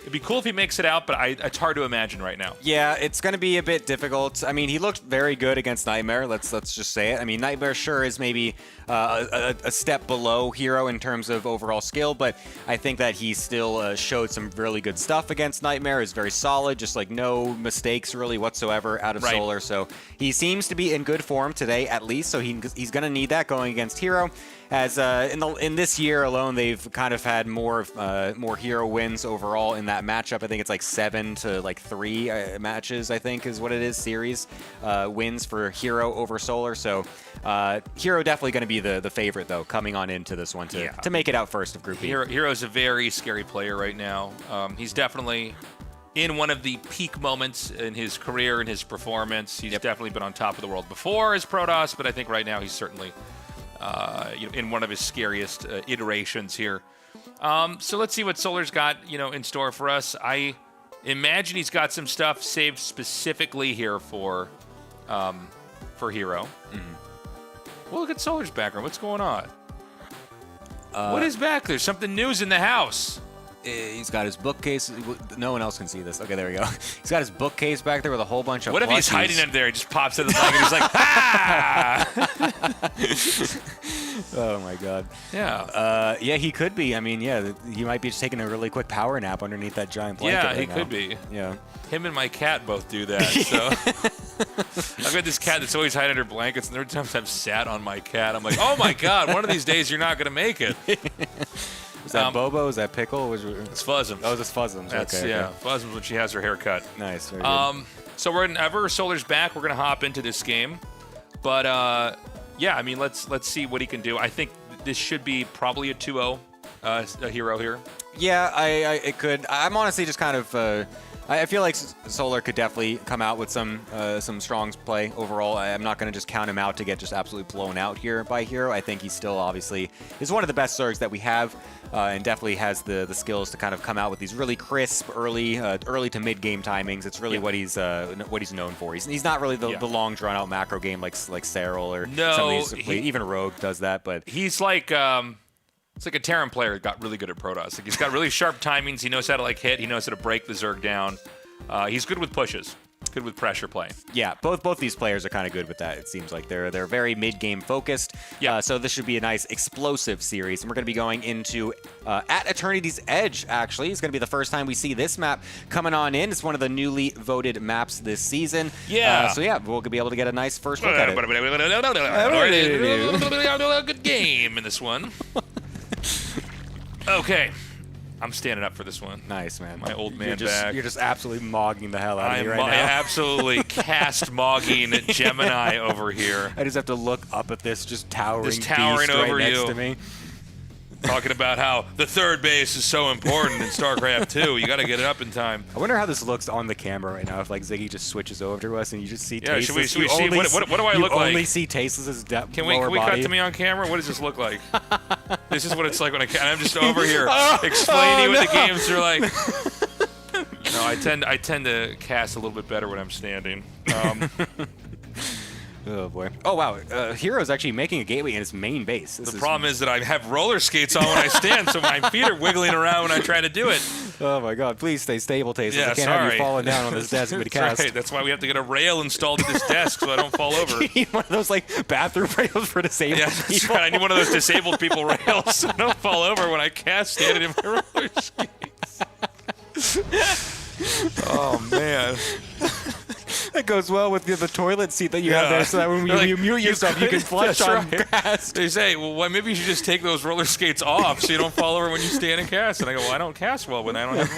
It'd be cool if he makes it out, but it's hard to imagine right now. Yeah, it's going to be a bit difficult. I mean, he looked very good against Nightmare. Let's just say it. I mean, Nightmare sure is maybe a step below Hero in terms of overall skill, but I think that he still showed some really good stuff against Nightmare. Is very solid, just like no mistakes really whatsoever out of Solar. So he seems to be in good form today, at least. So he's going to need that going against Hero. as in this year alone, they've kind of had more hero wins overall in that matchup. I think it's like 7 to like 3 matches, I think is what it is, series wins for Hero over Solar. So Hero definitely going to be the favorite, though, coming on into this one to make it out first of Group B. Hero's a very scary player right now. He's definitely in one of the peak moments in his career and his performance. He's definitely been on top of the world before as Protoss, but I think right now he's certainly in one of his scariest iterations here. So let's see what Solar's got in store for us. I imagine he's got some stuff saved specifically here for Hero. Well, look at Solar's background. What's going on? What is back there? Something new's in the house. He's got his bookcase. No one else can see this. Okay, there we go. He's got his bookcase back there with a whole bunch of What if he's plushies. hiding under there? He just pops in the blanket and he's like, ah! Oh, my God. Yeah. Yeah, he could be. I mean, yeah, he might be just taking a really quick power nap underneath that giant blanket. Yeah, he now. could be. Yeah. Him and my cat both do that. So I've got this cat that's always hiding under blankets, and there are times I've sat on my cat. I'm like, oh, my God, one of these days you're not going to make it. Was that Bobo? Was that Pickle? It's Fuzzums. Oh, it's Fuzzums. That's, okay. yeah, Fuzzums when she has her hair cut. Nice. Very good. So whenever Solar's back, we're going to hop into this game. But, yeah, I mean, let's see what he can do. I think this should be probably a 2-0 a Hero here. Yeah, it could. I'm honestly just kind of... I feel like Solar could definitely come out with some strong play overall. I'm not going to just count him out to get just absolutely blown out here by Hero. I think he still obviously is one of the best Zergs that we have, and definitely has the skills to kind of come out with these really crisp early to mid game timings. It's really what he's known for. He's not really the long drawn out macro game like Serral or some of these. Even Rogue does that, but he's like. It's like a Terran player that got really good at Protoss. Like he's got really sharp timings. He knows how to hit. He knows how to break the Zerg down. He's good with pushes. Good with pressure play. Yeah, both these players are kind of good with that. It seems like they're very mid-game focused. Yeah. So this should be a nice explosive series. And we're going to be going into at Eternity's Edge, actually. It's going to be the first time we see this map coming on in. It's one of the newly voted maps this season. Yeah. So yeah, we'll be able to get a nice first look at it. Good game in this one. Okay. I'm standing up for this one. Nice, man. My old man back. You're just absolutely mogging the hell out of me right now. I'm absolutely cast-mogging Gemini over here. I just have to look up at this just towering beast over right next you. to me. Talking about how the third base is so important in StarCraft 2. You got to get it up in time. I wonder how this looks on the camera right now. If Ziggy just switches over to us and you just see Tasteless. Should we see? What do I look like? You only see Tasteless's depth. Can we cut to me on camera? What does this look like? This is what it's like when I'm just over here explaining what the games are like. No, I tend to cast a little bit better when I'm standing. Oh, boy. Oh, wow. Hero's actually making a gateway in his main base. The problem is that I have roller skates on when I stand, so my feet are wiggling around when I try to do it. Oh, my God. Please stay stable, Tasteless. Yeah, I can't have you falling down on this desk mid-cast. Right. That's why we have to get a rail installed at this desk so I don't fall over. You need one of those, bathroom rails for disabled people. That's right. I need one of those disabled people rails so I don't fall over when I cast standing in my roller skates. Oh, man. That goes well with the toilet seat that you have there, so that when you mute yourself, you can flush on cast. They say, well, maybe you should just take those roller skates off so you don't fall over when you stand and cast. And I go, well, I don't cast well when I don't have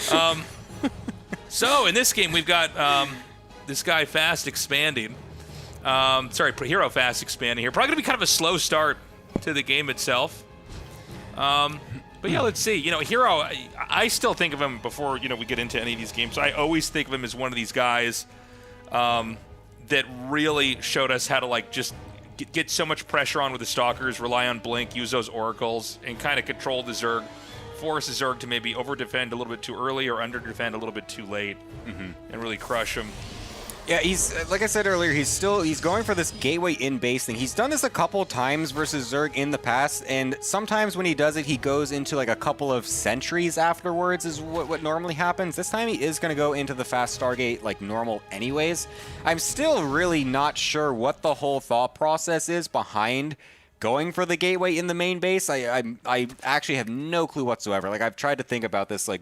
them on. So in this game, we've got this guy fast expanding. Hero fast expanding here. Probably going to be kind of a slow start to the game itself. But yeah, let's see. Hero, I still think of him before, we get into any of these games. I always think of him as one of these guys that really showed us how to, just get so much pressure on with the Stalkers, rely on Blink, use those Oracles, and kind of control the Zerg, force the Zerg to maybe over-defend a little bit too early or under-defend a little bit too late, and really crush him. Yeah, he's like I said earlier, he's going for this gateway in base thing. He's done this a couple times versus Zerg in the past, and sometimes when he does it, he goes into a couple of sentries afterwards is what normally happens. This time he is going to go into the fast Stargate like normal anyways. I'm still really not sure what the whole thought process is behind going for the gateway in the main base. I actually have no clue whatsoever. I've tried to think about this a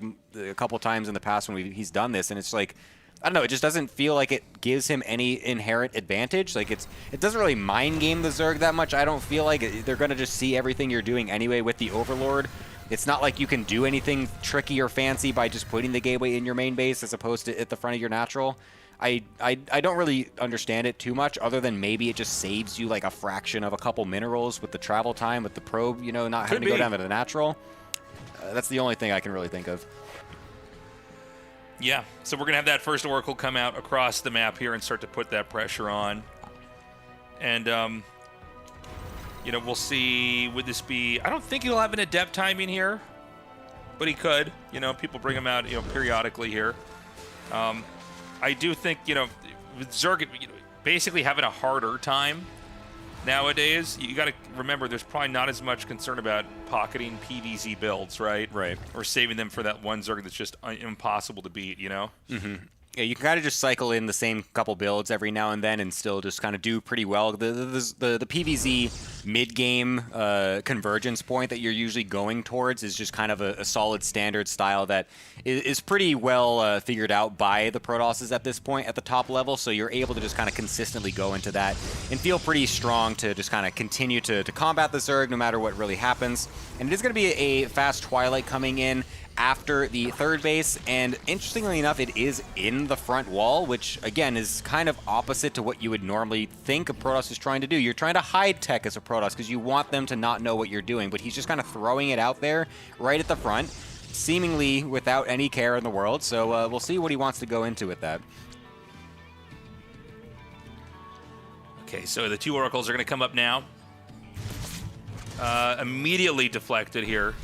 couple times in the past when he's done this, and it's I don't know, it just doesn't feel like it gives him any inherent advantage. Like it doesn't really mind game the Zerg that much. I don't feel like they're going to just see everything you're doing anyway with the Overlord. It's not like you can do anything tricky or fancy by just putting the gateway in your main base as opposed to at the front of your natural. I don't really understand it too much, other than maybe it just saves you like a fraction of a couple minerals with the travel time, with the probe, you know, not having to go down to the natural. That's the only thing I can really think of. Yeah, so we're going to have that first Oracle come out across the map here and start to put that pressure on. And, you know, we'll see, would this be... I don't think he'll have an Adept timing here, but he could. You know, people bring him out, you know, periodically here. I do think, you know, with Zerg basically having a harder time nowadays, you got to remember there's probably not as much concern about pocketing PvZ builds, right? Right. Or saving them for that one Zerg that's just impossible to beat, you know? Mm-hmm. Yeah, you can kind of just cycle in the same couple builds every now and then and still just kind of do pretty well. The PvZ mid-game convergence point that you're usually going towards is just kind of a solid standard style that is pretty well figured out by the Protosses at this point at the top level, so you're able to just kind of consistently go into that and feel pretty strong to just kind of continue to combat the Zerg no matter what really happens. And it is going to be a fast Twilight coming in after the third base, and interestingly enough, it is in the front wall, which again is kind of opposite to what you would normally think a Protoss is trying to do. You're trying to hide tech as a Protoss because you want them to not know what you're doing, but he's just kind of throwing it out there right at the front, seemingly without any care in the world. So we'll see what he wants to go into with that. Okay, so the two Oracles are going to come up now. Immediately deflected here.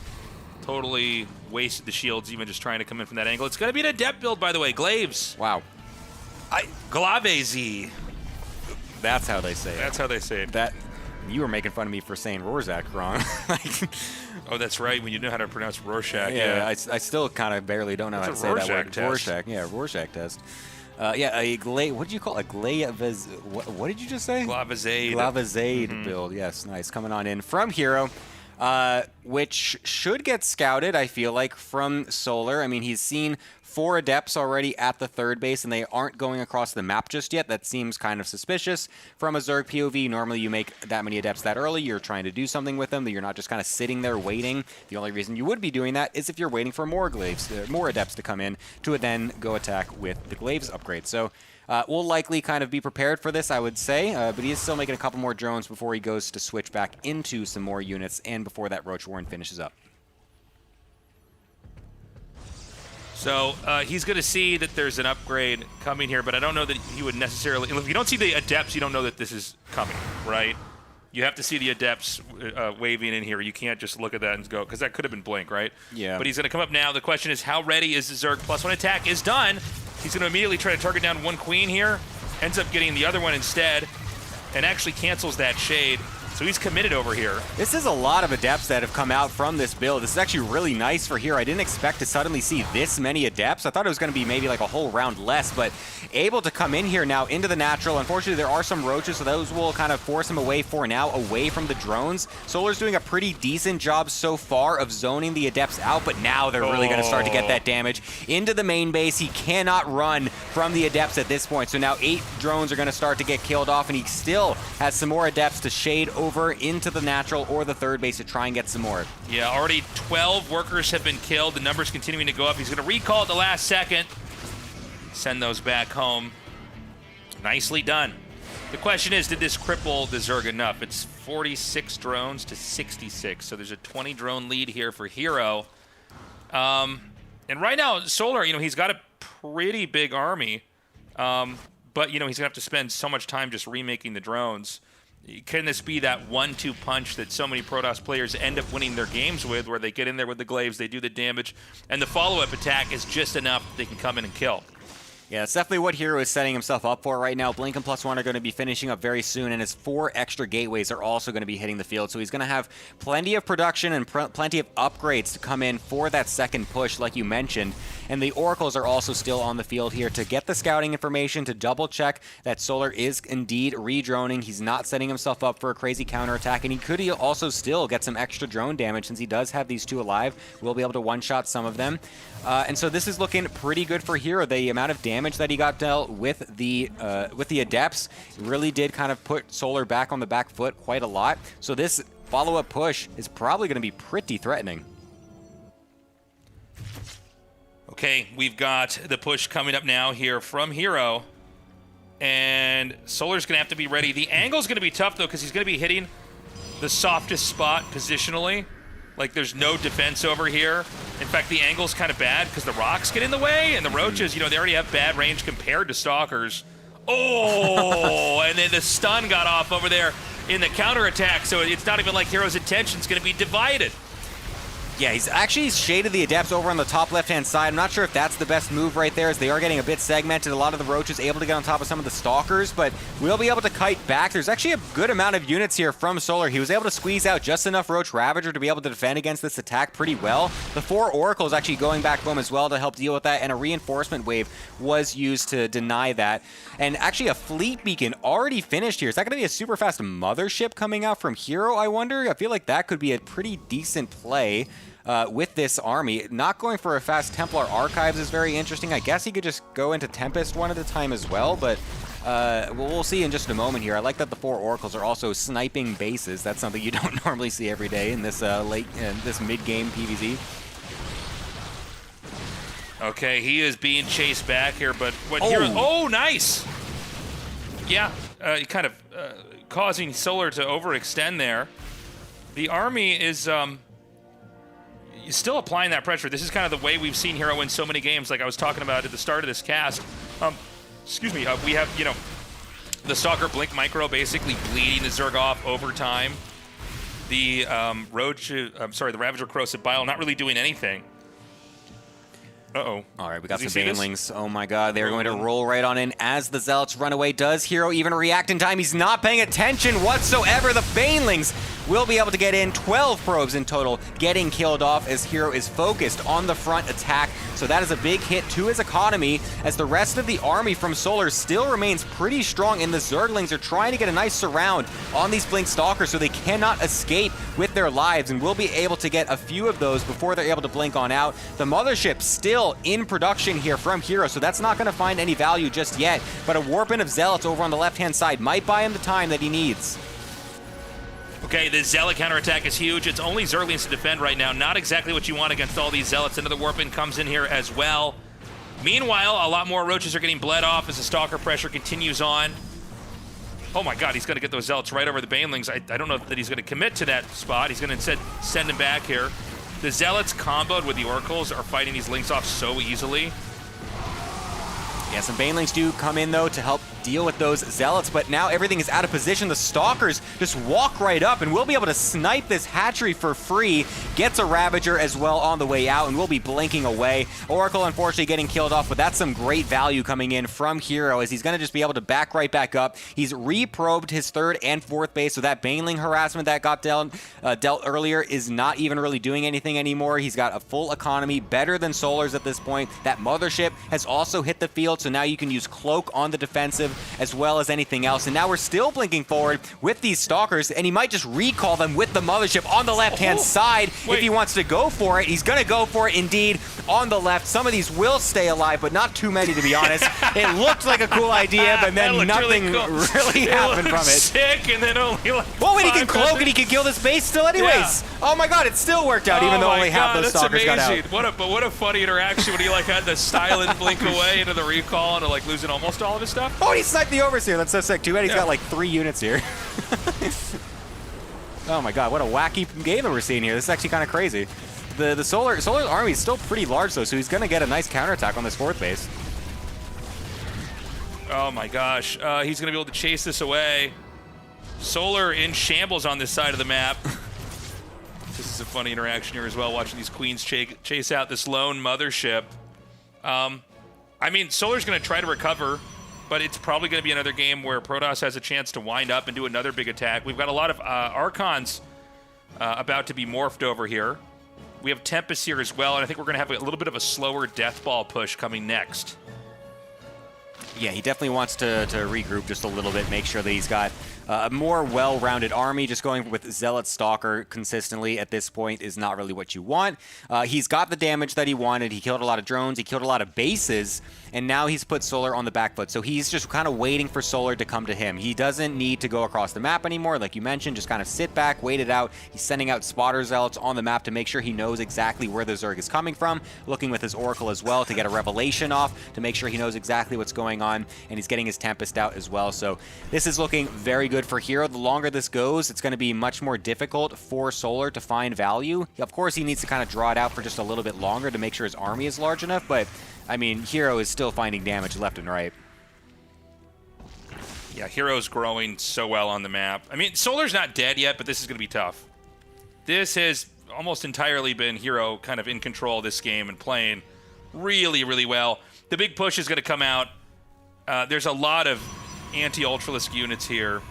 Totally wasted the shields even just trying to come in from that angle. It's going to be an Adept build, by the way. Glaives. Wow. Glavez. That's how they say it. That's how they say it. That you were making fun of me for saying Rorschach wrong. Oh, that's right. When you know how to pronounce Rorschach. Yeah, I still kind of barely don't know how to say that word. Test. Rorschach. Yeah, Rorschach test. Yeah, a what did you call it? What did you just say? Glavazade. Glavazade build. Yes, nice. Coming on in from Hero. Which should get scouted, I feel like, from Solar. I mean, he's seen 4 Adepts already at the third base, and they aren't going across the map just yet. That seems kind of suspicious. From a Zerg POV, normally you make that many Adepts that early. You're trying to do something with them, that you're not just kind of sitting there waiting. The only reason you would be doing that is if you're waiting for more Glaives, more Adepts to come in to then go attack with the Glaives upgrade. So we'll likely kind of be prepared for this, I would say, but he is still making a couple more drones before he goes to switch back into some more units and before that Roach Warren finishes up. So he's going to see that there's an upgrade coming here, but I don't know that he would necessarily... If you don't see the Adepts, you don't know that this is coming, right? You have to see the Adepts waving in here. You can't just look at that and go, because that could have been Blink, right? Yeah. But he's going to come up now. The question is, how ready is the Zerg? +1 attack is done. He's going to immediately try to target down one Queen here. Ends up getting the other one instead, and actually cancels that Shade. So he's committed over here. This is a lot of Adepts that have come out from this build. This is actually really nice for here. I didn't expect to suddenly see this many Adepts. I thought it was going to be maybe like a whole round less, but able to come in here now into the natural. Unfortunately, there are some Roaches, so those will kind of force him away for now, away from the drones. Solar's doing a pretty decent job so far of zoning the Adepts out, but now they're really going to start to get that damage into the main base. He cannot run from the Adepts at this point, so now 8 drones are going to start to get killed off, and he still has some more Adepts to shade over into the natural or the third base to try and get some more. Yeah, already 12 workers have been killed. The number's continuing to go up. He's going to recall at the last second. Send those back home. Nicely done. The question is, did this cripple the Zerg enough? It's 46 drones to 66, so there's a 20 drone lead here for Hero. And right now, Solar, you know, he's got a pretty big army, but, you know, he's going to have to spend so much time just remaking the drones. Can this be that 1-2 punch that so many Protoss players end up winning their games with, where they get in there with the Glaives, they do the damage, and the follow-up attack is just enough that they can come in and kill? Yeah, it's definitely what Hero is setting himself up for right now. Blink and +1 are going to be finishing up very soon, and his 4 extra gateways are also going to be hitting the field. So he's going to have plenty of production and plenty of upgrades to come in for that second push, like you mentioned. And the Oracles are also still on the field here to get the scouting information, to double-check that Solar is indeed re-droning. He's not setting himself up for a crazy counterattack, and he could also still get some extra drone damage since he does have these 2 alive. We'll be able to one-shot some of them. And so this is looking pretty good for Hero. The amount of damage damage that he got dealt with the Adepts really did kind of put Solar back on the back foot quite a lot. So this follow-up push is probably going to be pretty threatening. Okay, we've got the push coming up now here from Hero. And Solar's going to have to be ready. The angle's going to be tough, though, because he's going to be hitting the softest spot positionally. Like, there's no defense over here. In fact, the angle's kind of bad because the rocks get in the way, and the roaches, you know, they already have bad range compared to Stalkers. Oh, and then the stun got off over there in the counterattack, so it's not even like Hero's attention's going to be divided. Yeah, he's actually shaded the Adepts over on the top left-hand side. I'm not sure if that's the best move right there, as they are getting a bit segmented. A lot of the Roaches able to get on top of some of the Stalkers, but we'll be able to kite back. There's actually a good amount of units here from Solar. He was able to squeeze out just enough Roach Ravager to be able to defend against this attack pretty well. The 4 Oracles actually going back home as well to help deal with that, and a reinforcement wave was used to deny that. And actually a Fleet Beacon already finished here. Is that going to be a super fast Mothership coming out from Hero, I wonder? I feel like that could be a pretty decent play. With this army. Not going for a fast Templar Archives is very interesting. I guess he could just go into Tempest one at a time as well, but we'll see in just a moment here. I like that the 4 Oracles are also sniping bases. That's something you don't normally see every day in this this mid-game PvZ. Okay, he is being chased back here, but what Hero... Oh, nice! Yeah, kind of causing Solar to overextend there. The army is... still applying that pressure. This is kind of the way we've seen Hero win so many games, like I was talking about at the start of this cast. Excuse me, we have, you know, the Stalker Blink Micro basically bleeding the Zerg off over time. The the Ravager Corrosive Bile not really doing anything. Uh-oh. All right, we got some Banelings. Oh my god, they're going to roll right on in as the Zealots run away. Does Hero even react in time? He's not paying attention whatsoever. The Banelings will be able to get in. 12 probes in total getting killed off as Hero is focused on the front attack. So that is a big hit to his economy, as the rest of the army from Solar still remains pretty strong, and the Zerglings are trying to get a nice surround on these Blink Stalkers so they cannot escape with their lives, and we'll be able to get a few of those before they're able to blink on out. The Mothership still in production here from Hero, so that's not going to find any value just yet, but a Warpin of Zealots over on the left-hand side might buy him the time that he needs. Okay, the Zealot counterattack is huge. It's only Zerglings to defend right now. Not exactly what you want against all these Zealots. Another Warpin comes in here as well. Meanwhile, a lot more Roaches are getting bled off as the Stalker pressure continues on. Oh my god, he's going to get those Zealots right over the Banelings. I don't know that he's going to commit to that spot. He's going to instead send him back here. The Zealots comboed with the Oracles are fighting these Links off so easily. Yeah, some Banelings do come in, though, to help deal with those Zealots, but now everything is out of position. The Stalkers just walk right up, and we'll be able to snipe this hatchery for free. Gets a Ravager as well on the way out, and we'll be blinking away. Oracle, unfortunately, getting killed off, but that's some great value coming in from Hero, as he's going to just be able to back right back up. He's reprobed his 3rd and 4th base, so that Baneling harassment that got dealt earlier is not even really doing anything anymore. He's got a full economy, better than Solar's at this point. That Mothership has also hit the field, so now you can use Cloak on the defensive as well as anything else. And now we're still blinking forward with these Stalkers, and he might just recall them with the Mothership on the left-hand side. If he wants to go for it, he's going to go for it indeed on the left. Some of these will stay alive, but not too many, to be honest. It looked like a cool idea, but then nothing really happened from it. Sick, and then only like well, wait, he can cloak and he can kill this base still anyways. Yeah. Oh my god, it still worked out, even though only half those Stalkers got out. What a funny interaction when he like had the silent blink away into the recall and like losing almost all of his stuff. Oh, and he sniped the Overseer. That's so sick. Too bad he's got like 3 units here. Oh my god, what a wacky game that we're seeing here. This is actually kind of crazy. The Solar army is still pretty large though, so he's going to get a nice counterattack on this 4th base. Oh my gosh, he's going to be able to chase this away. Solar in shambles on this side of the map. This is a funny interaction here as well, watching these Queens chase out this lone Mothership. I mean, Solar's going to try to recover, but it's probably going to be another game where Protoss has a chance to wind up and do another big attack. We've got a lot of Archons about to be morphed over here. We have Tempest here as well, and I think we're going to have a little bit of a slower Death Ball push coming next. Yeah, he definitely wants to regroup just a little bit, make sure that he's got a more well-rounded army. Just going with Zealot Stalker consistently at this point is not really what you want. He's got the damage that he wanted. He killed a lot of drones. He killed a lot of bases. And now he's put Solar on the back foot. So he's just kind of waiting for Solar to come to him. He doesn't need to go across the map anymore. Like you mentioned, just kind of sit back, wait it out. He's sending out spotter zealots on the map to make sure he knows exactly where the Zerg is coming from. Looking with his Oracle as well to get a revelation off, to make sure he knows exactly what's going on. And he's getting his Tempest out as well. So this is looking very good for Hero. The longer this goes, it's going to be much more difficult for Solar to find value. Of course, he needs to kind of draw it out for just a little bit longer to make sure his army is large enough. But I mean, Hero is still finding damage left and right. Yeah, Hero's growing so well on the map. I mean, Solar's not dead yet, but this is going to be tough. This has almost entirely been Hero kind of in control of this game and playing really, really well. The big push is going to come out. There's a lot of anti-Ultralisk units here.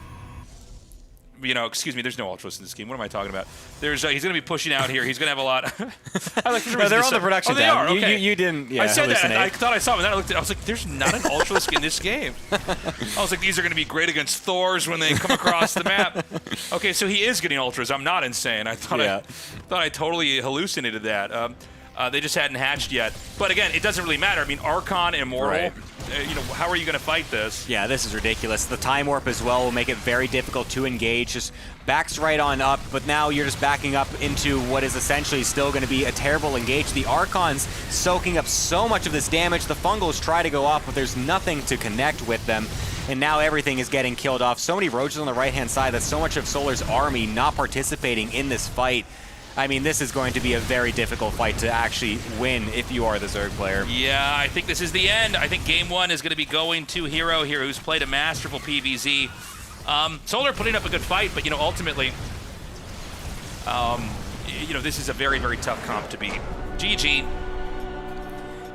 You know, excuse me, there's no Ultras in this game. What am I talking about? He's going to be pushing out here. He's going to have a lot. No, they're on the production tab. tab. Okay. You didn't. Yeah, I said hallucinate. that. I thought I saw him, and then I looked at it. I was like, there's not an Ultralisk in this game. I was like, these are going to be great against Thors when they come across the map. Okay, so he is getting Ultras. I'm not insane. I thought I totally hallucinated that. They just hadn't hatched yet. But again, it doesn't really matter. I mean, Archon, Immortal, Right. You know, how are you going to fight this? Yeah, this is ridiculous. The Time Warp as well will make it very difficult to engage. Just backs right on up, but now you're just backing up into what is essentially still going to be a terrible engage. The Archon's soaking up so much of this damage. The Fungals try to go off, but there's nothing to connect with them. And now everything is getting killed off. So many Roaches on the right-hand side. That's so much of Solar's army not participating in this fight. I mean, this is going to be a very difficult fight to actually win if you are the Zerg player. Yeah, I think this is the end. I think game one is going to be going to Hero here, who's played a masterful PvZ. Solar putting up a good fight, but, you know, ultimately, you know, this is a very, very tough comp to beat. GG.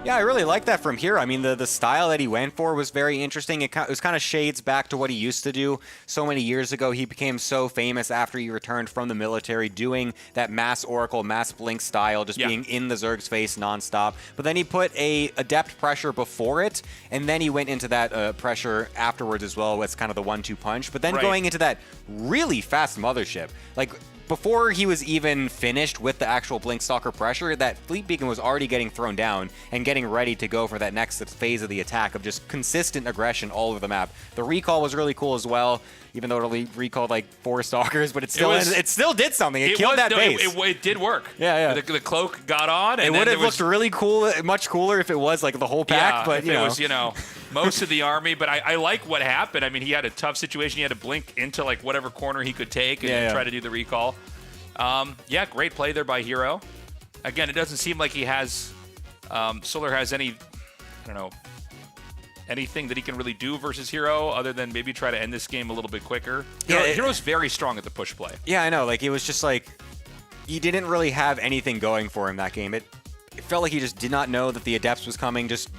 Yeah, I really like that from Hero. I mean, the style that he went for was very interesting. It was kind of shades back to what he used to do so many years ago. He became so famous after he returned from the military, doing that mass Oracle, mass Blink style, just being in the Zerg's face nonstop. But then he put a Adept pressure before it, and then he went into that pressure afterwards as well. It's kind of the 1-2 punch. But then going into that really fast Mothership, like, before he was even finished with the actual Blink Stalker pressure, that Fleet Beacon was already getting thrown down and getting ready to go for that next phase of the attack of just consistent aggression all over the map. The recall was really cool as well, even though it only recalled like 4 Stalkers, but it still did something. It killed that base. It did work. Yeah. The cloak got on. And it would have looked really cool, much cooler if it was like the whole pack. But it was, you know, most of the army. But I like what happened. I mean, he had a tough situation. He had to blink into like whatever corner he could take and then try to do the recall. Yeah, great play there by Hero. Again, it doesn't seem like he has Solar has any, I don't know, anything that he can really do versus Hero other than maybe try to end this game a little bit quicker. Hero's very strong at the push play. Yeah, I know. Like, it was just like he didn't really have anything going for him that game. It felt like he just did not know that the Adepts was coming, just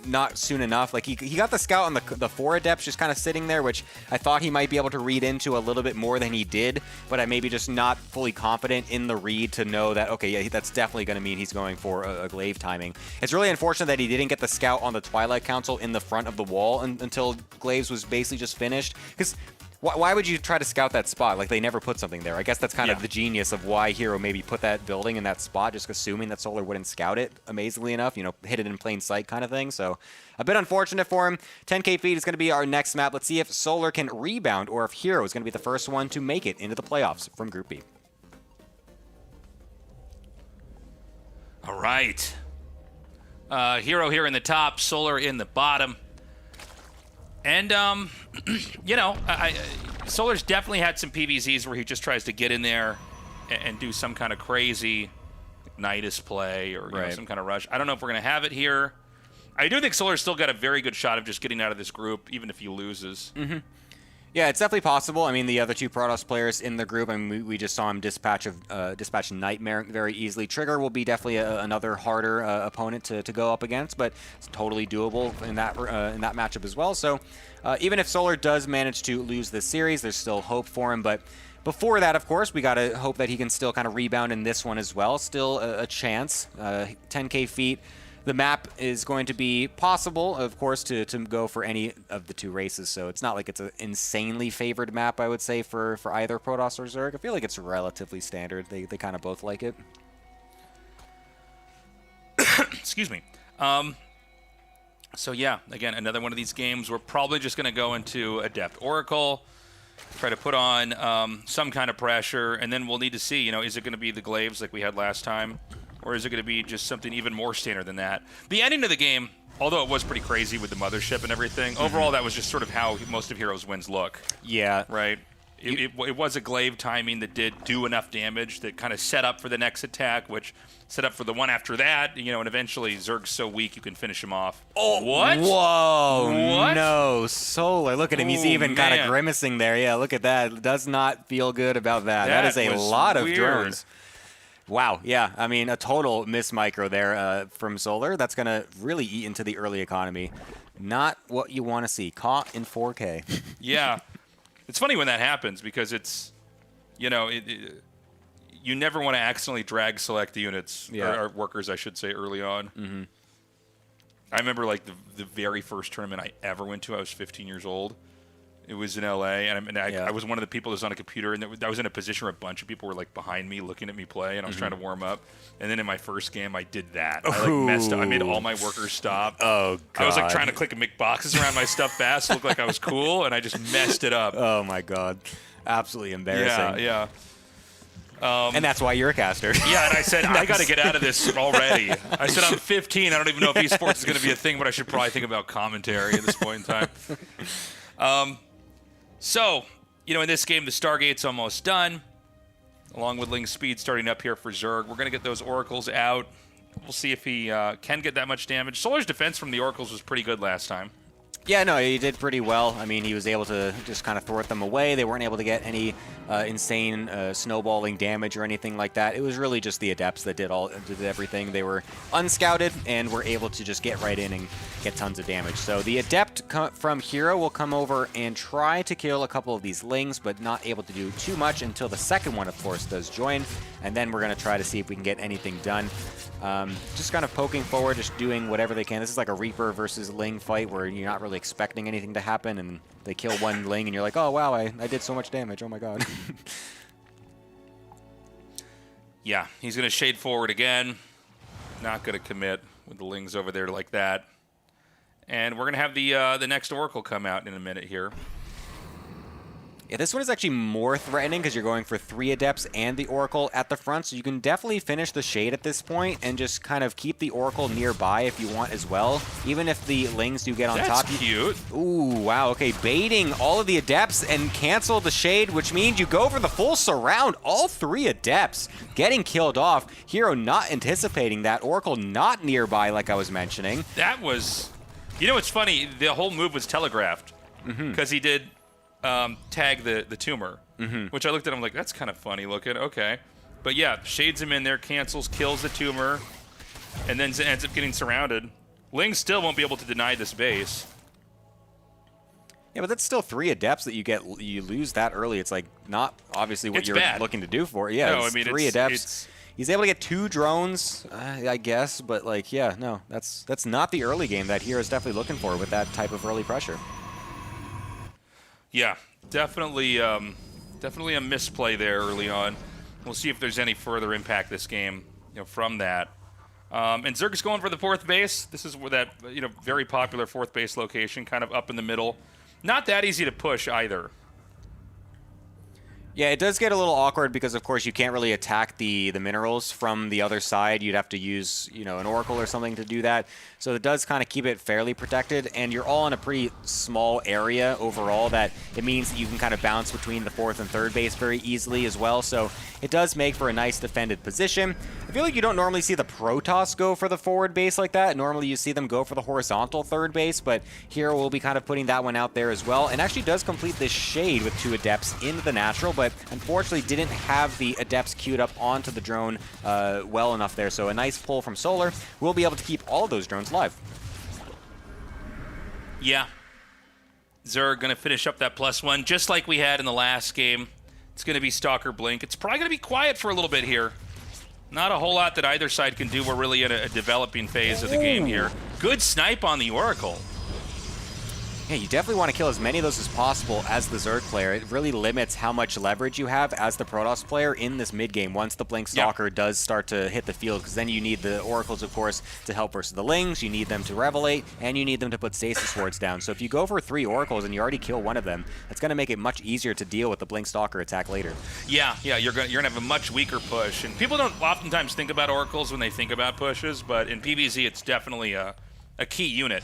not soon enough. Like, he got the scout on the 4 Adepts just kind of sitting there, which I thought he might be able to read into a little bit more than he did, but I maybe just not fully confident in the read to know that, okay, yeah, that's definitely going to mean he's going for a glaive timing. It's really unfortunate that he didn't get the scout on the Twilight Council in the front of the wall until glaives was basically just finished, because why would you try to scout that spot? Like, they never put something there. I guess that's kind of the genius of why Hero maybe put that building in that spot, just assuming that Solar wouldn't scout it, amazingly enough, you know, hit it in plain sight kind of thing. So a bit unfortunate for him. 10k feet is going to be our next map. Let's see if Solar can rebound or if Hero is going to be the first one to make it into the playoffs from Group B. All right. Hero here in the top, Solar in the bottom. And, you know, Solar's definitely had some PvZs where he just tries to get in there and do some kind of crazy Nidus play or you know, some kind of rush. I don't know if we're going to have it here. I do think Solar's still got a very good shot of just getting out of this group, even if he loses. Mm-hmm. Yeah, it's definitely possible. I mean, the other 2 Protoss players in the group, I mean, we just saw him dispatch Nightmare very easily. Trigger will be definitely another harder opponent to go up against, but it's totally doable in that matchup as well. So even if Solar does manage to lose this series, there's still hope for him. But before that, of course, we got to hope that he can still kind of rebound in this one as well. Still a chance. 10k feet. the map is going to be possible, of course, to go for any of the two races. So it's not like it's an insanely favored map, I would say, for either Protoss or Zerg. I feel like it's relatively standard. They kind of both like it. Excuse me. So yeah, again, another one of these games. We're probably just going to go into Adept Oracle, try to put on some kind of pressure, and then we'll need to see, you know, is it going to be the glaives like we had last time, or is it going to be just something even more standard than that? The ending of the game, although it was pretty crazy with the mothership and everything, overall that was just sort of how most of Heroes wins look. Yeah. Right? It was a glaive timing that did do enough damage that kind of set up for the next attack, which set up for the one after that, you know, and eventually Zerg's so weak you can finish him off. Oh, what? Whoa, What? No, Solar, look at him. He's Ooh, even kind of man. grimacing there. Yeah, look at that. Does not feel good about that. That is a was lot of weird. drones. Wow, yeah, I mean, a total miss micro there from Solar. That's going to really eat into the early economy. Not what you want to see. Caught in 4K. Yeah. It's funny when that happens because it's, you know, you never want to accidentally drag select the units, or workers, I should say, early on. Mm-hmm. I remember, like, the very first tournament I ever went to, I was 15 years old. It was in L.A., and I was one of the people that was on a computer, and I was in a position where a bunch of people were, like, behind me looking at me play, and I was trying to warm up. And then in my first game, I did that. I, like, messed up. I made all my workers stop. Oh, God. I was, like, trying to click and make boxes around my stuff fast to look like I was cool, and I just messed it up. Oh, my God. Absolutely embarrassing. Yeah. And that's why you're a caster. Yeah, and I said, I got to get out of this already. I said, I'm 15. I don't even know if esports is going to be a thing, but I should probably think about commentary at this point in time. So, you know, in this game, the Stargate's almost done, along with Ling's speed starting up here for Zerg. We're going to get those Oracles out. We'll see if he can get that much damage. Solar's defense from the Oracles was pretty good last time. Yeah, no, he did pretty well. I mean, he was able to just kind of thwart them away. They weren't able to get any insane snowballing damage or anything like that. It was really just the Adepts that did everything. They were unscouted and were able to just get right in and get tons of damage. So the Adept from Hero will come over and try to kill a couple of these Lings, but not able to do too much until the second one, of course, does join. And then we're going to try to see if we can get anything done. Just kind of poking forward, just doing whatever they can. This is like a Reaper versus Ling fight where you're not really expecting anything to happen, and they kill one Ling, and you're like, oh, wow, I did so much damage. Oh, my God. Yeah, he's going to shade forward again. Not going to commit with the Lings over there like that. And we're going to have the next Oracle come out in a minute here. Yeah, this one is actually more threatening because you're going for 3 Adepts and the Oracle at the front, so you can definitely finish the Shade at this point and just kind of keep the Oracle nearby if you want as well. Even if the Lings do get on top. That's cute. Ooh, wow, okay, baiting all of the Adepts and cancel the Shade, which means you go for the full surround. All 3 Adepts getting killed off. Hero not anticipating that. Oracle not nearby, like I was mentioning. That was... You know what's funny? The whole move was telegraphed because he did... tag the tumor, which I looked at him like, that's kind of funny looking. Okay. But yeah, shades him in there, cancels, kills the tumor, and then ends up getting surrounded. Ling still won't be able to deny this base. Yeah, but that's still 3 Adepts that you lose that early. It's like not obviously what It's you're bad. looking to do for it. Yeah, No, it's I mean, 3 it's- Adepts. He's able to get 2 drones, I guess, but like, yeah, no, that's not the early game that Hero's definitely looking for with that type of early pressure. Yeah, definitely a misplay there early on. We'll see if there's any further impact this game, you know, from that. And Zerg is going for the 4th base. This is where that, you know, very popular 4th base location, kind of up in the middle. Not that easy to push either. Yeah, it does get a little awkward because, of course, you can't really attack the minerals from the other side. You'd have to use, you know, an Oracle or something to do that. So it does kind of keep it fairly protected, and you're all in a pretty small area overall that it means that you can kind of bounce between the 4th and 3rd base very easily as well. So it does make for a nice defended position. I feel like you don't normally see the Protoss go for the forward base like that. Normally you see them go for the horizontal 3rd base, but Hero will be kind of putting that one out there as well, and actually does complete this Shade with 2 Adepts into the natural, but unfortunately didn't have the Adepts queued up onto the drone well enough there. So a nice pull from Solar. We'll be able to keep all of those drones live. Yeah. Zerg going to finish up that +1 just like we had in the last game. It's going to be Stalker Blink. It's probably going to be quiet for a little bit here. Not a whole lot that either side can do. We're really in a developing phase of the game here. Good snipe on the Oracle. Yeah, you definitely want to kill as many of those as possible as the Zerg player. It really limits how much leverage you have as the Protoss player in this mid game once the Blink Stalker does start to hit the field, because then you need the Oracles, of course, to help versus the Lings, you need them to Revelate, and you need them to put Stasis Wards down. So if you go for 3 Oracles and you already kill one of them, that's going to make it much easier to deal with the Blink Stalker attack later. Yeah, you're gonna have a much weaker push. And people don't oftentimes think about Oracles when they think about pushes, but in PvZ it's definitely a key unit.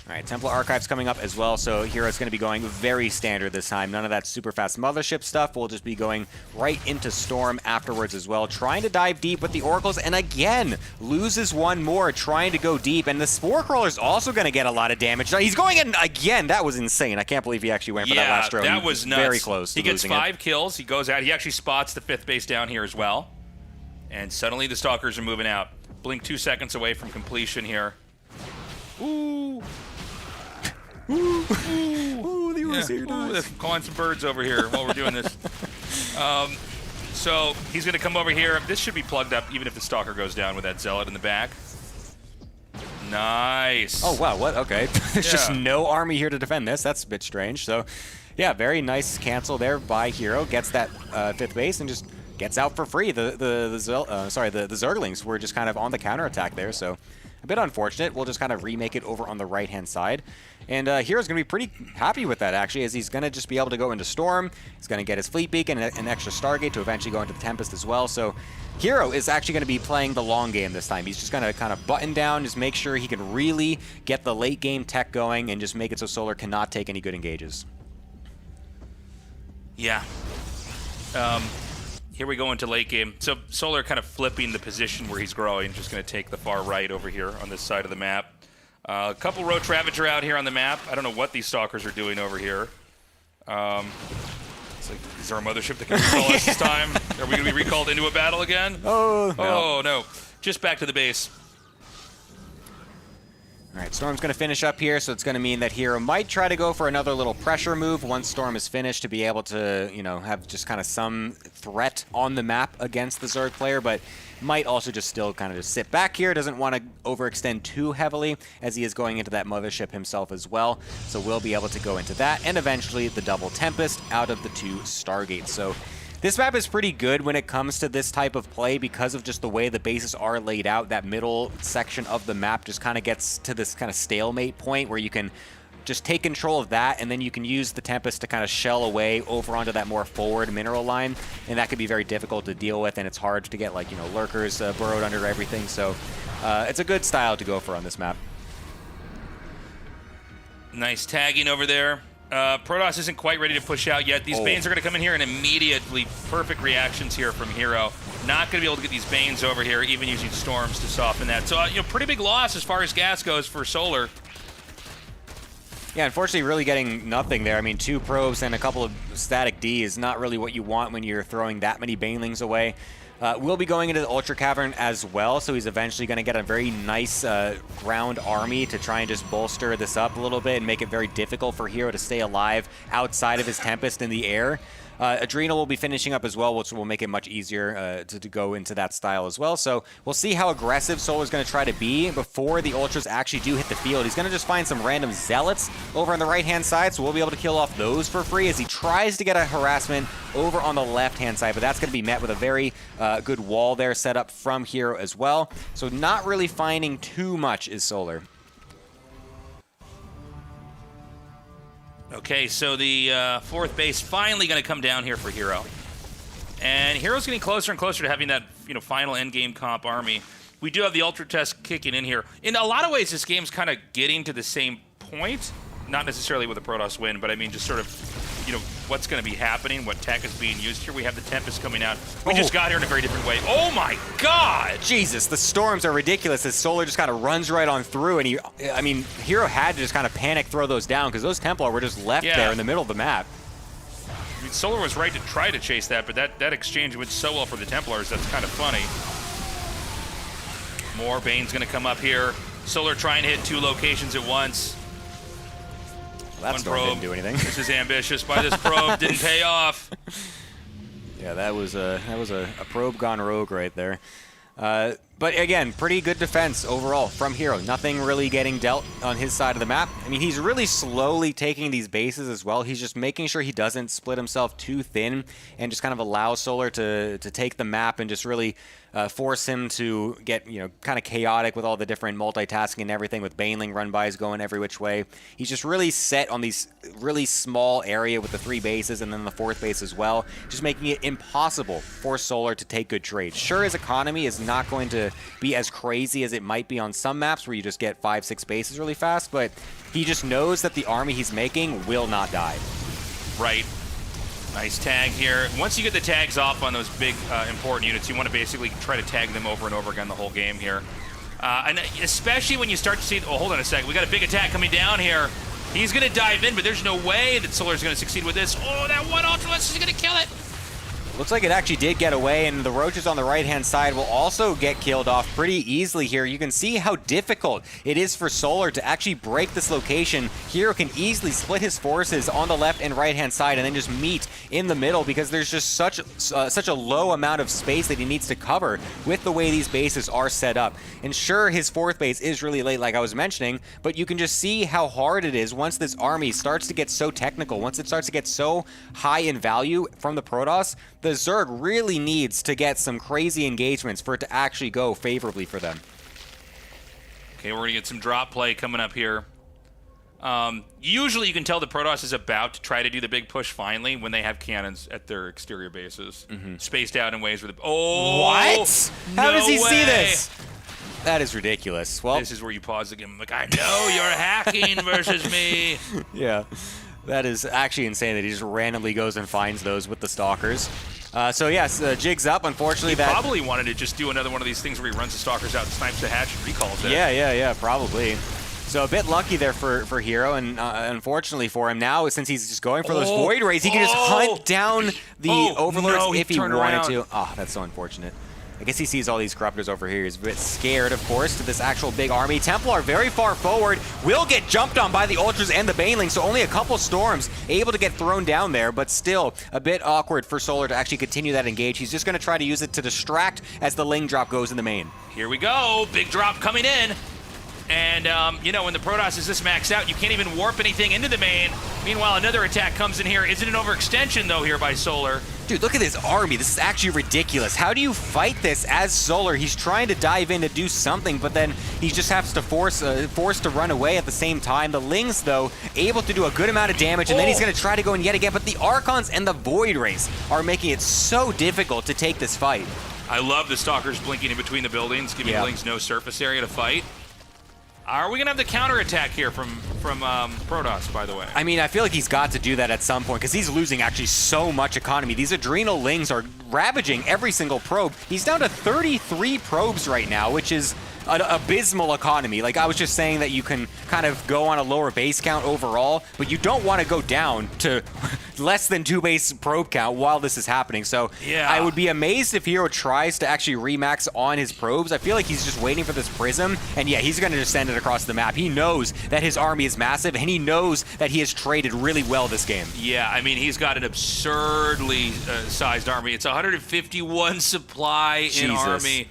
All right, Templar Archives coming up as well, so Hero's going to be going very standard this time. None of that super fast Mothership stuff. We'll just be going right into Storm afterwards as well, trying to dive deep with the Oracles, and again, loses one more, trying to go deep, and the Spore Crawler's also going to get a lot of damage. He's going in again. That was insane. I can't believe he actually went for that last throw. Yeah, that was nuts. Very close to He gets losing 5 kills. He goes out. He actually spots the 5th base down here as well. And suddenly the Stalkers are moving out. Blink 2 seconds away from completion here. Ooh. Ooh, the Overseer dies. Calling some birds over here while we're doing this. So he's going to come over here. This should be plugged up even if the Stalker goes down with that Zealot in the back. Nice. Oh, wow. What? Okay. There's just no army here to defend this. That's a bit strange. So, yeah, very nice cancel there by Hero. Gets that 5th base and just gets out for free. The Zerglings were just kind of on the counterattack there. So a bit unfortunate. We'll just kind of remake it over on the right-hand side. And Hero's going to be pretty happy with that, actually, as he's going to just be able to go into Storm. He's going to get his Fleet Beacon and an extra Stargate to eventually go into the Tempest as well. So Hero is actually going to be playing the long game this time. He's just going to kind of button down, just make sure he can really get the late game tech going and just make it so Solar cannot take any good engages. Yeah. Here we go into late game. So Solar kind of flipping the position where he's growing, just going to take the far right over here on this side of the map. A couple Roach Ravager out here on the map. I don't know what these Stalkers are doing over here. It's like, is there a Mothership that can recall us this time? Are we going to be recalled into a battle again? Oh, no. Just back to the base. All right, Storm's going to finish up here, so it's going to mean that Hero might try to go for another little pressure move once Storm is finished to be able to, you know, have just kind of some threat on the map against the Zerg player, but might also just still kind of just sit back here. Doesn't want to overextend too heavily as he is going into that Mothership himself as well. So we'll be able to go into that, and eventually the double Tempest out of the 2 Stargates. So this map is pretty good when it comes to this type of play because of just the way the bases are laid out. That middle section of the map just kind of gets to this kind of stalemate point where you can just take control of that, and then you can use the Tempest to kind of shell away over onto that more forward mineral line, and that could be very difficult to deal with, and it's hard to get, like, you know, lurkers burrowed under everything. So it's a good style to go for on this map. Nice tagging over there. Protoss isn't quite ready to push out yet. These Banes are going to come in here and immediately perfect reactions here from Hero. Not going to be able to get these Banes over here, even using Storms to soften that. So, you know, pretty big loss as far as gas goes for Solar. Yeah, unfortunately, really getting nothing there. I mean, 2 probes and a couple of static D is not really what you want when you're throwing that many Banelings away. We'll be going into the Ultra Cavern as well, so he's eventually going to get a very nice ground army to try and just bolster this up a little bit and make it very difficult for Hero to stay alive outside of his Tempest in the air. Adrenal will be finishing up as well, which will make it much easier to go into that style as well. So we'll see how aggressive Solar's going to try to be before the Ultras actually do hit the field. He's going to just find some random Zealots over on the right-hand side, so we'll be able to kill off those for free as he tries to get a harassment over on the left-hand side, but that's going to be met with a very good wall there set up from Hero as well. So not really finding too much is Solar. Okay, so the 4th base finally going to come down here for Hero. And Hero's getting closer and closer to having that, you know, final endgame comp army. We do have the Ultra Test kicking in here. In a lot of ways, this game's kind of getting to the same point. Not necessarily with a Protoss win, but I mean just sort of, you know, what's going to be happening, what tech is being used here. We have the Tempest coming out. We just got here in a very different way. Oh my god! Jesus, the Storms are ridiculous as Solar just kind of runs right on through, and I mean, Hero had to just kind of panic throw those down because those Templar were just left there in the middle of the map. I mean, Solar was right to try to chase that, but that exchange went so well for the Templars, that's kind of funny. More Bane's going to come up here. Solar trying to hit 2 locations at once. That Storm didn't do anything. This is ambitious by this probe. Didn't pay off. Yeah, that was a probe gone rogue right there. But again, pretty good defense overall from Hero. Nothing really getting dealt on his side of the map. I mean, he's really slowly taking these bases as well. He's just making sure he doesn't split himself too thin and just kind of allow Solar to take the map and just really force him to get, kind of chaotic with all the different multitasking and everything, with Baneling run-bys going every which way. He's just really set on these really small area with the 3 bases and then the 4th base as well, just making it impossible for Solar to take good trades. Sure, his economy is not going to be as crazy as it might be on some maps where you just get 5-6 bases really fast, but he just knows that the army he's making will not die. Right. Nice tag here. Once you get the tags off on those big, important units, you want to basically try to tag them over and over again the whole game here. And especially when you start to see... Oh, hold on a second. We got a big attack coming down here. He's going to dive in, but there's no way that Solar's going to succeed with this. Oh, that one Ultralisk is going to kill it. Looks like it actually did get away, and the roaches on the right-hand side will also get killed off pretty easily here. You can see how difficult it is for Solar to actually break this location. Hero can easily split his forces on the left and right-hand side and then just meet in the middle, because there's just such a low amount of space that he needs to cover with the way these bases are set up. And sure, his 4th base is really late, like I was mentioning, but you can just see how hard it is once this army starts to get so technical, once it starts to get so high in value from the Protoss. The Zerg really needs to get some crazy engagements for it to actually go favorably for them. Okay, we're going to get some drop play coming up here. Usually you can tell the Protoss is about to try to do the big push finally when they have cannons at their exterior bases. Spaced out in ways where the... Oh! What? How does he see way. this? That is ridiculous. Well, this is where you pause the game. Like, I know you're hacking versus me. Yeah. That is actually insane that he just randomly goes and finds those with the Stalkers. So yes, Jig's up. Unfortunately, he probably wanted to just do another one of these things where he runs the Stalkers out, snipes the hatch, and recalls it. Yeah, probably. So a bit lucky there for Hero, and unfortunately for him now, since he's just going for those Void Rays, he can just hunt down the Overlords if he wanted to. Oh, that's so unfortunate. I guess he sees all these Corruptors over here. He's a bit scared, of course, to this actual big army. Templar very far forward, will get jumped on by the Ultras and the Baneling, so only a couple Storms able to get thrown down there, but still a bit awkward for Solar to actually continue that engage. He's just going to try to use it to distract as the Ling drop goes in the main. Here we go. Big drop coming in. And, when the Protoss is this maxed out, you can't even warp anything into the main. Meanwhile, another attack comes in here. Is it an overextension, though, here by Solar? Dude, look at this army. This is actually ridiculous. How do you fight this as Solar? He's trying to dive in to do something, but then he just has to force to run away at the same time. The Lings, though, able to do a good amount of damage, and then he's going to try to go in yet again, but the Archons and the Void Rays are making it so difficult to take this fight. I love the Stalkers blinking in between the buildings, giving the Lings no surface area to fight. Are we going to have the counterattack here from Protoss, by the way? I mean, I feel like he's got to do that at some point because he's losing actually so much economy. These Adrenal Lings are ravaging every single probe. He's down to 33 probes right now, which is an abysmal economy. Like, I was just saying that you can kind of go on a lower base count overall, but you don't want to go down to less than 2 base probe count while this is happening. So yeah. I would be amazed if Hero tries to actually remax on his probes. I feel like he's just waiting for this Prism, and yeah, he's going to just send it across the map. He knows that his army is massive, and he knows that he has traded really well this game. Yeah, I mean, he's got an absurdly sized army. It's 151 supply in army.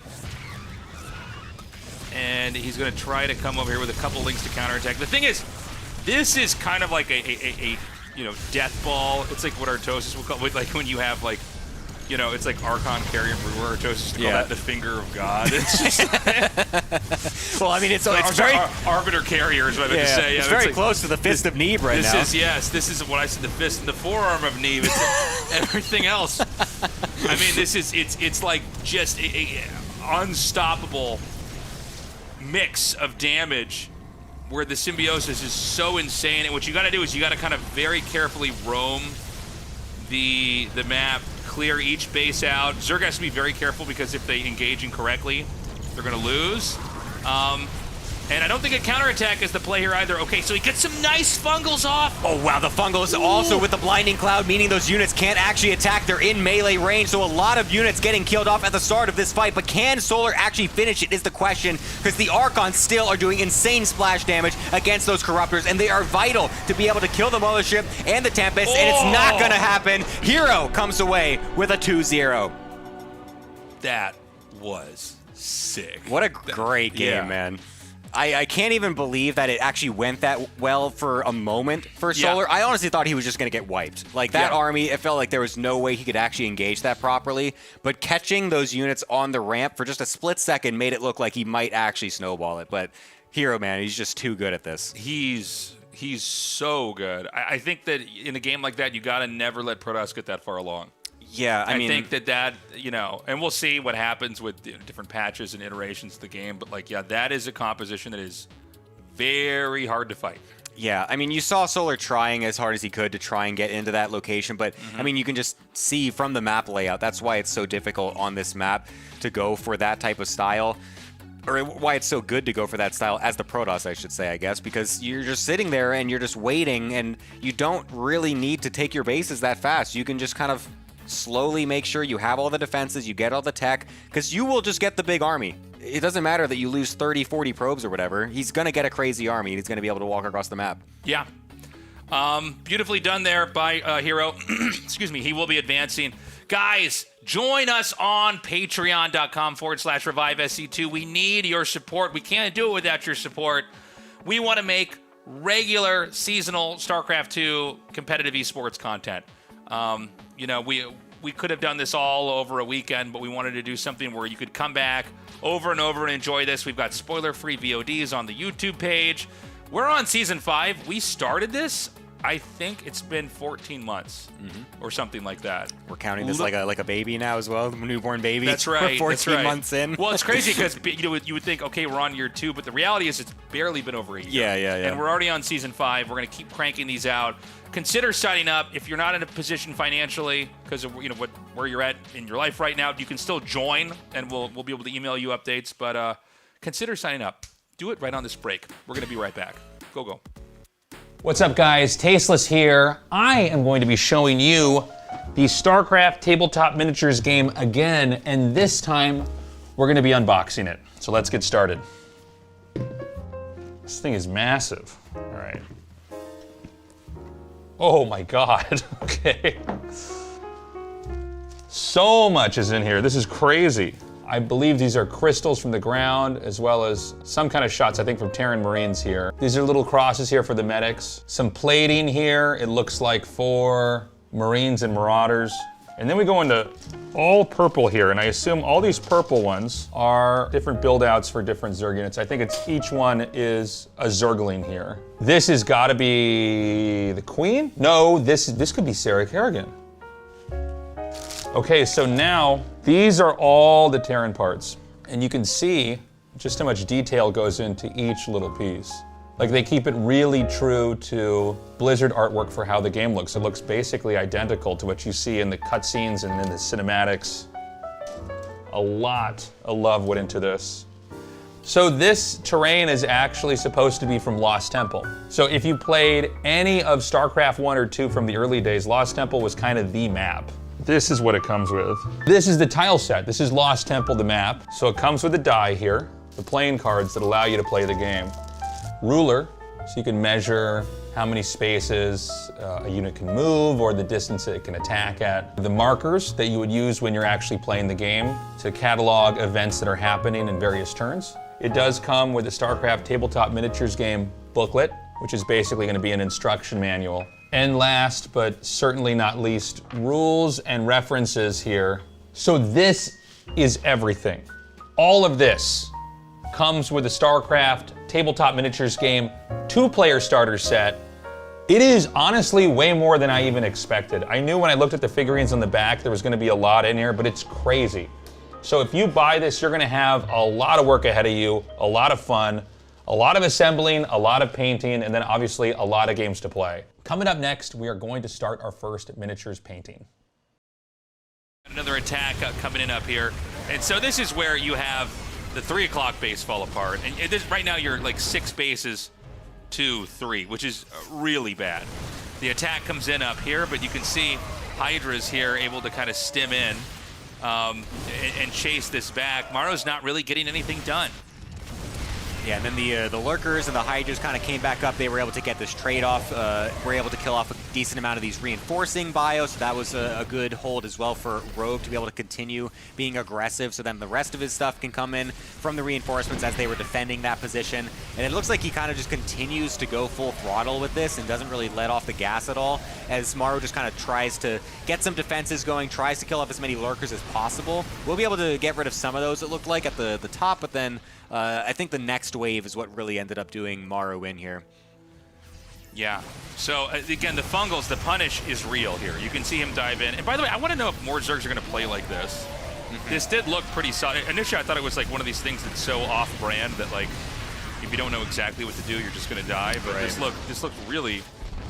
And he's going to try to come over here with a couple Lings to counterattack. The thing is, this is kind of like a death ball. It's like what Artosis will call it, like when you have like, it's like Archon carrying Brewer. Artosis call that the finger of God. It's just well, I mean, it's very Arbiter carrier is what I meant to say. It's very close to the Fist of Neeb right now. This is what I said, the fist and the forearm of Neeb. It's everything else. I mean, it's like just a unstoppable mix of damage where the symbiosis is so insane, and what you got to do is you got to kind of very carefully roam the map, clear each base out. Zerg has to be very careful because if they engage incorrectly, they're going to lose. And I don't think a counterattack is the play here either. Okay, so he gets some nice fungals off. Oh, wow, the fungal is also with the blinding cloud, meaning those units can't actually attack. They're in melee range, so a lot of units getting killed off at the start of this fight. But can Solar actually finish it is the question, because the Archons still are doing insane splash damage against those Corruptors, and they are vital to be able to kill the Mothership and the Tempest, and it's not going to happen. Hero comes away with a 2-0. That was sick. What a great game, man. I can't even believe that it actually went that well for a moment for Solar. I honestly thought he was just going to get wiped. Like, that army, it felt like there was no way he could actually engage that properly. But catching those units on the ramp for just a split second made it look like he might actually snowball it. But Hero, man, he's just too good at this. He's so good. I think that in a game like that, you got to never let Protoss get that far along. Yeah, I mean, think that, you know, and we'll see what happens with different patches and iterations of the game, but like, yeah, that is a composition that is very hard to fight. Yeah, I mean, you saw Solar trying as hard as he could to try and get into that location, but I mean, you can just see from the map layout, that's why it's so difficult on this map to go for that type of style. Or why it's so good to go for that style as the Protoss, I should say, I guess, because you're just sitting there and you're just waiting, and you don't really need to take your bases that fast. You can just kind of slowly make sure you have all the defenses, you get all the tech, because you will just get the big army. It doesn't matter that you lose 30, 40 probes or whatever. He's going to get a crazy army, and he's going to be able to walk across the map. Yeah. Beautifully done there by Hero. Excuse me. He will be advancing. Guys, join us on patreon.com/ReviveSC2. We need your support. We can't do it without your support. We want to make regular seasonal StarCraft 2 competitive esports content. You know, we could have done this all over a weekend, but we wanted to do something where you could come back over and over and enjoy this. We've got spoiler-free VODs on the YouTube page. We're on Season 5. We started this, I think it's been 14 months or something like that. We're counting this like a baby now as well, newborn baby. That's right. We're 14 months in. Well, it's crazy because you would think, okay, we're on year 2, but the reality is it's barely been over a year. Yeah. And we're already on Season 5. We're going to keep cranking these out. Consider signing up if you're not in a position financially because of where you're at in your life right now. You can still join, and we'll be able to email you updates. But consider signing up. Do it right on this break. We're going to be right back. Go. What's up, guys? Tasteless here. I am going to be showing you the StarCraft Tabletop Miniatures game again, and this time we're going to be unboxing it. So let's get started. This thing is massive. All right. Oh my God. Okay. So much is in here. This is crazy. I believe these are crystals from the ground, as well as some kind of shots, I think, from Terran Marines here. These are little crosses here for the medics. Some plating here, it looks like, for Marines and Marauders. And then we go into all purple here, and I assume all these purple ones are different build-outs for different Zerg units. I think each one is a Zergling here. This has got to be the Queen? No, this could be Sarah Kerrigan. Okay, so now these are all the Terran parts, and you can see just how much detail goes into each little piece. Like, they keep it really true to Blizzard artwork for how the game looks. It looks basically identical to what you see in the cutscenes and in the cinematics. A lot of love went into this. So this terrain is actually supposed to be from Lost Temple. So if you played any of StarCraft 1 or 2 from the early days, Lost Temple was kind of the map. This is what it comes with. This is the tile set. This is Lost Temple, the map. So it comes with a die here, the playing cards that allow you to play the game. Ruler, so you can measure how many spaces a unit can move or the distance it can attack at. The markers that you would use when you're actually playing the game to catalog events that are happening in various turns. It does come with the StarCraft Tabletop Miniatures game booklet, which is basically going to be an instruction manual. And last, but certainly not least, rules and references here. So this is everything. All of this comes with the StarCraft Tabletop Miniatures game 2-player starter set. It is honestly way more than I even expected. I knew when I looked at the figurines on the back there was going to be a lot in here, but it's crazy. So if you buy this, you're going to have a lot of work ahead of you, a lot of fun, a lot of assembling, a lot of painting, and then obviously a lot of games to play. Coming up next, we are going to start our first miniatures painting. Another attack coming in up here. And so this is where you have the 3 o'clock base fall apart. And right now you're like 6 bases to 3, which is really bad. The attack comes in up here, but you can see Hydra's here able to kind of stim in and chase this back. Maro's not really getting anything done. Yeah, and then the Lurkers and the Hydras kind of came back up. They were able to get this trade-off. Were able to kill off a decent amount of these reinforcing bios, so that was a good hold as well for Rogue to be able to continue being aggressive, so then the rest of his stuff can come in from the reinforcements as they were defending that position. And it looks like he kind of just continues to go full throttle with this and doesn't really let off the gas at all, as Maro just kind of tries to get some defenses going, tries to kill off as many Lurkers as possible. We'll be able to get rid of some of those, it looked like, at the top, but then I think the next wave is what really ended up doing Maro in here. Yeah. So, again, the Fungals, the punish is real here. You can see him dive in. And by the way, I want to know if more Zergs are going to play like this. This did look pretty solid. Initially, I thought it was like one of these things that's so off-brand that, like, if you don't know exactly what to do, you're just going to die. But this looked really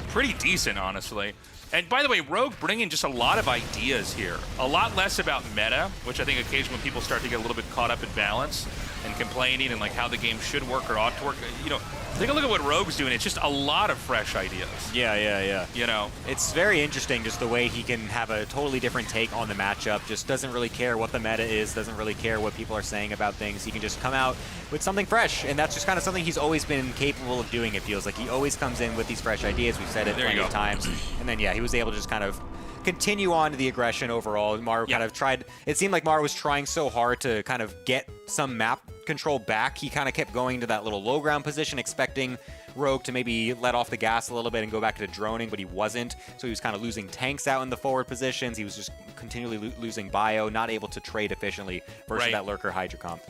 pretty decent, honestly. And by the way, Rogue bringing just a lot of ideas here. A lot less about meta, which I think occasionally when people start to get a little bit caught up in balance and complaining and like how the game should work or ought to work, you know, take a look at what Rogue's doing. It's just a lot of fresh ideas. Yeah. You know, it's very interesting just the way he can have a totally different take on the matchup. Just doesn't really care what the meta is, doesn't really care what people are saying about things. He can just come out with something fresh, and that's just kind of something he's always been capable of doing, it feels like. He always comes in with these fresh ideas. We've said it plenty of times. And then, yeah, he was able to just kind of continue on to the aggression overall. Maro kind of tried, it seemed like Maro was trying so hard to kind of get some map control back. He kind of kept going to that little low ground position, expecting Rogue to maybe let off the gas a little bit and go back to droning, but he wasn't. So he was kind of losing tanks out in the forward positions. He was just continually losing bio, not able to trade efficiently versus that Lurker Hydra comp.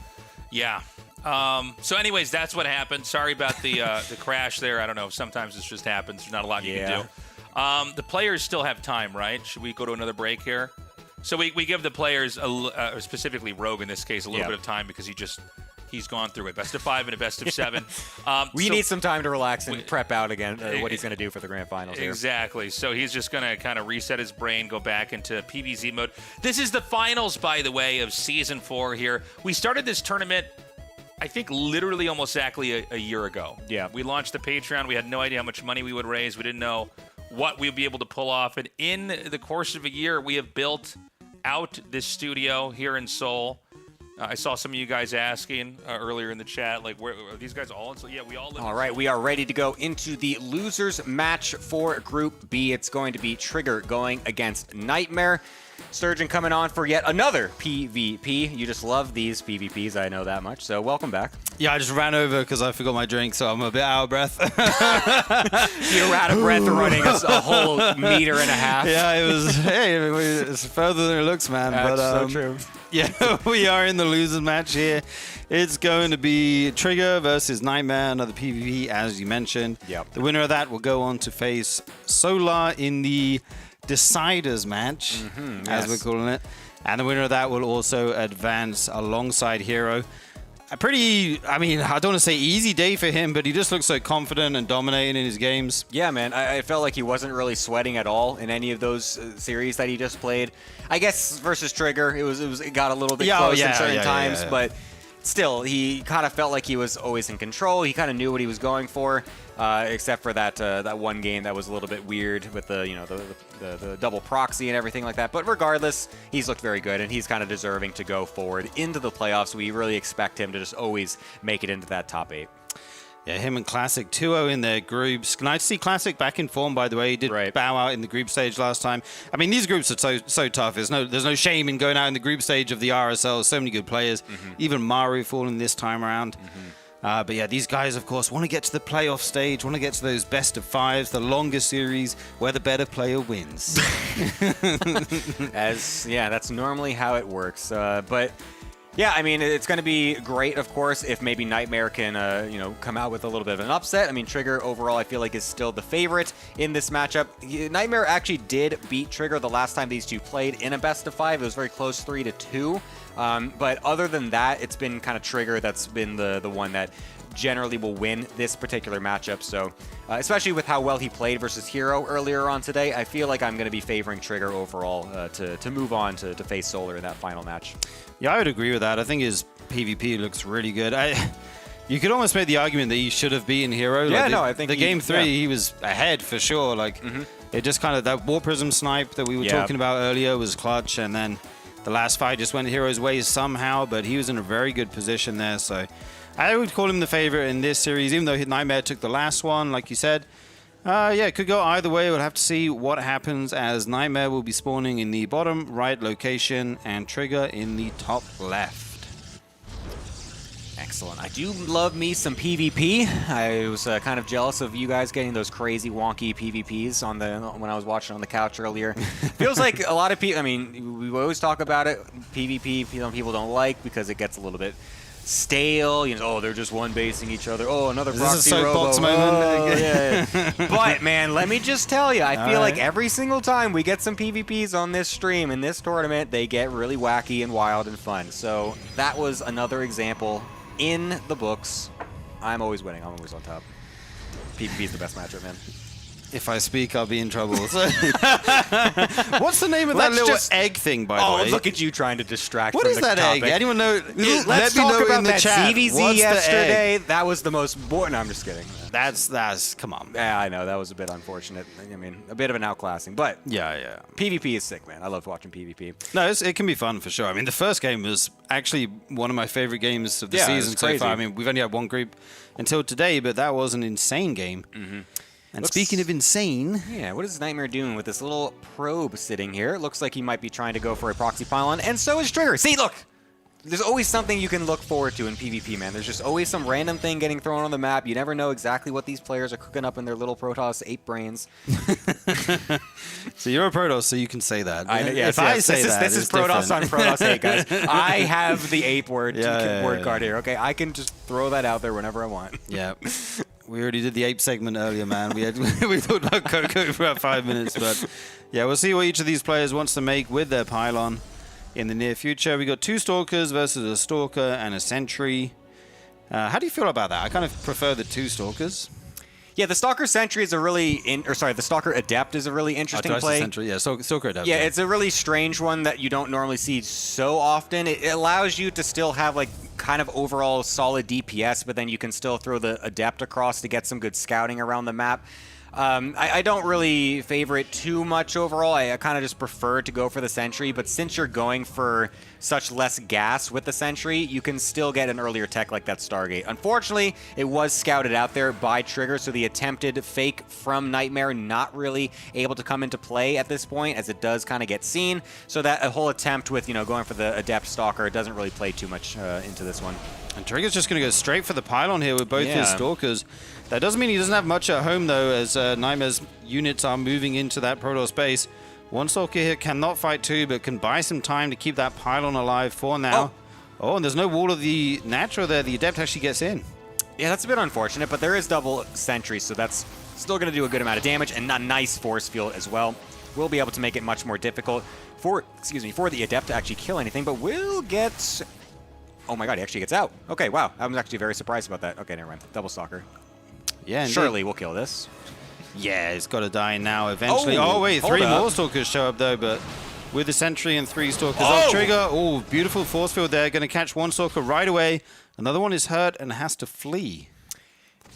Yeah. So anyways, that's what happened. Sorry about the crash there. I don't know. Sometimes this just happens. There's not a lot you can do. The players still have time, right? Should we go to another break here? So we give the players, specifically Rogue in this case, a little bit of time because he's gone through a best of 5 and a best of 7. We need some time to relax and prep out again what he's going to do for the grand finals here. Exactly. So he's just going to kind of reset his brain, go back into PvZ mode. This is the finals, by the way, of Season 4 here. We started this tournament, I think, literally almost exactly a year ago. Yeah. We launched the Patreon. We had no idea how much money we would raise. We didn't know what we'd be able to pull off. And in the course of a year, we have built out this studio here in Seoul. I saw some of you guys asking earlier in the chat, like, where are these guys all in Seoul? Yeah, we all live all right, we are ready to go into the losers match for Group B. It's going to be Trigger going against Nightmare. Sturgeon coming on for yet another PvP. You just love these PvPs, I know that much. So welcome back. Yeah, I just ran over because I forgot my drink, so I'm a bit out of breath. You're out of breath running a whole meter and a half. Yeah, it was. Hey, it's further than it looks, man. That's so true. Yeah, we are in the losers match here. It's going to be Trigger versus Nightmare, another PvP, as you mentioned. Yep. The winner of that will go on to face Solar in the Deciders match, as we're calling it. And the winner of that will also advance alongside Hero. I mean, I don't want to say easy day for him, but he just looks so confident and dominating in his games. Yeah, man. I felt like he wasn't really sweating at all in any of those series that he just played. I guess versus Trigger, it got a little bit close in certain times, but still, he kind of felt like he was always in control. He kind of knew what he was going for, except for that one game that was a little bit weird with the double proxy and everything like that. But regardless, he's looked very good, and he's kind of deserving to go forward into the playoffs. We really expect him to just always make it into that top 8. Yeah, him and Classic 2-0 in their groups. Nice to see Classic back in form, by the way. He did bow out in the group stage last time. I mean, these groups are so tough. There's no shame in going out in the group stage of the RSL. So many good players. Even Maru falling this time around. But yeah, these guys, of course, want to get to the playoff stage, want to get to those best of 5s, the longest series where the better player wins. That's normally how it works. But yeah, I mean, it's going to be great, of course, if maybe Nightmare can, come out with a little bit of an upset. I mean, Trigger overall, I feel like, is still the favorite in this matchup. Nightmare actually did beat Trigger the last time these two played in a best of 5. It was very close, 3-2. But other than that, it's been kind of Trigger that's been the one that generally will win this particular matchup. So, especially with how well he played versus Hero earlier on today, I feel like I'm going to be favoring Trigger overall to move on to face Solar in that final match. Yeah, I would agree with that. I think his PvP looks really good. You could almost make the argument that he should have beaten Hero. Yeah, like no, I think the game 3, yeah. he was ahead for sure. Like, it just kind of, that War Prism snipe that we were talking about earlier was clutch, and then the last fight just went Hero's way somehow, but he was in a very good position there, so I would call him the favorite in this series, even though Nightmare took the last one, like you said. Yeah, it could go either way. We'll have to see what happens, as Nightmare will be spawning in the bottom right location and Trigger in the top left. Excellent. I do love me some PvP. I was kind of jealous of you guys getting those crazy wonky PvPs when I was watching on the couch earlier. Feels like a lot of people, I mean, we always talk about it. PvP, people don't like because it gets a little bit stale. You know, oh, they're just one-basing each other. Oh, another proxy soapbox robo. moment. Oh, yeah. But, man, let me just tell you, I feel like every single time we get some PvPs on this stream, in this tournament, they get really wacky and wild and fun. So that was another example in the books. I'm always winning. I'm always on top. PvP is the best matchup, man. If I speak, I'll be in trouble. What's the name of that little egg thing, by the way? Oh, look at you trying to distract What from is the that topic. egg? Anyone know? Let's Let me talk know about in the that chat. ZVZ What's yesterday. the egg? That was the most boring. No, I'm just kidding. That's come on. Yeah, I know. That was a bit unfortunate. I mean, a bit of an outclassing. But Yeah. PvP is sick, man. I love watching PvP. No, it can be fun for sure. I mean, the first game was actually one of my favorite games of the season so far. I mean, we've only had one group until today, but that was an insane game. And speaking of insane... Yeah, what is Nightmare doing with this little probe sitting here? It looks like he might be trying to go for a proxy pylon, and so is Trigger. See, look! There's always something you can look forward to in PvP, man. There's just always some random thing getting thrown on the map. You never know exactly what these players are cooking up in their little Protoss 8 brains. So you're a Protoss, so you can say that. Yes, I say that, this is Protoss on Protoss 8, guys. I have the 8 word card here, okay? I can just throw that out there whenever I want. Yeah. We already did the ape segment earlier, man. We talked about Coco for about 5 minutes, but yeah, we'll see what each of these players wants to make with their pylon in the near future. We got 2 Stalkers versus a Stalker and a Sentry. How do you feel about that? I kind of prefer the 2 Stalkers. Yeah, the Stalker Sentry is a really, the Stalker Adept is a really interesting play. Sentry, yeah, Stalker Adept. Yeah, it's a really strange one that you don't normally see so often. It allows you to still have like kind of overall solid DPS, but then you can still throw the Adept across to get some good scouting around the map. I don't really favor it too much overall. I kind of just prefer to go for the Sentry, but since you're going for such less gas with the Sentry, you can still get an earlier tech like that Stargate. Unfortunately, it was scouted out there by Trigger, so the attempted fake from Nightmare not really able to come into play at this point, as it does kind of get seen. So that a whole attempt with, going for the Adept Stalker doesn't really play too much into this one. And Trigger's just going to go straight for the pylon here with both his Stalkers. That doesn't mean he doesn't have much at home, though, as Nightmare's units are moving into that Protoss base. One Stalker here cannot fight 2, but can buy some time to keep that pylon alive for now. Oh, and there's no wall of the Natural there. The Adept actually gets in. Yeah, that's a bit unfortunate, but there is double Sentry, so that's still going to do a good amount of damage, and a nice force field as well. We'll be able to make it much more difficult for the Adept to actually kill anything, but we'll get... Oh my god, he actually gets out. Okay, wow. I was actually very surprised about that. Okay, never mind. Double Stalker. Yeah, indeed. Surely we'll kill this. Yeah, it's got to die now eventually. Oh, Oh, wait, hold 3 up. more Stalkers show up, though, but with the Sentry and 3 Stalkers off Trigger. Oh, beautiful force field there. Going to catch 1 Stalker right away. Another one is hurt and has to flee.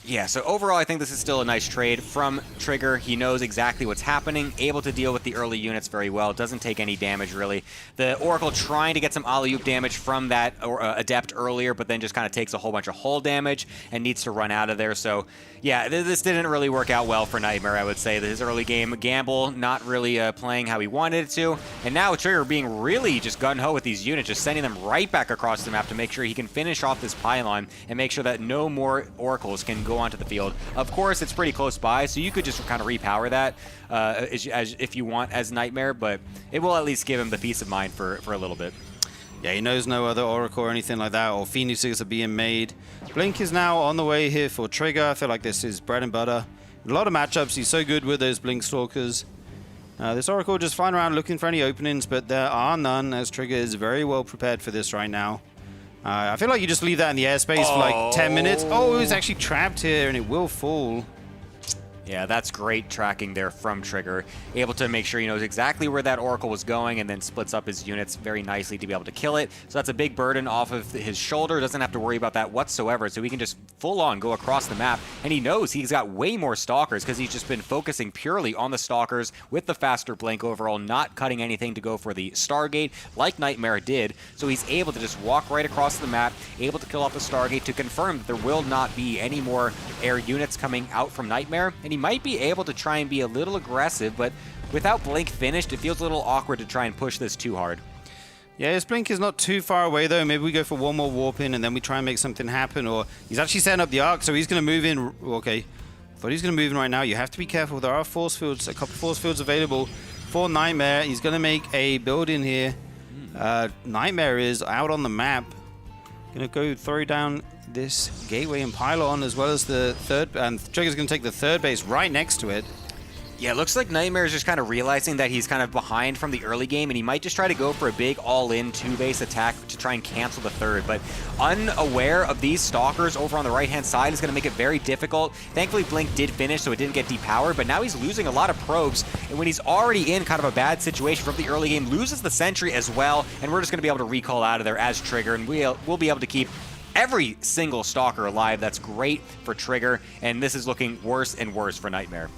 Yeah, so overall, I think this is still a nice trade from Trigger. He knows exactly what's happening, able to deal with the early units very well, doesn't take any damage, really. The Oracle trying to get some alley-oop damage from that Adept earlier, but then just kind of takes a whole bunch of hull damage and needs to run out of there. So, yeah, this didn't really work out well for Nightmare, I would say. His early game gamble not really playing how he wanted it to. And now Trigger being really just gun-ho with these units, just sending them right back across the map to make sure he can finish off this pylon and make sure that no more Oracles can go onto the field. Of course, it's pretty close by, so you could just kind of repower that as if you want as Nightmare, but it will at least give him the peace of mind for a little bit. Yeah, he knows no other Oracle or anything like that, or Phoenixes are being made. Blink is now on the way here for Trigger. I feel like this is bread and butter. In a lot of matchups, he's so good with those Blink Stalkers. This Oracle just flying around looking for any openings, but there are none, as Trigger is very well prepared for this right now. I feel like you just leave that in the airspace for like 10 minutes. Oh, it was actually trapped here, and it will fall. Yeah, that's great tracking there from Trigger. Able to make sure he knows exactly where that Oracle was going and then splits up his units very nicely to be able to kill it. So that's a big burden off of his shoulder. Doesn't have to worry about that whatsoever. So he can just full on go across the map. And he knows he's got way more Stalkers because he's just been focusing purely on the Stalkers with the faster blink overall, not cutting anything to go for the Stargate like Nightmare did. So he's able to just walk right across the map, able to kill off the Stargate to confirm that there will not be any more air units coming out from Nightmare. And he might be able to try and be a little aggressive, but without Blink finished, it feels a little awkward to try and push this too hard. Yeah, his blink is not too far away, though. Maybe we go for one more warp in, and then we try and make something happen. Or he's actually setting up the arc, so he's going to move in. Okay, thought he's going to move in right now. You have to be careful. There are force fields, a couple force fields available for Nightmare. He's going to make a build in here. Nightmare is out on the map. Going to go throw down this gateway and pylon, as well as the third, and Trigger's going to take the third base right next to it. Yeah, it looks like Nightmare is just kind of realizing that he's kind of behind from the early game, and he might just try to go for a big all-in two-base attack to try and cancel the third. But unaware of these Stalkers over on the right-hand side is going to make it very difficult. Thankfully, Blink did finish, so it didn't get depowered, but now he's losing a lot of probes. And when he's already in kind of a bad situation from the early game, loses the sentry as well, and we're just going to be able to recall out of there as Trigger, and we'll be able to keep every single Stalker alive. That's great for Trigger, and this is looking worse and worse for Nightmare.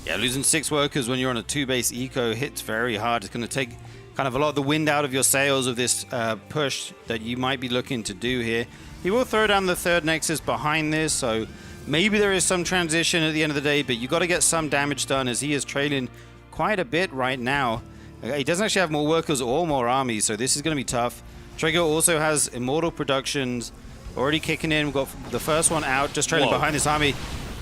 Yeah, losing 6 workers when you're on a 2-base eco hits very hard. It's going to take kind of a lot of the wind out of your sails of this push that you might be looking to do here. He will throw down the third Nexus behind this, so maybe there is some transition at the end of the day, but you got to get some damage done as he is trailing quite a bit right now. He doesn't actually have more workers or more armies, so this is going to be tough. Trigger also has Immortal Productions already kicking in. We've got the first one out, just trailing behind this army.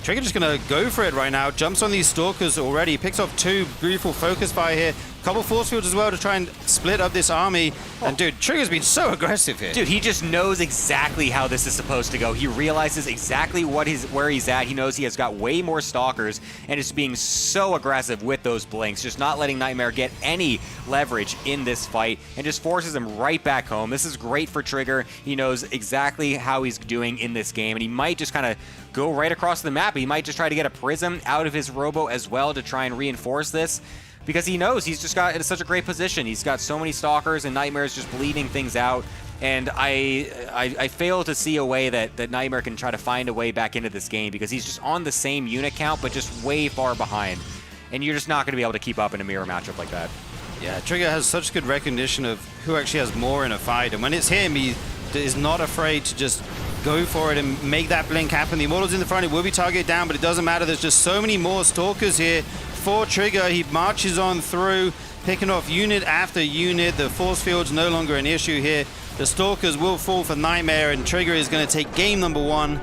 Trigger just going to go for it right now. Jumps on these Stalkers already. Picks off 2 beautiful focus fire here. Couple force fields as well to try and split up this army. And dude, Trigger's been so aggressive here. Dude, he just knows exactly how this is supposed to go. He realizes exactly where he's at. He knows he has got way more Stalkers and is being so aggressive with those blinks, just not letting Nightmare get any leverage in this fight and just forces him right back home. This is great for Trigger. He knows exactly how he's doing in this game, and he might just kind of go right across the map. He might just try to get a Prism out of his Robo as well to try and reinforce this, because he knows he's just got in such a great position. He's got so many Stalkers, and Nightmare's just bleeding things out. And I fail to see a way that Nightmare can try to find a way back into this game, because he's just on the same unit count, but just way far behind. And you're just not going to be able to keep up in a mirror matchup like that. Yeah, Trigger has such good recognition of who actually has more in a fight. And when it's him, he is not afraid to just go for it and make that blink happen. The Immortal's in the front. It will be targeted down, but it doesn't matter. There's just so many more Stalkers here for Trigger. He marches on through, picking off unit after unit. The force field's no longer an issue here. The Stalkers will fall for Nightmare, and Trigger is going to take game number 1.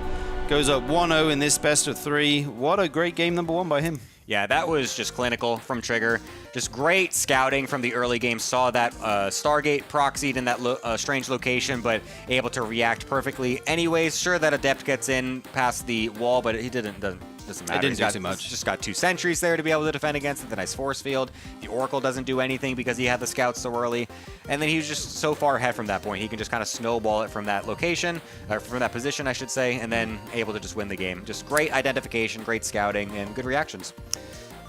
Goes up 1-0 in this best of 3. What a great game number 1 by him. Yeah, that was just clinical from Trigger. Just great scouting from the early game. Saw that Stargate proxied in that strange location, but able to react perfectly. Anyways, sure that Adept gets in past the wall, but he doesn't matter. It didn't do too much. He's just got 2 sentries there to be able to defend against it. The nice force field. The Oracle doesn't do anything because he had the scouts so early. And then he was just so far ahead from that point. He can just kind of snowball it from that location, or from that position, I should say, and then able to just win the game. Just great identification, great scouting, and good reactions.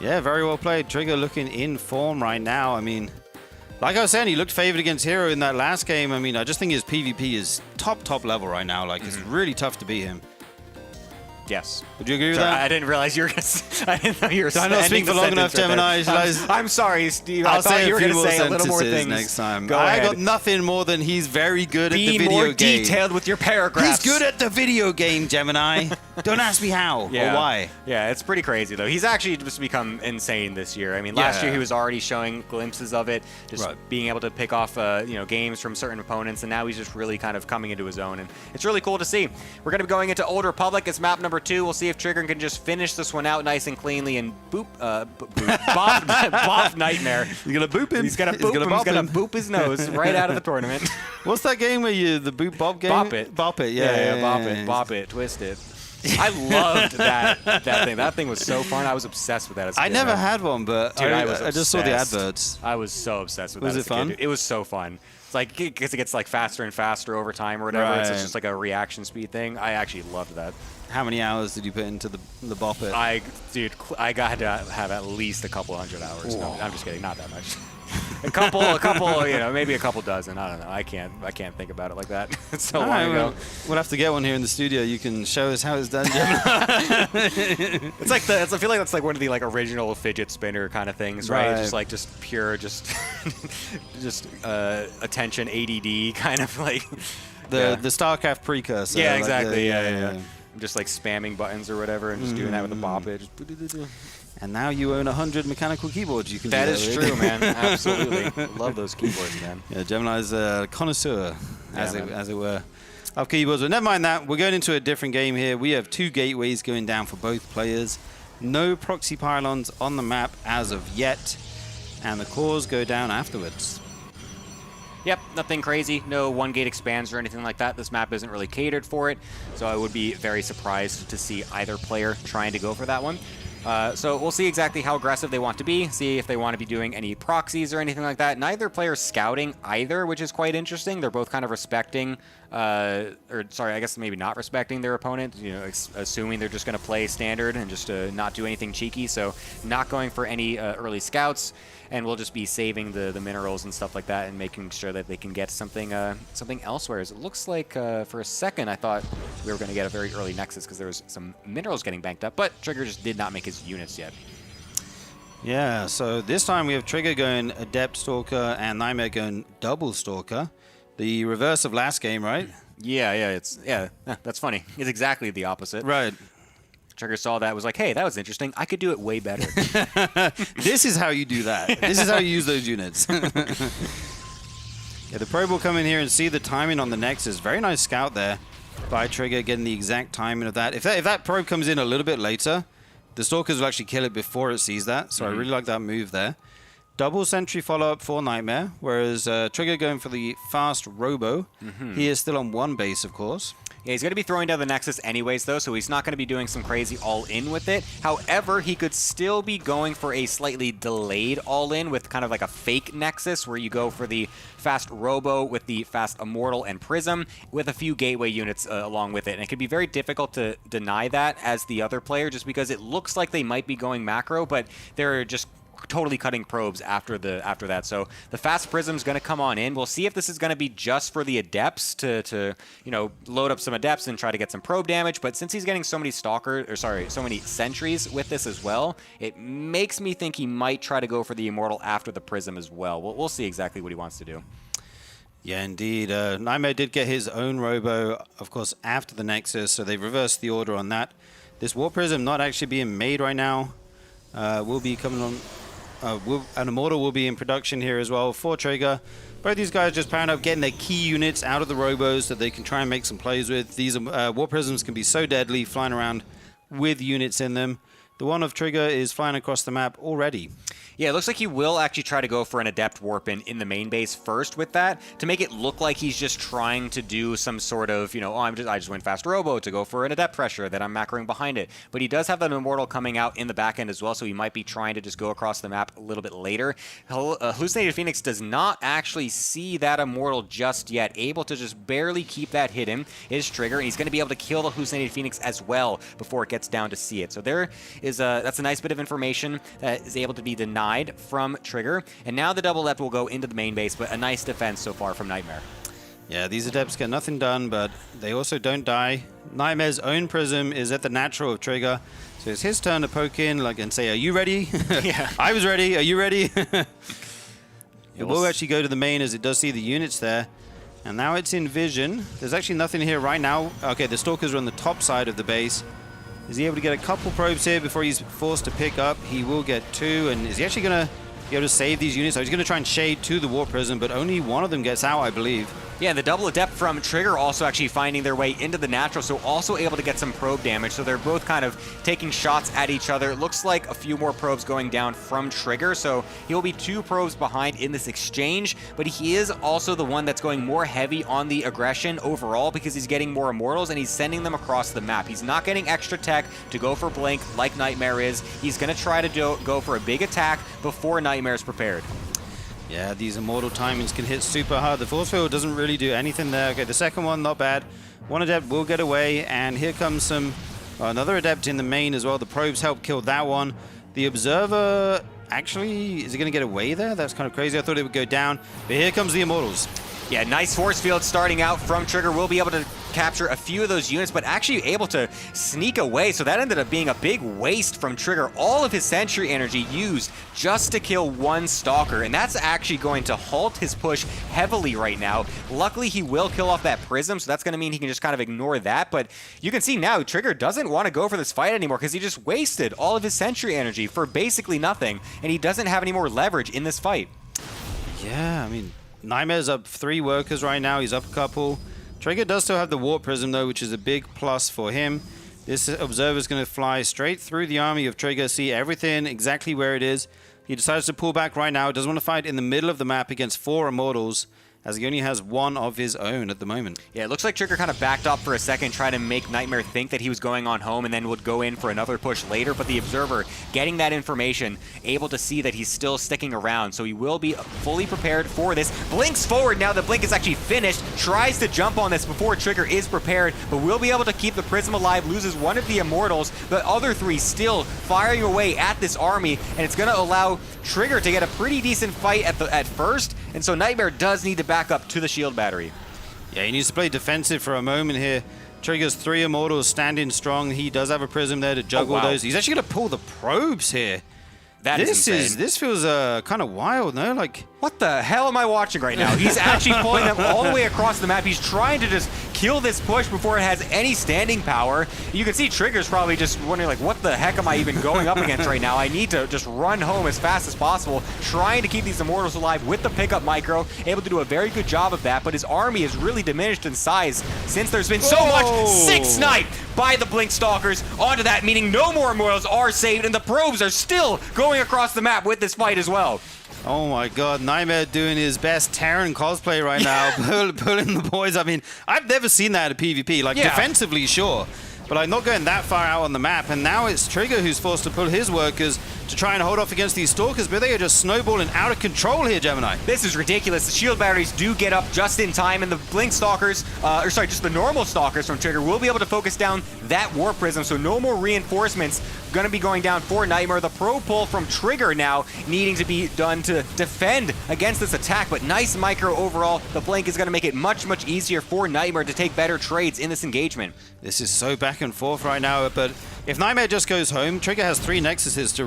Yeah, very well played. Trigger looking in form right now. I mean, like I was saying, he looked favored against Hero in that last game. I mean, I just think his PvP is top level right now. Like, it's really tough to beat him. Yes. Would you agree with Sorry, that? I didn't realize you were going to... I didn't know you were Did I not speak for long enough, Gemini? I'm sorry, Steve. I I'll thought say you a were few going to more say a little more sentences things next time. Go I ahead. got nothing more than he's very good at the Be video more game. detailed with your paragraphs. He's good at the video game, Gemini. Don't ask me how or why. Yeah, it's pretty crazy, though. He's actually just become insane this year. I mean, last year he was already showing glimpses of it, just being able to pick off games from certain opponents, and now he's just really kind of coming into his own, and it's really cool to see. We're going to be going into Old Republic. It's map number 2. We'll see if Trigger can just finish this one out nice and cleanly and bop Nightmare. He's going to boop him. He's going to boop him. He's going to boop his nose right out of the tournament. What's that game where you, the boop bop game? Bop it. Bop it, Yeah, bop it, twist it. I loved that thing. That thing was so fun. I was obsessed with that as a I kid. never had one, but Dude, I just saw the obsessed. adverts. I was so obsessed with Was that it as a kid. fun? It was so fun. It's like, because it gets like faster and faster over time or whatever. It's Right. just like a reaction speed thing. I actually loved that. How many hours did you put into the bop it? I got to have at least a couple 100 hours. No, I'm just kidding. Not that much. a couple, maybe a couple dozen. I don't know. I can't think about it like that. It's so long ago. We'll have to get one here in the studio. You can show us how it's done. It's like I feel like that's like one of the like original fidget spinner kind of things, right? Right. Just pure, just attention ADD kind of like the StarCraft precursor. Yeah, like exactly. Yeah. Just like spamming buttons or whatever, and just doing that with the bop it. And now you own 100 mechanical keyboards. You can. That do is with. true, man. Absolutely, love those keyboards, man. Yeah, Gemini's a connoisseur, as man. it were, of keyboards. But never mind that. We're going into a different game here. We have 2 gateways going down for both players. No proxy pylons on the map as of yet, and the cores go down afterwards. Yep, nothing crazy. No one gate expands or anything like that. This map isn't really catered for it, so I would be very surprised to see either player trying to go for that one. So we'll see exactly how aggressive they want to be, see if they want to be doing any proxies or anything like that. Neither player's scouting either, which is quite interesting. They're both kind of respecting, I guess maybe not respecting their opponent, assuming they're just going to play standard and just not do anything cheeky. So not going for any early scouts, and we'll just be saving the minerals and stuff like that and making sure that they can get something elsewhere. As it looks like for a second I thought we were going to get a very early Nexus because there was some minerals getting banked up, but Trigger just did not make his units yet. Yeah, so this time we have Trigger going Adept Stalker and Nightmare going Double Stalker. The reverse of last game, right? Yeah, that's funny. It's exactly the opposite. Right. Trigger saw that, was like, hey, that was interesting. I could do it way better. This is how you do that. This is how you use those units. Yeah, the probe will come in here and see the timing on the Nexus. Very nice scout there by Trigger, getting the exact timing of that. If that probe comes in a little bit later, the Stalkers will actually kill it before it sees that. So I really like that move there. Double sentry follow-up for Nightmare, whereas Trigger going for the fast Robo. He is still on 1 base, of course. Yeah, he's going to be throwing down the Nexus anyways, though, so he's not going to be doing some crazy all-in with it. However, he could still be going for a slightly delayed all-in with kind of like a fake Nexus, where you go for the fast Robo with the fast Immortal and Prism with a few gateway units along with it. And it could be very difficult to deny that as the other player, just because it looks like they might be going macro, but they're just totally cutting probes after that. So the fast Prism's going to come on in. We'll see if this is going to be just for the Adepts to load up some Adepts and try to get some probe damage. But since he's getting so many so many sentries with this as well, it makes me think he might try to go for the Immortal after the Prism as well. We'll see exactly what he wants to do. Yeah, indeed. Nightmare did get his own Robo, of course, after the Nexus, so they've reversed the order on that. This War Prism not actually being made right now. Will be coming on. An Immortal will be in production here as well for Trigger. Both these guys just powering up, getting their key units out of the Robos that they can try and make some plays with. These War Prisms can be so deadly, flying around with units in them. The one of Trigger is flying across the map already. Yeah, it looks like he will actually try to go for an Adept Warp in the main base first with that, to make it look like he's just trying to do some sort of, I just went fast Robo to go for an Adept Pressure that I'm macroing behind it. But he does have that Immortal coming out in the back end as well, so he might be trying to just go across the map a little bit later. Hallucinated Phoenix does not actually see that Immortal just yet, able to just barely keep that hidden. Is Trigger, and he's going to be able to kill the Hallucinated Phoenix as well before it gets down to see it. So there is that's a nice bit of information that is able to be denied from Trigger. And now the double left will go into the main base, but a nice defense so far from Nightmare. Yeah, these Adepts get nothing done, but they also don't die. Nightmare's own Prism is at the natural of Trigger, so it's his turn to poke in and say, are you ready? Yeah. I was ready. Are you ready? It will actually go to the main as it does see the units there. And now it's in vision. There's actually nothing here right now. Okay, the Stalkers are on the top side of the base. Is he able to get a couple probes here before he's forced to pick up? He will get 2. And is he actually going to be able to save these units? So he's going to try and shade to the War Prism, but only one of them gets out, I believe. Yeah, the double adept from Trigger also actually finding their way into the natural, so also able to get some probe damage. So they're both kind of taking shots at each other. It looks like a few more probes going down from Trigger, so he'll be 2 probes behind in this exchange, but he is also the one that's going more heavy on the aggression overall because he's getting more immortals and he's sending them across the map. He's not getting extra tech to go for Blink like Nightmare is. He's going to try to go for a big attack before Nightmare is prepared. Yeah, these immortal timings can hit super hard. The force field doesn't really do anything there. Okay, the second one, not bad. One adept will get away, and here comes another adept in the main as well. The probes help kill that one. The observer, actually, is it going to get away there? That's kind of crazy. I thought it would go down, but here comes the immortals. Yeah, nice force field starting out from Trigger. We'll be able to capture a few of those units, but actually able to sneak away. So that ended up being a big waste from Trigger. All of his Sentry energy used just to kill one Stalker, and that's actually going to halt his push heavily right now. Luckily, he will kill off that Prism, so that's going to mean he can just kind of ignore that. But you can see now Trigger doesn't want to go for this fight anymore because he just wasted all of his Sentry energy for basically nothing, and he doesn't have any more leverage in this fight. Yeah, I mean, Nightmare's up 3 workers right now. He's up a couple. Trigger does still have the Warp Prism, though, which is a big plus for him. This Observer's going to fly straight through the army of Trigger, see everything exactly where it is. He decides to pull back right now. Doesn't want to fight in the middle of the map against 4 Immortals, as he only has 1 of his own at the moment. Yeah, it looks like Trigger kind of backed up for a second, trying to make Nightmare think that he was going on home and then would go in for another push later, but the Observer, getting that information, able to see that he's still sticking around, so he will be fully prepared for this. Blinks forward now that Blink is actually finished, tries to jump on this before Trigger is prepared, but will be able to keep the Prism alive, loses one of the Immortals, the other 3 still firing away at this army, and it's going to allow Trigger to get a pretty decent fight at first, and so Nightmare does need to back up to the shield battery. Yeah, he needs to play defensive for a moment here. Trigger's 3 Immortals standing strong. He does have a Prism there to juggle those. He's actually going to pull the probes here. This feels kind of wild, no? Like, what the hell am I watching right now? He's actually pulling them all the way across the map. He's trying to just kill this push before it has any standing power. You can see Trigger's probably just wondering, like, what the heck am I even going up against right now? I need to just run home as fast as possible, trying to keep these Immortals alive with the pickup micro, able to do a very good job of that, but his army is really diminished in size since there's been so much sick snipe by the Blink Stalkers onto that, meaning no more Immortals are saved, and the probes are still going across the map with this fight as well. Oh my god, Nightmare doing his best Terran cosplay right now, pulling the boys. I mean, I've never seen that at a PvP. Like, defensively, sure, but I'm not going that far out on the map, and now it's Trigger who's forced to pull his workers to try and hold off against these Stalkers, but they are just snowballing out of control here, Gemini. This is ridiculous. The shield batteries do get up just in time, and the Blink Stalkers, just the normal Stalkers from Trigger will be able to focus down that Warp Prism, so no more reinforcements going to be going down for Nightmare. The pro pull from Trigger now needing to be done to defend against this attack, but nice micro overall. The Blink is going to make it much, much easier for Nightmare to take better trades in this engagement. This is so back and forth right now, but if Nightmare just goes home, Trigger has 3 Nexuses to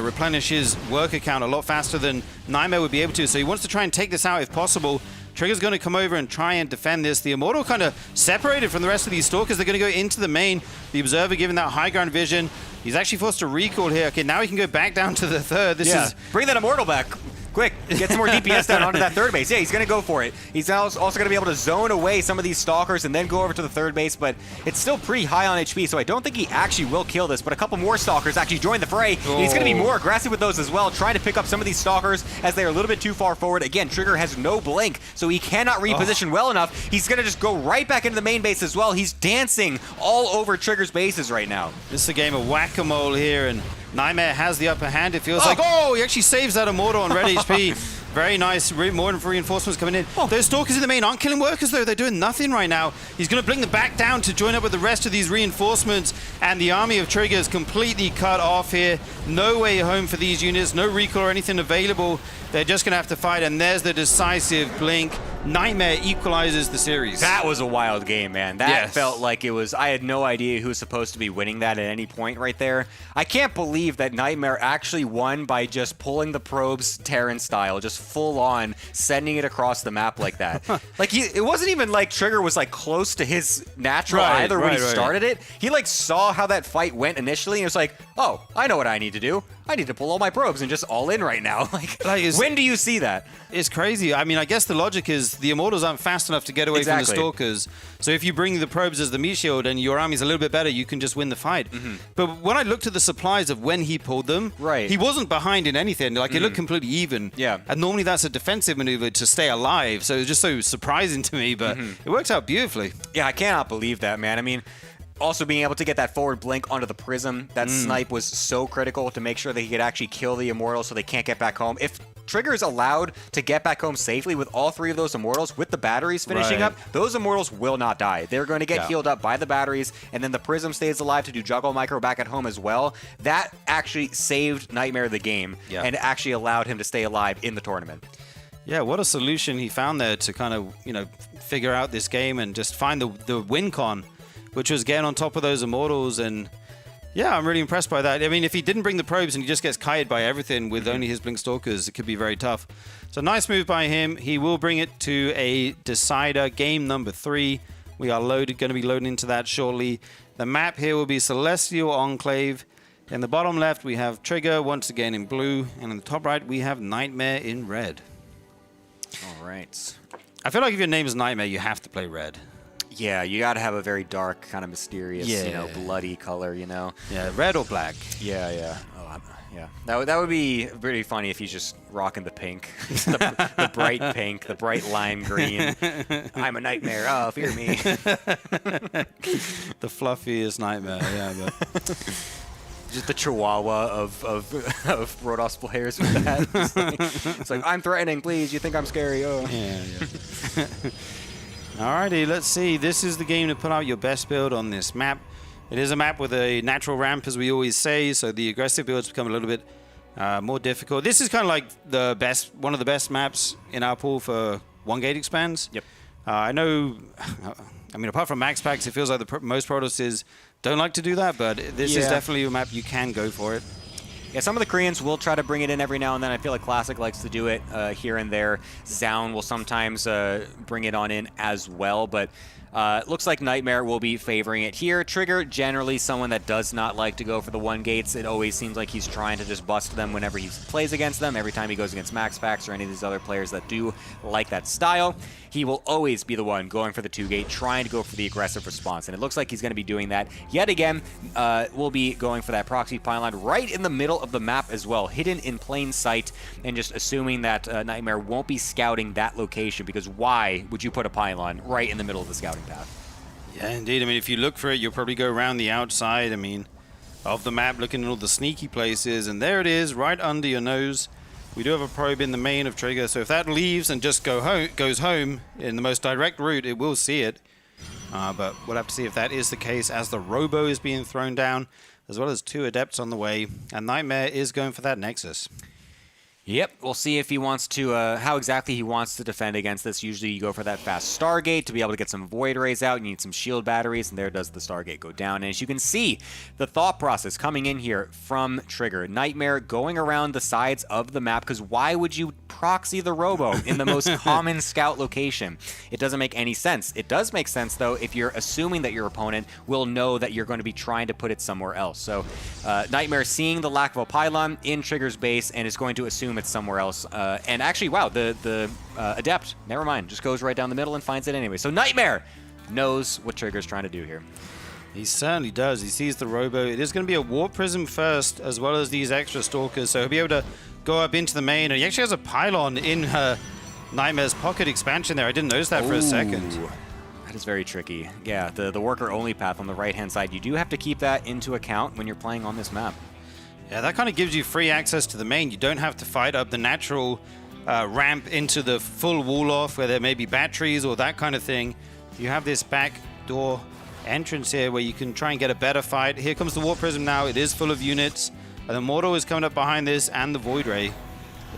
replenish his worker count a lot faster than Nightmare would be able to, so he wants to try and take this out if possible. Trigger's going to come over and try and defend this. The Immortal kind of separated from the rest of these Stalkers. They're going to go into the main. The Observer given that high ground vision. He's actually forced to recall here. Okay, now he can go back down to the 3rd. This is... Bring that Immortal back. Quick, get some more DPS down onto that 3rd base. Yeah, he's going to go for it. He's also going to be able to zone away some of these Stalkers and then go over to the 3rd base, but it's still pretty high on HP, so I don't think he actually will kill this, but a couple more Stalkers actually join the fray. And he's going to be more aggressive with those as well, trying to pick up some of these Stalkers as they are a little bit too far forward. Again, Trigger has no blink, so he cannot reposition well enough. He's going to just go right back into the main base as well. He's dancing all over Trigger's bases right now. This is a game of whack-a-mole here, and Nightmare has the upper hand. It feels like, he actually saves that Immortal on red HP. Very nice. More reinforcements coming in. Those Stalkers in the main aren't killing workers, though. They're doing nothing right now. He's going to bring them back down to join up with the rest of these reinforcements, and the army of Trigger is completely cut off here. No way home for these units. No recall or anything available. They're just going to have to fight, and there's the decisive blink. Nightmare equalizes the series. That was a wild game, man. That felt like it was... I had no idea who was supposed to be winning that at any point right there. I can't believe that Nightmare actually won by just pulling the probes Terran style, just full on sending it across the map like that. Like, it wasn't even like Trigger was like close to his natural either when he started it. He like saw how that fight went initially and was like, oh, I know what I need to do. I need to pull all my probes and just all in right now. Like when do you see that? It's crazy. I mean, I guess the logic is the Immortals aren't fast enough to get away from the Stalkers. So if you bring the probes as the meat shield and your army's a little bit better, you can just win the fight. But when I looked at the supplies of when he pulled them, he wasn't behind in anything. Like, it looked completely even. Yeah. And normally that's a defensive maneuver to stay alive. So it was just so surprising to me, but it worked out beautifully. Yeah, I cannot believe that, man. I mean, also being able to get that forward blink onto the Prism, that snipe was so critical to make sure that he could actually kill the Immortals so they can't get back home. If Trigger's allowed to get back home safely with all 3 of those Immortals, with the batteries finishing up, those Immortals will not die. They're going to get healed up by the batteries, and then the Prism stays alive to do Juggle Micro back at home as well. That actually saved Nightmare the game and actually allowed him to stay alive in the tournament. Yeah, what a solution he found there to kind of, figure out this game and just find the win con, which was getting on top of those Immortals. And yeah, I'm really impressed by that. I mean, if he didn't bring the probes and he just gets kited by everything with only his Blink Stalkers, it could be very tough. So nice move by him. He will bring it to a decider, game number 3. We are going to be loading into that shortly. The map here will be Celestial Enclave. In the bottom left, we have Trigger once again in blue. And in the top right, we have Nightmare in red. All right. I feel like if your name is Nightmare, you have to play red. Yeah, you got to have a very dark, kind of mysterious, bloody color, Yeah, red or black. Yeah. Oh, yeah. That would be pretty funny if he's just rocking the pink, the bright pink, the bright lime green. I'm a nightmare. Oh, fear me. The fluffiest Nightmare. Yeah, but just the chihuahua of Rodos players with that. It's like, I'm threatening, please. You think I'm scary? Oh. Yeah. Alrighty, let's see. This is the game to put out your best build on this map. It is a map with a natural ramp, as we always say, so the aggressive builds become a little bit more difficult. This is kind of like one of the best maps in our pool for one-gate expands. Yep. I know, I mean, apart from Max Packs, it feels like most Protosses don't like to do that, but this is definitely a map you can go for it. Yeah, some of the Koreans will try to bring it in every now and then. I feel like Classic likes to do it here and there. Zaun will sometimes bring it on in as well, but looks like Nightmare will be favoring it here. Trigger, generally someone that does not like to go for the one gates. It always seems like he's trying to just bust them whenever he plays against them. Every time he goes against Max Packs or any of these other players that do like that style, he will always be the one going for the 2-gate, trying to go for the aggressive response. And it looks like he's going to be doing that yet again. We'll be going for that proxy pylon right in the middle of the map as well, hidden in plain sight, and just assuming that Nightmare won't be scouting that location, because why would you put a pylon right in the middle of the scouting path? Yeah, indeed. I mean, if you look for it, you'll probably go around the outside, of the map, looking at all the sneaky places, and there it is, right under your nose. We do have a probe in the main of Trigger, so if that leaves and just goes home in the most direct route, it will see it. But we'll have to see if that is the case as the Robo is being thrown down, as well as 2 Adepts on the way, and Nightmare is going for that Nexus. Yep, we'll see if he wants to, how exactly he wants to defend against this. Usually you go for that fast Stargate to be able to get some Void Rays out. You need some shield batteries, and there does the Stargate go down. And as you can see, the thought process coming in here from Trigger. Nightmare going around the sides of the map, because why would you proxy the Robo in the most common scout location? It doesn't make any sense. It does make sense, though, if you're assuming that your opponent will know that you're going to be trying to put it somewhere else. So Nightmare seeing the lack of a pylon in Trigger's base and is going to assume it's somewhere else. And actually, wow, the Adept, never mind, just goes right down the middle and finds it anyway. So Nightmare knows what Trigger's trying to do here. He certainly does. He sees the Robo. It is going to be a Warp Prism first, as well as these extra Stalkers, so he'll be able to go up into the main. And he actually has a pylon in her Nightmare's pocket expansion there. I didn't notice that for a second. That is very tricky. Yeah, the worker-only path on the right-hand side, you do have to keep that into account when you're playing on this map. Yeah, that kind of gives you free access to the main. You don't have to fight up the natural ramp into the full wall off where there may be batteries or that kind of thing. You have this back door entrance here where you can try and get a better fight. Here comes the Warp Prism now. It is full of units. And the Mortal is coming up behind this, and the Void Ray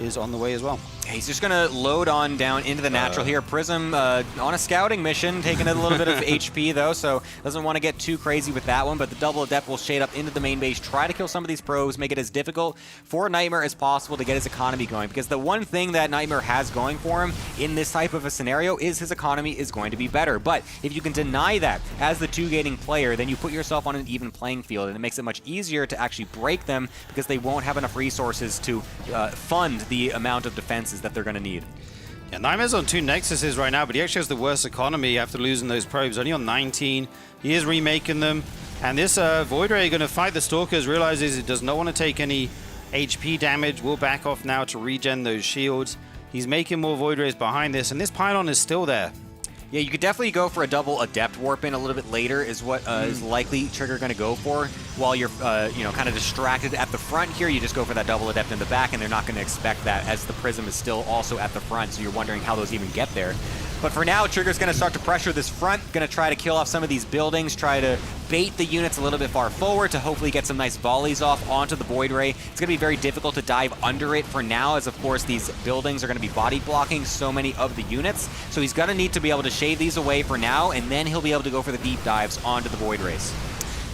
is on the way as well. He's just going to load on down into the natural here. Prism on a scouting mission, taking a little bit of HP, though, so doesn't want to get too crazy with that one. But the double Adept will shade up into the main base, try to kill some of these probes, make it as difficult for Nightmare as possible to get his economy going. Because the one thing that Nightmare has going for him in this type of a scenario is his economy is going to be better. But if you can deny that as the 2-gating player, then you put yourself on an even playing field, and it makes it much easier to actually break them because they won't have enough resources to fund the amount of defenses that they're going to need. Yeah, Nightmare's on 2 Nexuses right now, but he actually has the worst economy after losing those probes. Only on 19. He is remaking them. And this Void Ray going to fight the Stalkers, realizes it does not want to take any HP damage. Will back off now to regen those shields. He's making more Void Rays behind this, and this pylon is still there. Yeah, you could definitely go for a double Adept Warp in a little bit later is what is likely Trigger going to go for. While you're, kind of distracted at the front here, you just go for that double Adept in the back, and they're not going to expect that as the Prism is still also at the front, so you're wondering how those even get there. But for now, Trigger's going to start to pressure this front, going to try to kill off some of these buildings, try to bait the units a little bit far forward to hopefully get some nice volleys off onto the Void Ray. It's going to be very difficult to dive under it for now, as of course these buildings are going to be body blocking so many of the units. So he's going to need to be able to shave these away for now, and then he'll be able to go for the deep dives onto the Void Rays.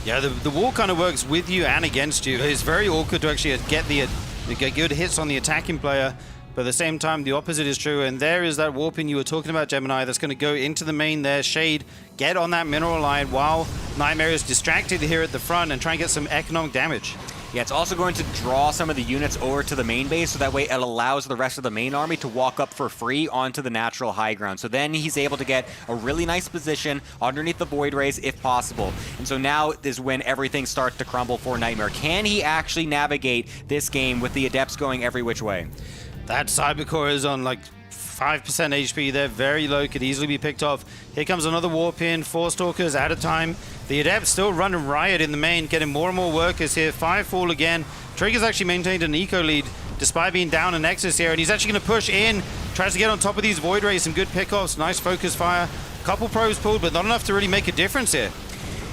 Yeah, the wall kind of works with you and against you. It's very awkward to actually get good hits on the attacking player. But at the same time, the opposite is true, and there is that warping you were talking about, Gemini, that's going to go into the main there. Shade, get on that mineral line while Nightmare is distracted here at the front and try and get some economic damage. Yeah, it's also going to draw some of the units over to the main base, so that way it allows the rest of the main army to walk up for free onto the natural high ground. So then he's able to get a really nice position underneath the Void Rays if possible. And so now is when everything starts to crumble for Nightmare. Can he actually navigate this game with the Adepts going every which way? That Cybercore is on like 5% HP there, very low, could easily be picked off. Here comes another warp in, 4 Stalkers at a time. The Adepts still running riot in the main, getting more and more workers here. 5 fall again. Trigger's actually maintained an eco lead despite being down a Nexus here, and he's actually going to push in, tries to get on top of these Void Rays, some good pickoffs, nice focus fire. Couple probes pulled, but not enough to really make a difference here.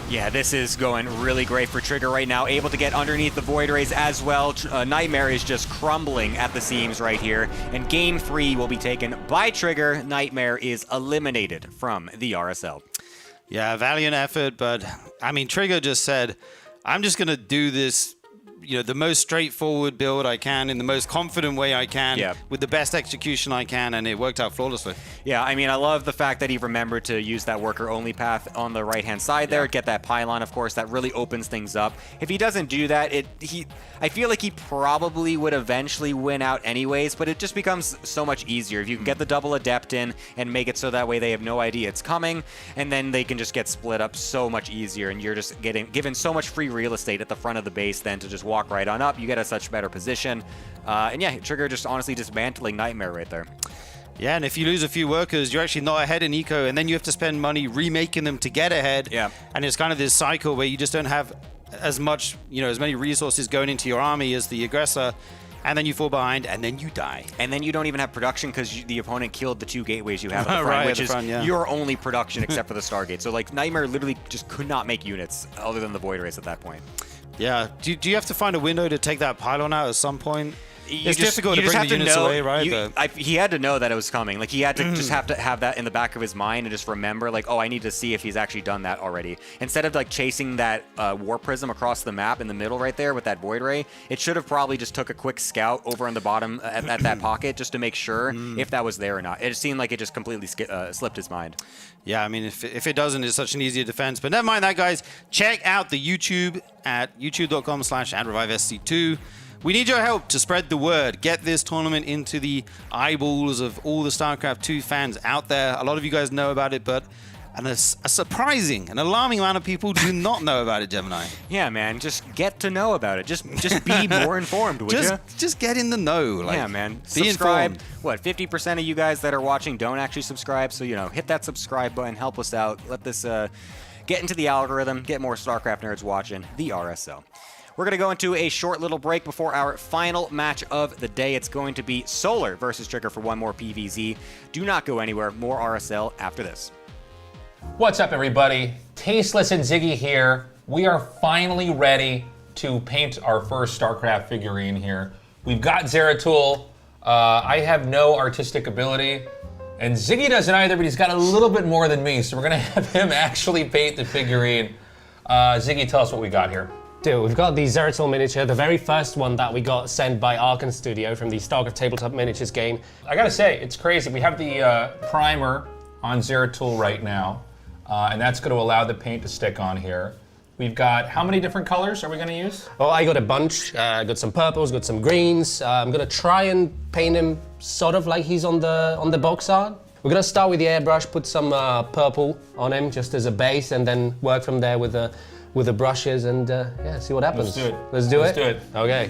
Yeah, this is going really great for Trigger right now. Able to get underneath the Void Rays as well. Nightmare is just crumbling at the seams right here. And Game 3 will be taken by Trigger. Nightmare is eliminated from the RSL. Yeah, valiant effort, but I mean, Trigger just said, I'm just going to do this, the most straightforward build I can in the most confident way I can with the best execution I can, and it worked out flawlessly. Yeah, I mean, I love the fact that he remembered to use that worker-only path on the right-hand side there, get that pylon, of course. That really opens things up. If he doesn't do that, I feel like he probably would eventually win out anyways, but it just becomes so much easier. If you can get the double Adept in and make it so that way they have no idea it's coming, and then they can just get split up so much easier, and you're just given so much free real estate at the front of the base then to just walk right on up. You get a such better position. And yeah, Trigger just honestly dismantling Nightmare right there. Yeah, and if you lose a few workers, you're actually not ahead in eco, and then you have to spend money remaking them to get ahead. Yeah. And it's kind of this cycle where you just don't have as much, as many resources going into your army as the aggressor, and then you fall behind, and then you die. And then you don't even have production because the opponent killed the 2 gateways you have at the front, which is your only production except for the Stargate. So like Nightmare literally just could not make units other than the Void Rays at that point. Yeah. Do you have to find a window to take that pylon out at some point? It's difficult to bring the units away, right? He had to know that it was coming. Like, he had to just have to have that in the back of his mind and just remember, like, oh, I need to see if he's actually done that already. Instead of, like, chasing that War Prism across the map in the middle right there with that Void Ray, it should have probably just took a quick scout over on the bottom at that pocket just to make sure if that was there or not. It seemed like it just completely slipped his mind. Yeah, I mean, if it doesn't, it's such an easier defense. But never mind that, guys. Check out the YouTube at youtube.com/@ReviveSC2. We need your help to spread the word. Get this tournament into the eyeballs of all the StarCraft 2 fans out there. A lot of you guys know about it, but a surprising, an alarming amount of people do not know about it, Gemini. Yeah, man, just get to know about it. Just be more informed, would you? Just get in the know. Like, yeah, man. Be subscribe. Informed. What, 50% of you guys that are watching don't actually subscribe, so, hit that subscribe button, help us out. Let this get into the algorithm, get more StarCraft nerds watching the RSL. We're going to go into a short little break before our final match of the day. It's going to be Solar versus Trigger for one more PVZ. Do not go anywhere. More RSL after this. What's up, everybody? Tasteless and Ziggy here. We are finally ready to paint our first StarCraft figurine here. We've got Zeratul. I have no artistic ability, and Ziggy doesn't either, but he's got a little bit more than me, so we're going to have him actually paint the figurine. Ziggy, tell us what we got here. Dude, we've got the Zeratul miniature, the very first one that we got sent by Arkan Studio from the StarCraft Tabletop Miniatures game. I gotta say, it's crazy. We have the primer on Zeratul right now, and that's gonna allow the paint to stick on here. We've got, how many different colors are we going to use? Oh, I got a bunch. Got some purples, got some greens. I'm gonna try and paint him sort of like he's on the box art. We're gonna start with the airbrush, put some purple on him just as a base, and then work from there with the brushes and yeah, see what happens. Let's do it. Let's do it. Let's do it. Okay.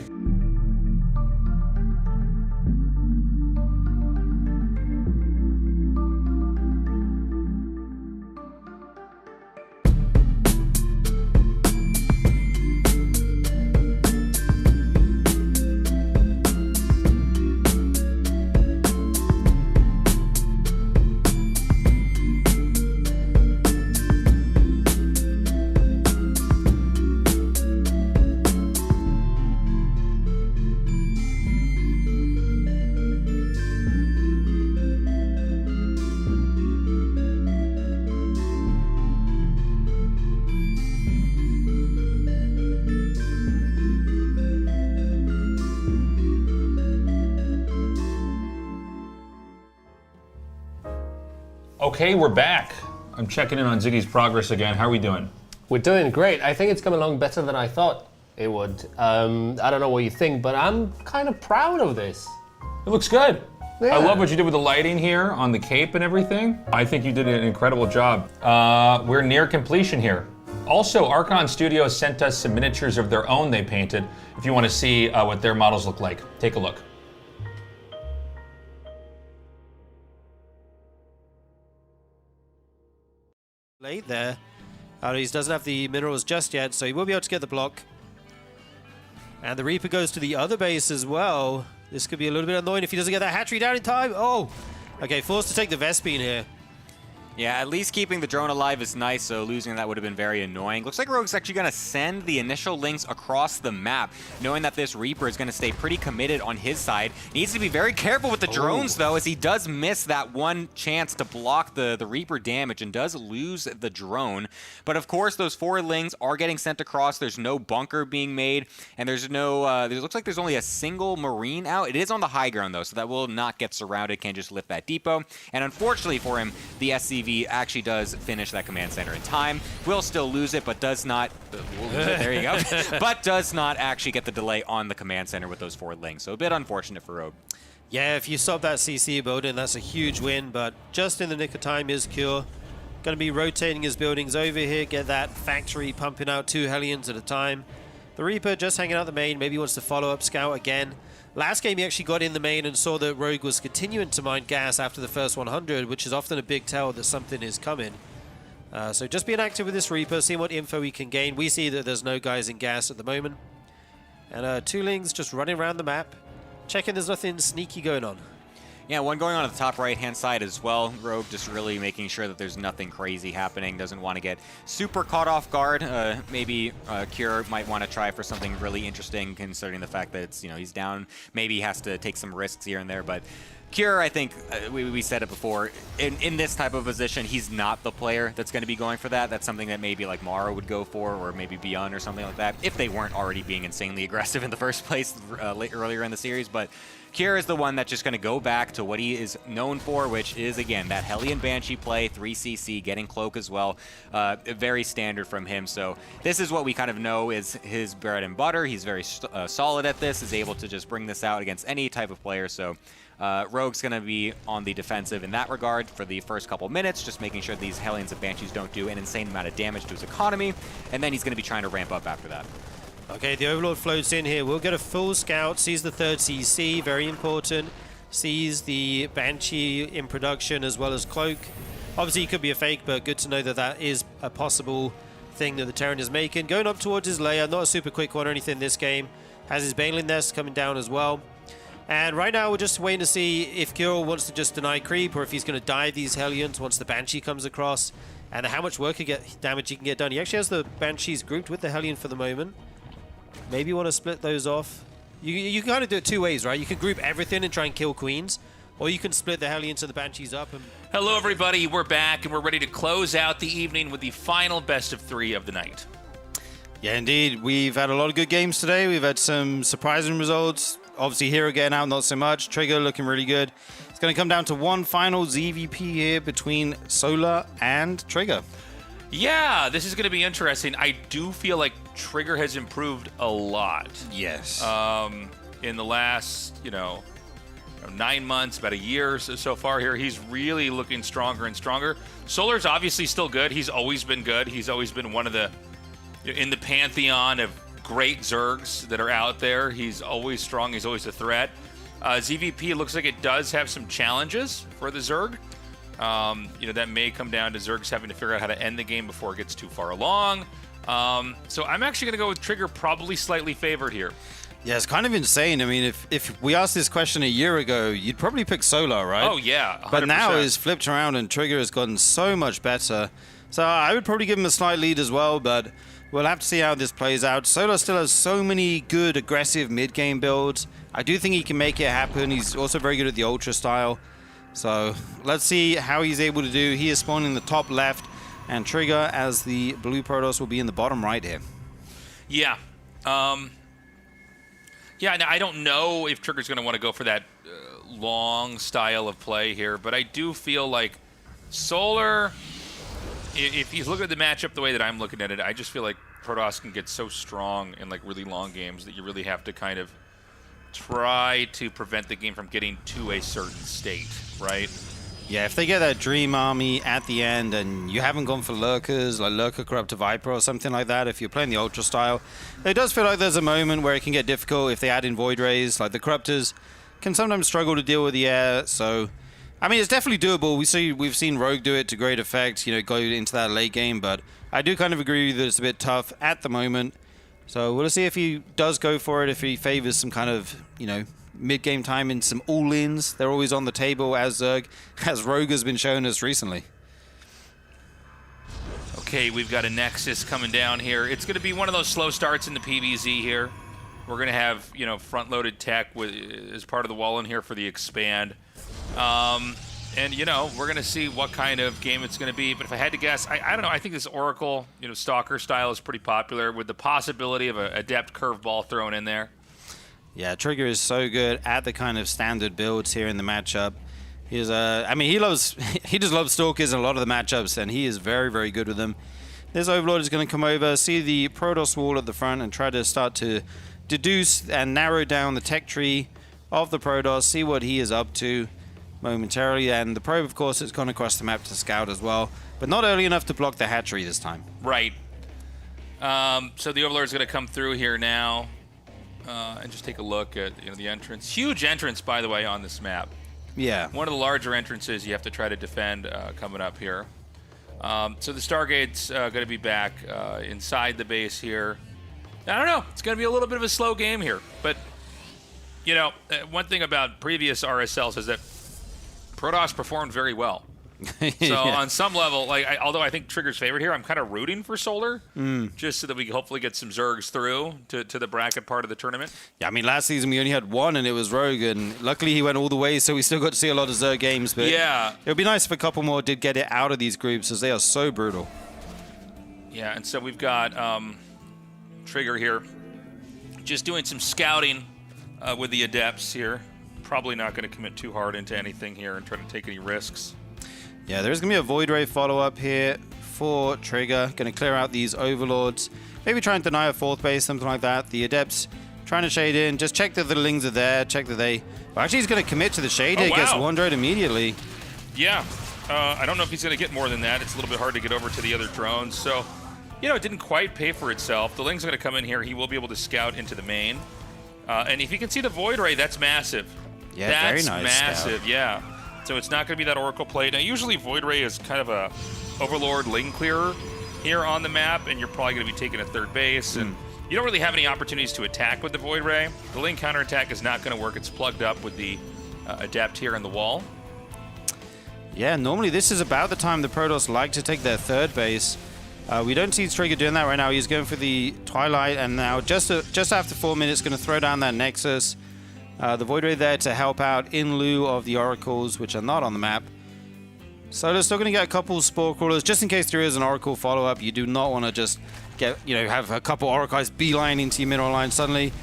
Okay, we're back. I'm checking in on Ziggy's progress again. How are we doing? We're doing great. I think it's come along better than I thought it would. I don't know what you think, but I'm kind of proud of this. It looks good. Yeah. I love what you did with the lighting here on the cape and everything. I think you did an incredible job. We're near completion here. Also, Archon Studios sent us some miniatures of their own they painted. If you want to see what their models look like, take a look. Late there. He doesn't have the minerals just yet, so he will be able to get the block. And the Reaper goes to the other base as well. This could be a little bit annoying if he doesn't get that hatchery down in time. Oh! Okay, forced to take the Vespene here. Yeah, at least keeping the drone alive is nice, so losing that would have been very annoying. Looks like Rogue's actually going to send the initial links across the map, knowing that this Reaper is going to stay pretty committed on his side. Needs to be very careful with the drones, though, as he does miss that one chance to block the Reaper damage and does lose the drone. But of course, those 4 links are getting sent across. There's no bunker being made, and there's no... it looks like there's only a single Marine out. It is on the high ground, though, so that will not get surrounded. Can't just lift that depot. And unfortunately for him, the SCV actually does finish that command center in time. Will still lose it, but does not... there you go. But does not actually get the delay on the command center with those 4 links. So a bit unfortunate for Rogue. Yeah, if you stop that CC building, that's a huge win, but just in the nick of time is Cure. Going to be rotating his buildings over here, get that factory pumping out 2 Hellions at a time. The Reaper just hanging out the main, maybe wants to follow up Scout again. Last game he actually got in the main and saw that Rogue was continuing to mine gas after the first 100, which is often a big tell that something is coming. So just being active with this Reaper, seeing what info we can gain. We see that there's no guys in gas at the moment. And 2 Lings just running around the map, checking there's nothing sneaky going on. Yeah, one going on at the top right-hand side as well. Rogue just really making sure that there's nothing crazy happening. Doesn't want to get super caught off guard. Maybe Cure might want to try for something really interesting, considering the fact that it's, he's down. Maybe he has to take some risks here and there, but Cure, I think, we said it before, in this type of position, he's not the player that's going to be going for that. That's something that maybe like Mara would go for, or maybe Beyond or something like that, if they weren't already being insanely aggressive in the first place earlier in the series. But Cure is the one that's just going to go back to what he is known for, which is, again, that Hellion Banshee play, 3CC, getting Cloak as well. Very standard from him. So this is what we kind of know is his bread and butter. He's very solid at this, is able to just bring this out against any type of player. So Rogue's going to be on the defensive in that regard for the first couple minutes, just making sure these Hellions and Banshees don't do an insane amount of damage to his economy, and then he's going to be trying to ramp up after that. Okay, the Overlord floats in here. We'll get a full scout, sees the 3rd CC, very important. Sees the Banshee in production as well as Cloak. Obviously, it could be a fake, but good to know that that is a possible thing that the Terran is making. Going up towards his lair, not a super quick one or anything this game. Has his Baneling Nest coming down as well. And right now, we're just waiting to see if Kirill wants to just deny creep or if he's going to dive these Hellions once the Banshee comes across. And how much damage he can get done. He actually has the Banshees grouped with the Hellion for the moment. Maybe you want to split those off. You can kind of do it 2 ways, right? You can group everything and try and kill Queens, or you can split the Hellions and the Banshees up. And Hello, everybody. We're back, and we're ready to close out the evening with the final best of 3 of the night. Yeah, indeed. We've had a lot of good games today. We've had some surprising results. Obviously, Hero getting out, not so much. Trigger looking really good. It's going to come down to one final ZVP here between Solar and Trigger. Yeah, this is going to be interesting. I do feel like Trigger has improved a lot. Yes. In the last, 9 months, about a year so far here, he's really looking stronger and stronger. Solar's obviously still good. He's always been good. He's always been one of the, in the pantheon of great Zergs that are out there. He's always strong. He's always a threat. ZVP looks like it does have some challenges for the Zerg. That may come down to Zergs having to figure out how to end the game before it gets too far along. So I'm actually going to go with Trigger probably slightly favored here. Yeah, it's kind of insane. I mean, if we asked this question a year ago, you'd probably pick Solar, right? Oh, yeah, 100%. But now it's flipped around and Trigger has gotten so much better. So I would probably give him a slight lead as well, but we'll have to see how this plays out. Solar still has so many good, aggressive mid-game builds. I do think he can make it happen. He's also very good at the Ultra style. So let's see how he's able to do. He is spawning in the top left, and Trigger as the blue Protoss will be in the bottom right here. Yeah. Yeah, I don't know if Trigger's going to want to go for that long style of play here, but I do feel like Solar, if you look at the matchup the way that I'm looking at it, I just feel like Protoss can get so strong in like really long games that you really have to kind of try to prevent the game from getting to a certain state, right? Yeah, if they get that Dream Army at the end and you haven't gone for Lurkers, like Lurker Corruptor Viper or something like that, if you're playing the Ultra style, it does feel like there's a moment where it can get difficult if they add in Void Rays. Like the Corruptors can sometimes struggle to deal with the air, so I mean, it's definitely doable. We've seen Rogue do it to great effect, go into that late game, but I do kind of agree that it's a bit tough at the moment. So we'll see if he does go for it, if he favors some kind of, mid-game time in some all-ins. They're always on the table as Zerg, as Rogue has been showing us recently. Okay, we've got a Nexus coming down here. It's going to be one of those slow starts in the PvZ here. We're going to have, front-loaded tech as part of the wall in here for the expand. And, we're going to see what kind of game it's going to be. But if I had to guess, I don't know. I think this Oracle, Stalker style is pretty popular with the possibility of an Adept curveball thrown in there. Yeah, Trigger is so good at the kind of standard builds here in the matchup. He just loves Stalkers in a lot of the matchups, and he is very, very good with them. This Overlord is going to come over, see the Protoss wall at the front, and try to start to deduce and narrow down the tech tree of the Protoss, see what he is up to momentarily. And the probe, of course, has gone across the map to scout as well, but not early enough to block the hatchery this time. Right. So the Overlord is going to come through here now. And just take a look at the entrance. Huge entrance, by the way, on this map. Yeah. One of the larger entrances you have to try to defend coming up here. So the Stargate's going to be back inside the base here. I don't know. It's going to be a little bit of a slow game here. But, one thing about previous RSLs is that Protoss performed very well. So yeah. On some level, although I think Trigger's favorite here, I'm kind of rooting for Solar, just so that we can hopefully get some Zergs through to the bracket part of the tournament. Yeah, I mean, last season we only had one, and it was Rogue, and luckily he went all the way, so we still got to see a lot of Zerg games. But yeah, it would be nice if a couple more did get it out of these groups, as they are so brutal. Yeah, and so we've got Trigger here, just doing some scouting with the Adepts here. Probably not going to commit too hard into anything here and try to take any risks. Yeah, there's going to be a Void Ray follow-up here for Trigger. Going to clear out these Overlords. Maybe try and deny a fourth base, something like that. The Adepts trying to shade in. Just check that the Lings are there. Check that they... Well, actually, he's going to commit to the shade here. Wow. Gets one-droid immediately. Yeah. I don't know if he's going to get more than that. It's a little bit hard to get over to the other drones. So, it didn't quite pay for itself. The Lings are going to come in here. He will be able to scout into the main. And if you can see the Void Ray, that's massive. Yeah, that's very nice massive, scout. Yeah. So it's not going to be that Oracle play. Now, usually Void Ray is kind of a Overlord Ling clearer here on the map, and you're probably going to be taking a third base. And you don't really have any opportunities to attack with the Void Ray. The Ling counterattack is not going to work. It's plugged up with the Adept here on the wall. Yeah, normally this is about the time the Protoss like to take their third base. We don't see Trigger doing that right now. He's going for the Twilight, and now just after 4 minutes, going to throw down that Nexus. The Void Ray there to help out in lieu of the Oracles, which are not on the map. So they're still going to get a couple Spore Crawlers, just in case there is an Oracle follow-up. You do not want to just get, have a couple Oracles beeline into your mineral line suddenly.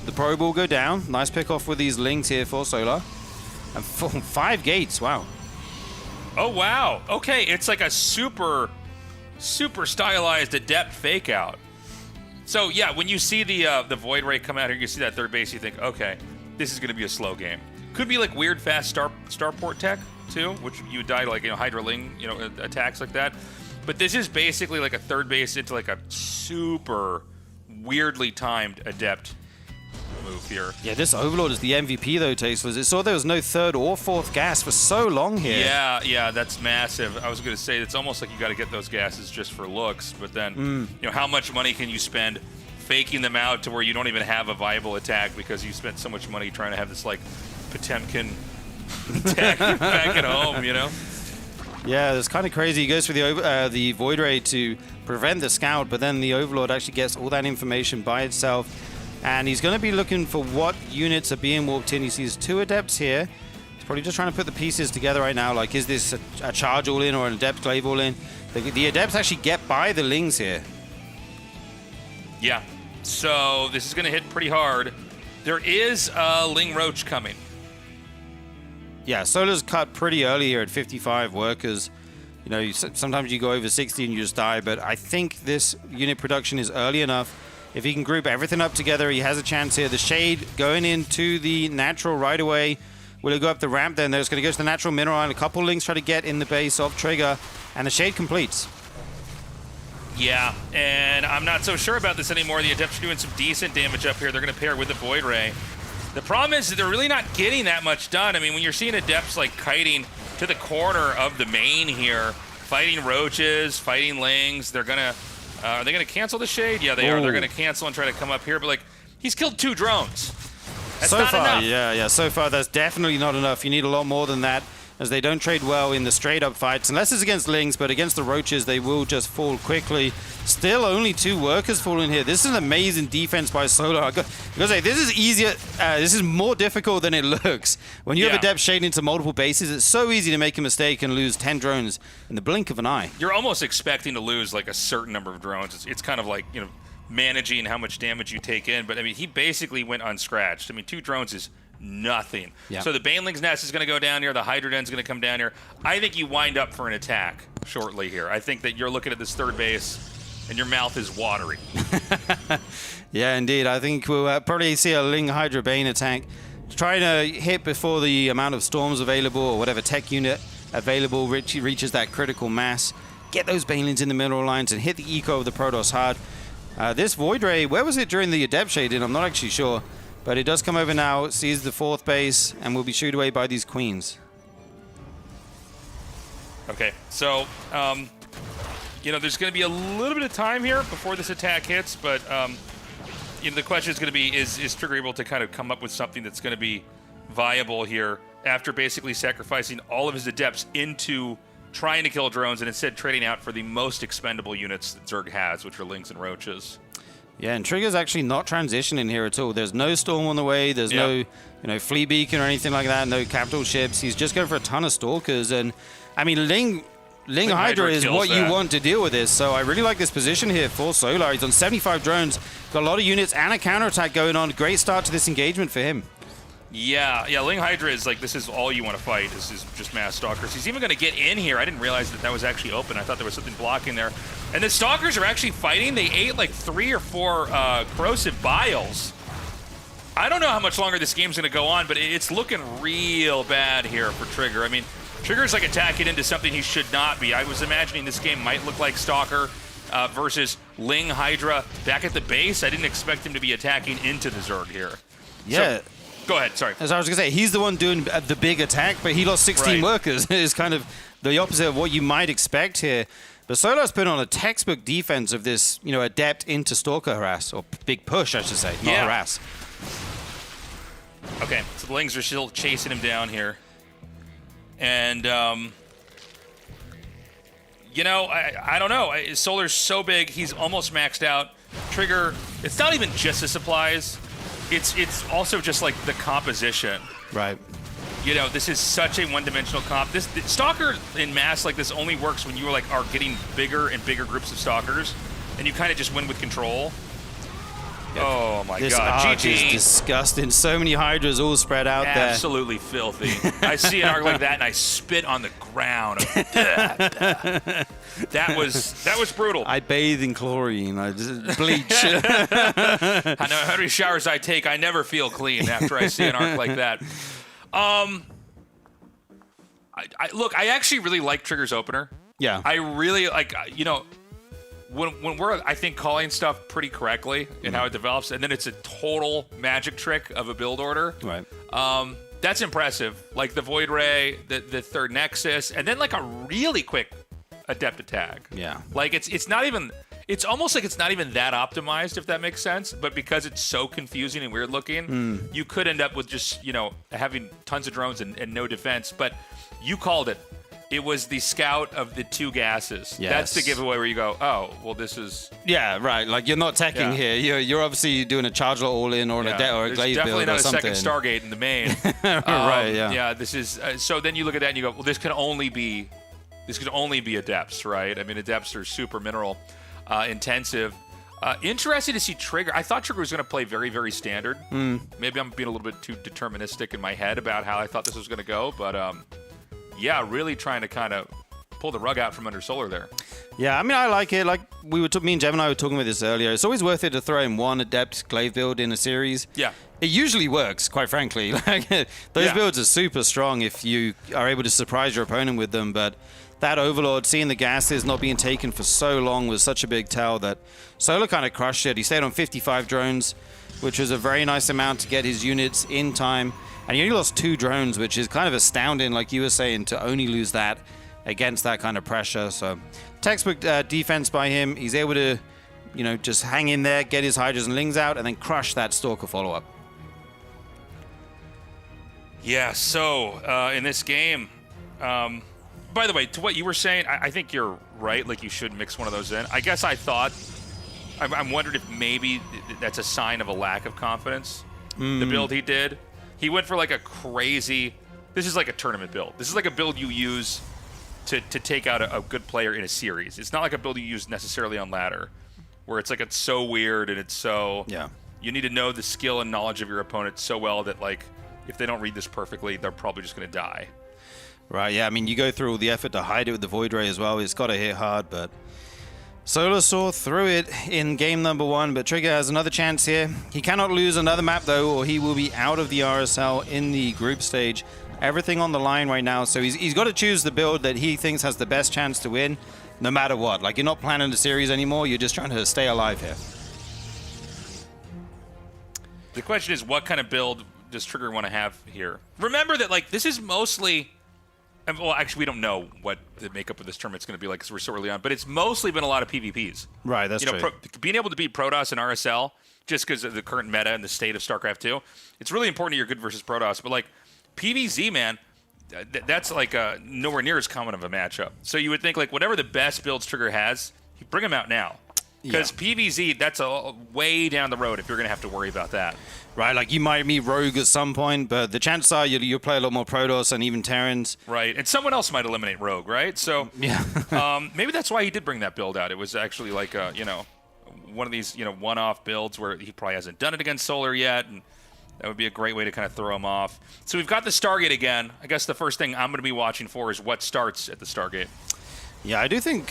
The probe will go down. Nice pick off with these Lings here for Solar. And 5 gates, wow. Oh, wow. Okay, it's like a super stylized adept fake out. So, yeah, when you see the Void Ray come out here, you see that third base, you think, okay, this is going to be a slow game. Could be like weird, fast starport tech, too, which you would die to, like, Hydra Ling, attacks like that. But this is basically like a third base into like a super weirdly timed adept move here. Yeah, this Overlord is the MVP though, Tasteless. It saw there was no third or fourth gas for so long here. Yeah, that's massive. I was going to say, it's almost like you got to get those gases just for looks, but then, how much money can you spend faking them out to where you don't even have a viable attack because you spent so much money trying to have this, like, Potemkin attack back at home, Yeah, it's kind of crazy. He goes for the Void Ray to prevent the scout, but then the Overlord actually gets all that information by itself. And he's going to be looking for what units are being walked in. He sees 2 Adepts here. He's probably just trying to put the pieces together right now. Like, is this a charge all in or an Adept glaive all in? The Adepts actually get by the Lings here. Yeah, so this is going to hit pretty hard. There is a Ling Roach coming. Yeah, Solar's cut pretty early here at 55 workers. Sometimes you go over 60 and you just die, but I think this unit production is early enough. If he can group everything up together, he has a chance here. The Shade going into the natural right away. Will it go up the ramp then? There's going to go to the natural mineral, and a couple Lings try to get in the base of Trigger, and the Shade completes. Yeah, and I'm not so sure about this anymore. The Adepts are doing some decent damage up here. They're going to pair with the Void Ray. The problem is that they're really not getting that much done. I mean, when you're seeing Adepts like kiting to the corner of the main here, fighting Roaches, fighting Lings, they're going to... are they going to cancel the Shade? Yeah, they are. They're going to cancel and try to come up here, but like, he's killed 2 drones. That's not enough. Yeah, so far that's definitely not enough. You need a lot more than that, as they don't trade well in the straight-up fights, unless it's against Lings, but against the Roaches, they will just fall quickly. Still only 2 workers falling here. This is an amazing defense by Solar. I gotta say, this is easier, this is more difficult than it looks. When you have Adept shading into multiple bases, it's so easy to make a mistake and lose 10 drones in the blink of an eye. You're almost expecting to lose like a certain number of drones. It's kind of like, managing how much damage you take in, but I mean, he basically went unscratched. I mean, 2 drones is nothing. Yeah. So the Baneling's Nest is going to go down here. The Hydra Den's going to come down here. I think you wind up for an attack shortly here. I think that you're looking at this third base and your mouth is watery. Yeah, indeed. I think we'll probably see a Ling Hydra Bane attack. Trying to hit before the amount of storms available or whatever tech unit available reaches that critical mass. Get those Banelings in the mineral lines and hit the eco of the Protoss hard. This Void Ray, where was it during the Adept shading? I'm not actually sure. But it does come over now, sees the 4th base, and will be shooed away by these Queens. Okay, so, there's going to be a little bit of time here before this attack hits, but, the question is going to be, is Trigger able to kind of come up with something that's going to be viable here after basically sacrificing all of his Adepts into trying to kill drones and instead trading out for the most expendable units that Zerg has, which are Lings and Roaches? Yeah, and Trigger's actually not transitioning here at all. There's no storm on the way. There's no, fleet beacon or anything like that. No capital ships. He's just going for a ton of stalkers. And I mean, Ling Hydra is what you want to deal with this. So I really like this position here for Solar. He's on 75 drones. Got a lot of units and a counterattack going on. Great start to this engagement for him. Yeah, Ling Hydra is like, this is all you want to fight. This is just mass stalkers. He's even going to get in here. I didn't realize that was actually open. I thought there was something blocking there. And the stalkers are actually fighting. They ate like 3 or 4 corrosive biles. I don't know how much longer this game's going to go on, but it's looking real bad here for Trigger. I mean, Trigger's like attacking into something he should not be. I was imagining this game might look like Stalker versus Ling Hydra back at the base. I didn't expect him to be attacking into the Zerg here. Yeah. So, go ahead, sorry. As I was going to say, he's the one doing the big attack, but he lost 16 workers. It's kind of the opposite of what you might expect here. But Solar's put on a textbook defense of this, Adept into Stalker harass, or big push, I should say, not harass. Okay, so the Lings are still chasing him down here. And, I don't know. Solar's so big, he's almost maxed out. Trigger, it's not even just the supplies. It's also just like the composition. Right. This is such a one-dimensional comp. The Stalker in mass like this only works when you are getting bigger and bigger groups of Stalkers, and you kind of just win with control. Oh my This God, arc is GG. disgusting. So many Hydras all spread out there. Absolutely filthy. I see an arc like that and I spit on the ground. That was brutal. I bathe in chlorine. I just bleach. I know how many showers I take. I never feel clean after I see an arc like that. Look, I actually really like Trigger's opener. Yeah. I really like, when we're, I think, calling stuff pretty correctly in how it develops, and then it's a total magic trick of a build order. Right. That's impressive. Like the Void Ray, the third Nexus, and then like a really quick Adept attack. Yeah. Like it's not even, it's almost like it's not even that optimized, if that makes sense. But because it's so confusing and weird looking, you could end up with just, having tons of drones and no defense. But you called it. It was the scout of the two gases. Yes. That's the giveaway where you go, oh, well, this is... Yeah, right. Like, you're not teching Yeah. here. You're obviously doing a charge lot all-in or, or a There's glaive definitely build or not a something. second Stargate in the main. Right, yeah. Yeah, this is... so then you look at that and you go, well, this could only be Adepts, right? I mean, Adepts are super mineral intensive. Interesting to see Trigger. I thought Trigger was going to play very, very standard. Maybe I'm being a little bit too deterministic in my head about how I thought this was going to go, but yeah, really trying to kind of pull the rug out from under Solar there. Yeah, I mean, I like it. Like, me and Jeff and I were talking about this earlier. It's always worth it to throw in one Adept glaive build in a series. Yeah. It usually works, quite frankly. Like, those Yeah. builds are super strong if you are able to surprise your opponent with them, but that Overlord, seeing the gases not being taken for so long was such a big tell that Solar kind of crushed it. He stayed on 55 drones, which was a very nice amount to get his units in time. And he only lost 2 drones, which is kind of astounding, like you were saying, to only lose that against that kind of pressure. So textbook defense by him. He's able to, just hang in there, get his Hydras and Lings out, and then crush that Stalker follow-up. Yeah, so in this game, by the way, to what you were saying, I think you're right. Like, you should mix one of those in. I guess I'm wondering if maybe that's a sign of a lack of confidence, the build he did. He went for like a crazy, this is like a tournament build. This is like a build you use to take out a good player in a series. It's not like a build you use necessarily on ladder, where it's like it's so weird and it's so... Yeah. You need to know the skill and knowledge of your opponent so well that, like, if they don't read this perfectly, they're probably just going to die. Right, yeah, I mean, you go through all the effort to hide it with the Void Ray as well. It's got to hit hard, but Solar saw through it in game number 1, but Trigger has another chance here. He cannot lose another map, though, or he will be out of the RSL in the group stage. Everything on the line right now, so he's got to choose the build that he thinks has the best chance to win, no matter what. Like, you're not planning the series anymore, you're just trying to stay alive here. The question is, what kind of build does Trigger want to have here? Remember that, like, this is mostly... Well, actually, we don't know what the makeup of this tournament's going to be like because we're so early on, but it's mostly been a lot of PvPs. Right, that's true. Being able to beat Protoss and RSL, just because of the current meta and the state of StarCraft 2, it's really important you're good versus Protoss. But, like, PvZ, man, that's, like, nowhere near as common of a matchup. So you would think, like, whatever the best builds Trigger has, you bring them out now. Because PvZ, that's a way down the road if you're going to have to worry about that. Right, like you might meet Rogue at some point, but the chances are you'll play a lot more Protoss and even Terrans. Right, and someone else might eliminate Rogue, right? So yeah, maybe that's why he did bring that build out. It was actually like one of these one-off builds where he probably hasn't done it against Solar yet, and that would be a great way to kind of throw him off. So we've got the Stargate again. I guess the first thing I'm going to be watching for is what starts at the Stargate. Yeah, I do think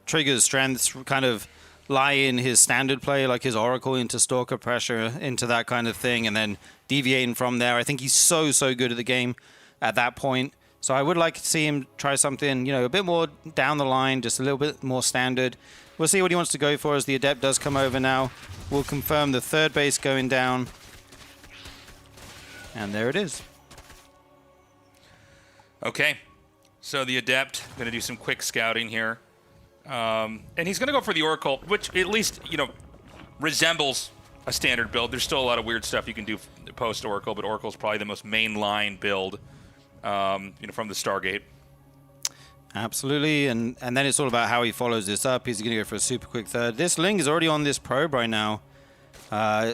Trigger's strengths kind of lie in his standard play, like his Oracle into Stalker pressure, into that kind of thing, and then deviating from there. I think he's so good at the game at that point. So I would like to see him try something, a bit more down the line, just a little bit more standard. We'll see what he wants to go for as the Adept does come over now. We'll confirm the third base going down. And there it is. Okay, so the Adept going to do some quick scouting here. And he's going to go for the Oracle, which at least, resembles a standard build. There's still a lot of weird stuff you can do post-Oracle, but Oracle's probably the most mainline build, from the Stargate. Absolutely, and then it's all about how he follows this up. He's going to go for a super quick third. This Ling is already on this probe right now,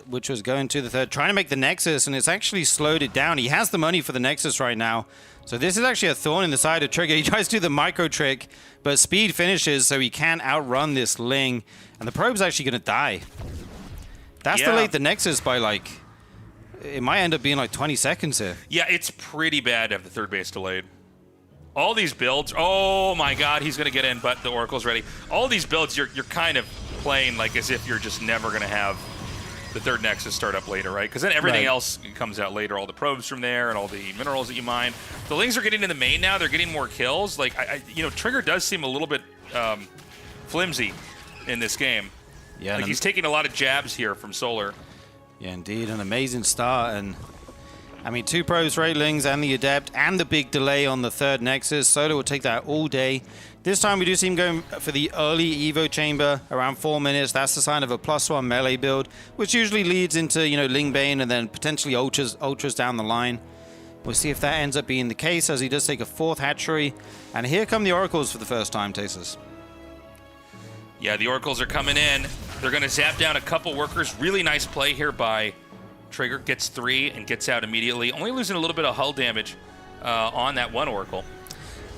which was going to the third, trying to make the Nexus, and it's actually slowed it down. He has the money for the Nexus right now. So this is actually a thorn in the side of Trigger. He tries to do the micro trick, but speed finishes, so he can't outrun this Ling. And the probe's actually going to die. That's delayed the Nexus by like, it might end up being like 20 seconds here. Yeah, it's pretty bad to have the third base delayed. All these builds, oh my god, he's going to get in, but the Oracle's ready. All these builds, you're kind of playing like as if you're just never going to have the third Nexus start up later, right? Because then everything else comes out later, all the probes from there and all the minerals that you mine. The Lings are getting in the main now, they're getting more kills. Like, Trigger does seem a little bit flimsy in this game. Yeah, like he's taking a lot of jabs here from Solar. Yeah, indeed, an amazing start. And I mean, 2 probes, Lings, and the Adept, and the big delay on the third Nexus. Solar will take that all day. This time we do see him going for the early Evo chamber, around 4 minutes. That's the sign of a +1 melee build, which usually leads into, Ling Bane and then potentially ultras down the line. We'll see if that ends up being the case, as he does take a 4th hatchery. And here come the Oracles for the first time, Tasers. Yeah, the Oracles are coming in. They're going to zap down a couple workers. Really nice play here by Trigger. Gets 3 and gets out immediately. Only losing a little bit of hull damage on that one Oracle.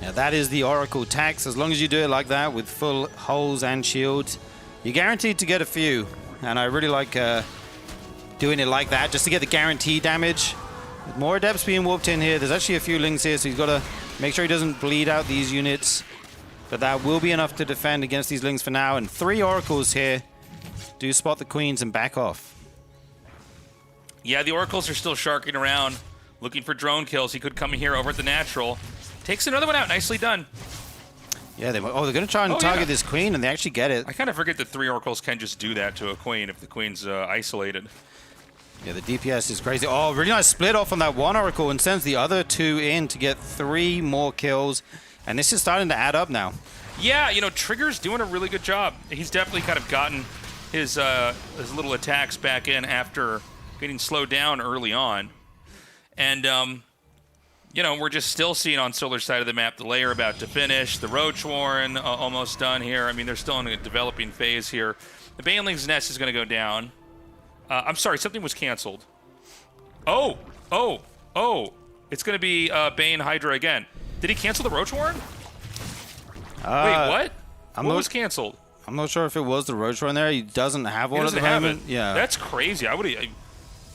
Now that is the Oracle tax. As long as you do it like that with full hulls and shields, you're guaranteed to get a few. And I really like doing it like that, just to get the guaranteed damage. With more Adepts being warped in here, there's actually a few Lings here, so he's got to make sure he doesn't bleed out these units. But that will be enough to defend against these Lings for now. And 3 Oracles here do spot the Queens and back off. Yeah, the Oracles are still sharking around, looking for drone kills. He could come in here over at the natural. Takes another one out. Nicely done. Yeah, they're going to try and target this Queen, and they actually get it. I kind of forget that 3 Oracles can just do that to a Queen if the Queen's isolated. Yeah, the DPS is crazy. Oh, really nice split off on that one Oracle and sends the other 2 in to get 3 more kills. And this is starting to add up now. Yeah, Trigger's doing a really good job. He's definitely kind of gotten his little attacks back in after getting slowed down early on. And, we're just still seeing on Solar's side of the map the layer about to finish. The Roach Warren almost done here. I mean, they're still in a developing phase here. The Baneling's Nest is going to go down. I'm sorry, something was canceled. Oh! It's going to be Bane Hydra again. Did he cancel the Roach Warren? Wait, what? What was canceled? I'm not sure if it was the Roach Warren there. He doesn't have one at the moment. Yeah. That's crazy.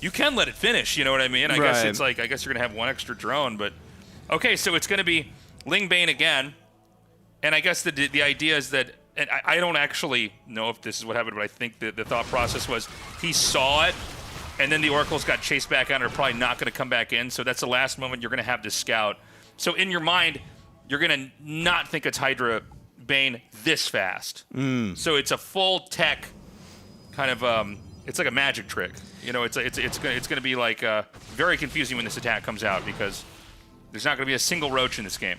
You can let it finish, you know what I mean? I guess it's like, I guess you're going to have one extra drone, but... Okay, so it's going to be Ling Bane again. And I guess the idea is that... And I don't actually know if this is what happened, but I think the thought process was he saw it, and then the Oracles got chased back out and are probably not going to come back in. So that's the last moment you're going to have this scout. So in your mind, you're going to not think it's Hydra Bane this fast. So it's a full tech kind of... it's like a magic trick. It's going to be like very confusing when this attack comes out because there's not going to be a single Roach in this game.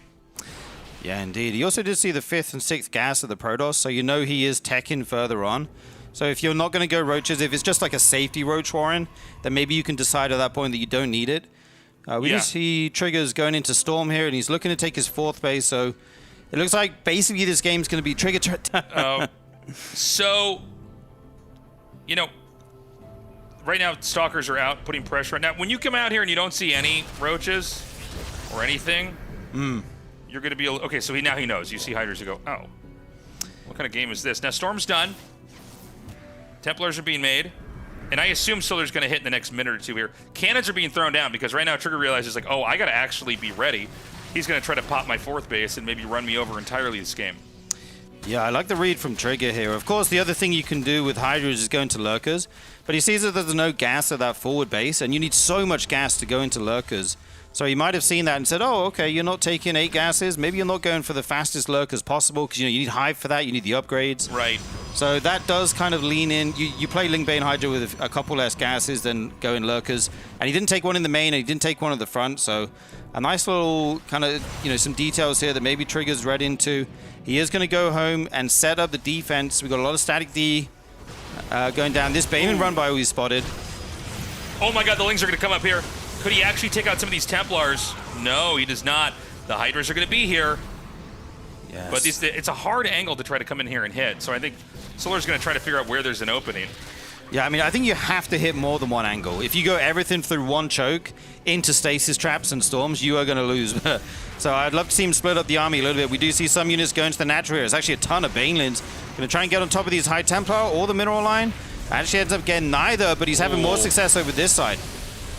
Yeah, indeed. He also did see the 5th and 6th gas of the Protoss, so he is teching further on. So if you're not going to go Roaches, if it's just like a safety Roach Warren, then maybe you can decide at that point that you don't need it. We do see Trigger's going into Storm here, and he's looking to take his 4th base, so it looks like basically this game's going to be Trigger... So, right now Stalkers are out putting pressure on. Now, when you come out here and you don't see any Roaches or anything... You're going to be... Okay, so now he knows. You see Hydras, you go, oh. What kind of game is this? Now, Storm's done. Templars are being made. And I assume Solar's going to hit in the next minute or 2 here. Cannons are being thrown down because right now Trigger realizes, like, oh, I got to actually be ready. He's going to try to pop my 4th base and maybe run me over entirely this game. Yeah, I like the read from Trigger here. Of course, the other thing you can do with Hydras is go into Lurkers. But he sees that there's no gas at that forward base, and you need so much gas to go into Lurkers. So he might have seen that and said, oh, okay, you're not taking 8 gases. Maybe you're not going for the fastest lurk as possible because, you need Hive for that. You need the upgrades. Right. So that does kind of lean in. You play Ling Bane Hydra with a couple less gases than go in lurkers. And he didn't take one in the main and he didn't take one at the front. So a nice little kind of, some details here that maybe Trigger's read into. He is going to go home and set up the defense. We've got a lot of static D going down. This Bane and run by we spotted. Oh my god, the Lings are going to come up here. Could he actually take out some of these Templars? No, he does not. The Hydras are going to be here. Yes. But it's a hard angle to try to come in here and hit. So I think Solar's going to try to figure out where there's an opening. Yeah, I mean, I think you have to hit more than one angle. If you go everything through one choke into stasis traps and storms, you are going to lose. So I'd love to see him split up the army a little bit. We do see some units going to the natural here. There's actually a ton of Banelings. Going to try and get on top of these High Templar or the Mineral Line. Actually ends up getting neither, but he's having more success over this side.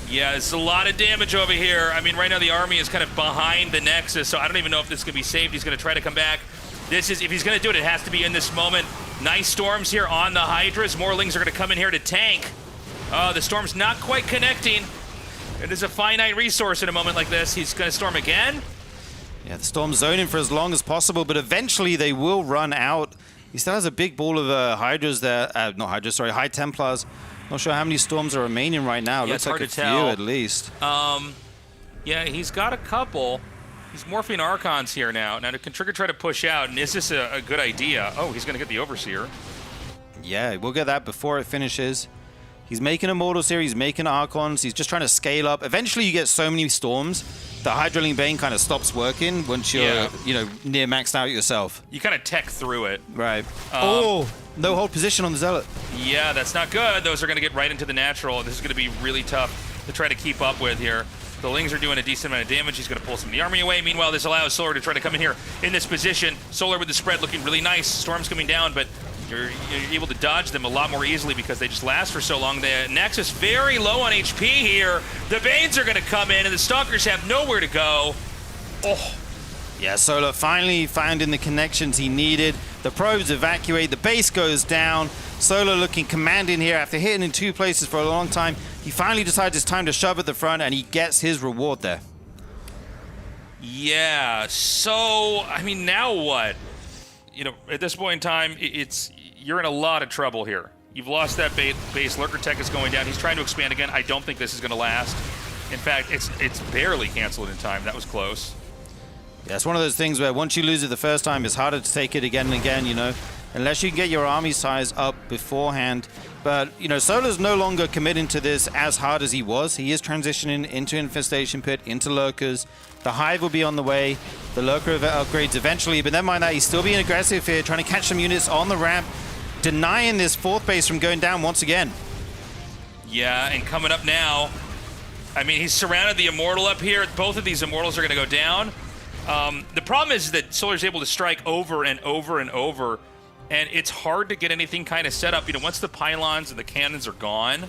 Yeah, it's a lot of damage over here. I mean, right now the army is kind of behind the Nexus, so I don't even know if this can be saved. He's going to try to come back. This is, if he's going to do it, it has to be in this moment. Nice storms here on the Hydras. More Lings are going to come in here to tank. The storm's not quite connecting. It is a finite resource in a moment like this. He's going to storm again. Yeah, the storm's zoning for as long as possible, but eventually they will run out. He still has a big ball of Hydras there. Not Hydras, sorry, High Templars. Not sure how many storms are remaining right now. Yeah, Looks it's like hard a to few tell. at least. Yeah, he's got a couple. He's morphing Archons here now. Now, can Trigger try to push out? And is this a good idea? Oh, he's going to get the Overseer. Yeah, we'll get that before it finishes. He's making Immortals here. He's making Archons. He's just trying to scale up. Eventually, you get so many storms, the Hydraling Bane kind of stops working once you're, near maxed out yourself. You kind of tech through it. Right. No hold position on the Zealot. Yeah, that's not good. Those are going to get right into the natural. This is going to be really tough to try to keep up with here. The Lings are doing a decent amount of damage. He's going to pull some of the army away. Meanwhile, this allows Solar to try to come in here in this position. Solar with the spread looking really nice. Storm's coming down, but you're able to dodge them a lot more easily because they just last for so long. The Nexus very low on HP here. The Banes are going to come in, and the Stalkers have nowhere to go. Oh. Yeah, Solar finally finding the connections he needed. The probes evacuate. The base goes down. Solar looking commanding here after hitting in two places for a long time. He finally decides it's time to shove at the front, and he gets his reward there. Yeah, so, I mean, now what? You know, at this point in time, you're in a lot of trouble here. You've lost that base. Lurker Tech is going down. He's trying to expand again. I don't think this is going to last. In fact, it's barely canceled in time. That was close. Yeah, it's one of those things where once you lose it the first time, it's harder to take it again and again, you know, unless you can get your army size up beforehand. But, you know, Solar's no longer committing to this as hard as he was. He is transitioning into Infestation Pit, into Lurkers. The Hive will be on the way. The Lurker upgrades eventually, but never mind that. He's still being aggressive here, trying to catch some units on the ramp, denying this fourth base from going down once again. Yeah, and coming up now, I mean, he's surrounded the Immortal up here. Both of these Immortals are going to go down. The problem is that Solar's able to strike over and over and over, and it's hard to get anything kind of set up. You know, once the pylons and the cannons are gone,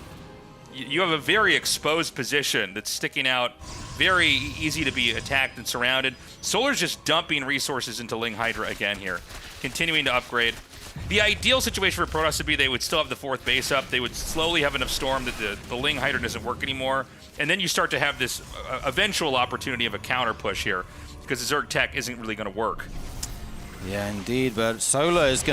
you have a very exposed position that's sticking out, very easy to be attacked and surrounded. Solar's just dumping resources into Ling Hydra again here, continuing to upgrade. The ideal situation for Protoss would be they would still have the fourth base up. They would slowly have enough storm that the Ling Hydra doesn't work anymore, and then you start to have this eventual opportunity of a counter push here, because the Zerg Tech isn't really going to work. Yeah, indeed, but Solar is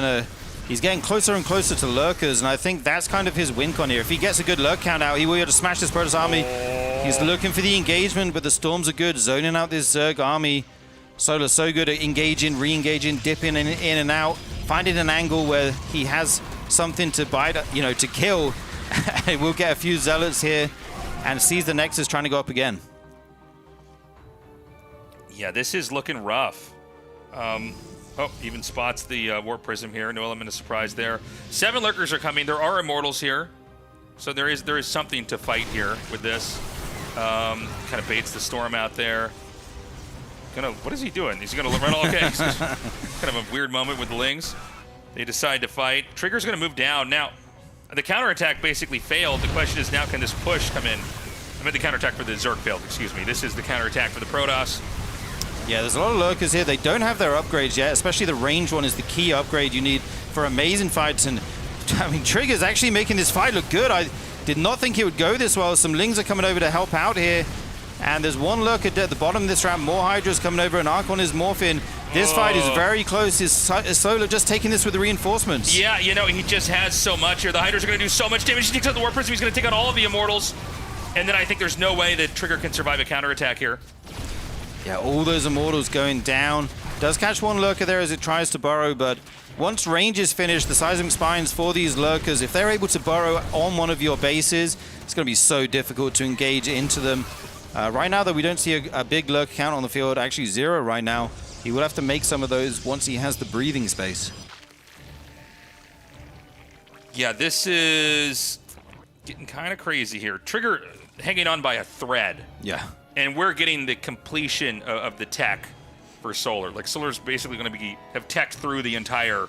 he's getting closer and closer to Lurkers, and I think that's kind of his win con here. If he gets a good Lurk count out, he will be able to smash this Protoss army. He's looking for the engagement, but the storms are good, zoning out this Zerg army. Solar's so good at engaging, re-engaging, dipping in and out, finding an angle where he has something to bite, you know, to kill. We'll get a few Zealots here, and sees the Nexus trying to go up again. Yeah, this is looking rough. Even spots the Warp Prism here. No element of surprise there. 7 Lurkers are coming. There are Immortals here. So there is something to fight here with this. Kind of baits the storm out there. What is he doing? Is he going to run all okay? Kind of a weird moment with the Lings. They decide to fight. Trigger's going to move down. Now, the counterattack basically failed. The question is now, can this push come in? I meant the counterattack for the Zerg failed, excuse me. This is the counterattack for the Protoss. Yeah, there's a lot of Lurkers here. They don't have their upgrades yet, especially the range one is the key upgrade you need for amazing fights. And, I mean, Trigger's actually making this fight look good. I did not think it would go this well. Some Lings are coming over to help out here. And there's one Lurker at the bottom of this round. More Hydras coming over, and Archon is morphing. This fight is very close. Is Solar just taking this with the reinforcements? Yeah, you know, he just has so much here. The Hydras are going to do so much damage. He takes out the Warp Prism. He's going to take out all of the Immortals. And then I think there's no way that Trigger can survive a counterattack here. Yeah, all those Immortals going down. Does catch one Lurker there as it tries to burrow, but once range is finished, the seismic spines for these Lurkers, if they're able to burrow on one of your bases, it's going to be so difficult to engage into them. Right now, though, we don't see a big Lurker count on the field, actually 0 right now. He will have to make some of those once he has the breathing space. Yeah, this is getting kind of crazy here. Trigger hanging on by a thread. Yeah. And we're getting the completion of the tech for Solar. Like, Solar's basically going to have teched through the entire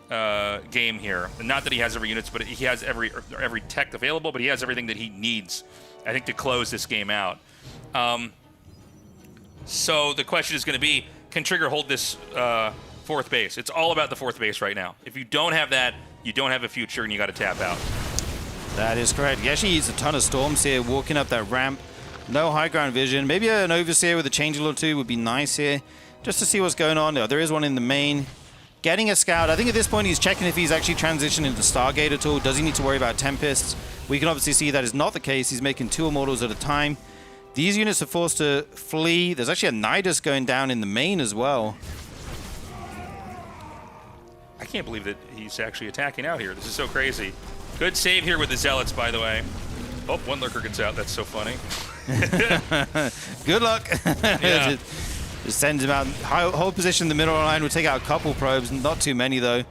game here. Not that he has every units, but he has every tech available, but he has everything that he needs, I think, to close this game out. So the question is going to be, can Trigger hold this fourth base? It's all about the fourth base right now. If you don't have that, you don't have a future, and you got to tap out. That is correct. He actually needs a ton of storms here, walking up that ramp. No high ground vision. Maybe an Overseer with a Changeling or two would be nice here, just to see what's going on. There is one in the main. Getting a scout. I think at this point he's checking if he's actually transitioned into Stargate at all. Does he need to worry about Tempests? We can obviously see that is not the case. He's making 2 Immortals at a time. These units are forced to flee. There's actually a Nidus going down in the main as well. I can't believe that he's actually attacking out here. This is so crazy. Good save here with the Zealots, by the way. Oh, one Lurker gets out. That's so funny. Good luck. Yeah. Just sends him out. Hold position in the middle line. We'll take out a couple probes. Not too many, though.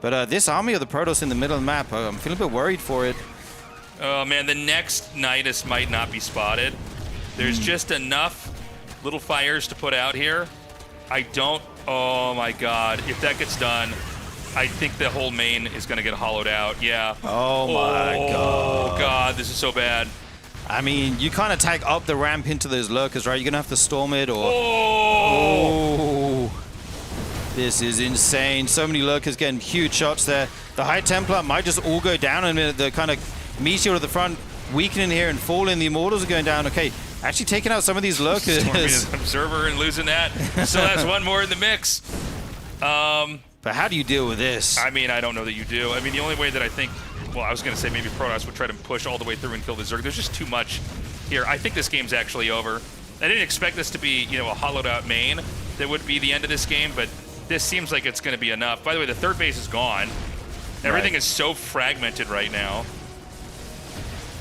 But this army of the Protoss in the middle of the map, I'm feeling a bit worried for it. Oh, man, the next Nidus might not be spotted. There's just enough little fires to put out here. Oh, my God. If that gets done, I think the whole main is going to get hollowed out. Yeah. Oh, my God. Oh, God. This is so bad. I mean, you can't attack up the ramp into those Lurkers, right? You're going to have to storm it or... Oh! This is insane. So many Lurkers getting huge shots there. The High Templar might just all go down in a minute. The kind of Meteor at the front weakening here and falling. The Immortals are going down. Okay, actually taking out some of these Lurkers. Storming his Observer and losing that. Still has one more in the mix. But how do you deal with this? I mean, I don't know that you do. I mean, the only way that I think... Well, I was going to say maybe Protoss would try to push all the way through and kill the Zerg. There's just too much here. I think this game's actually over. I didn't expect this to be, you know, a hollowed out main that would be the end of this game, but this seems like it's going to be enough. By the way, the third base is gone. Everything is so fragmented right now.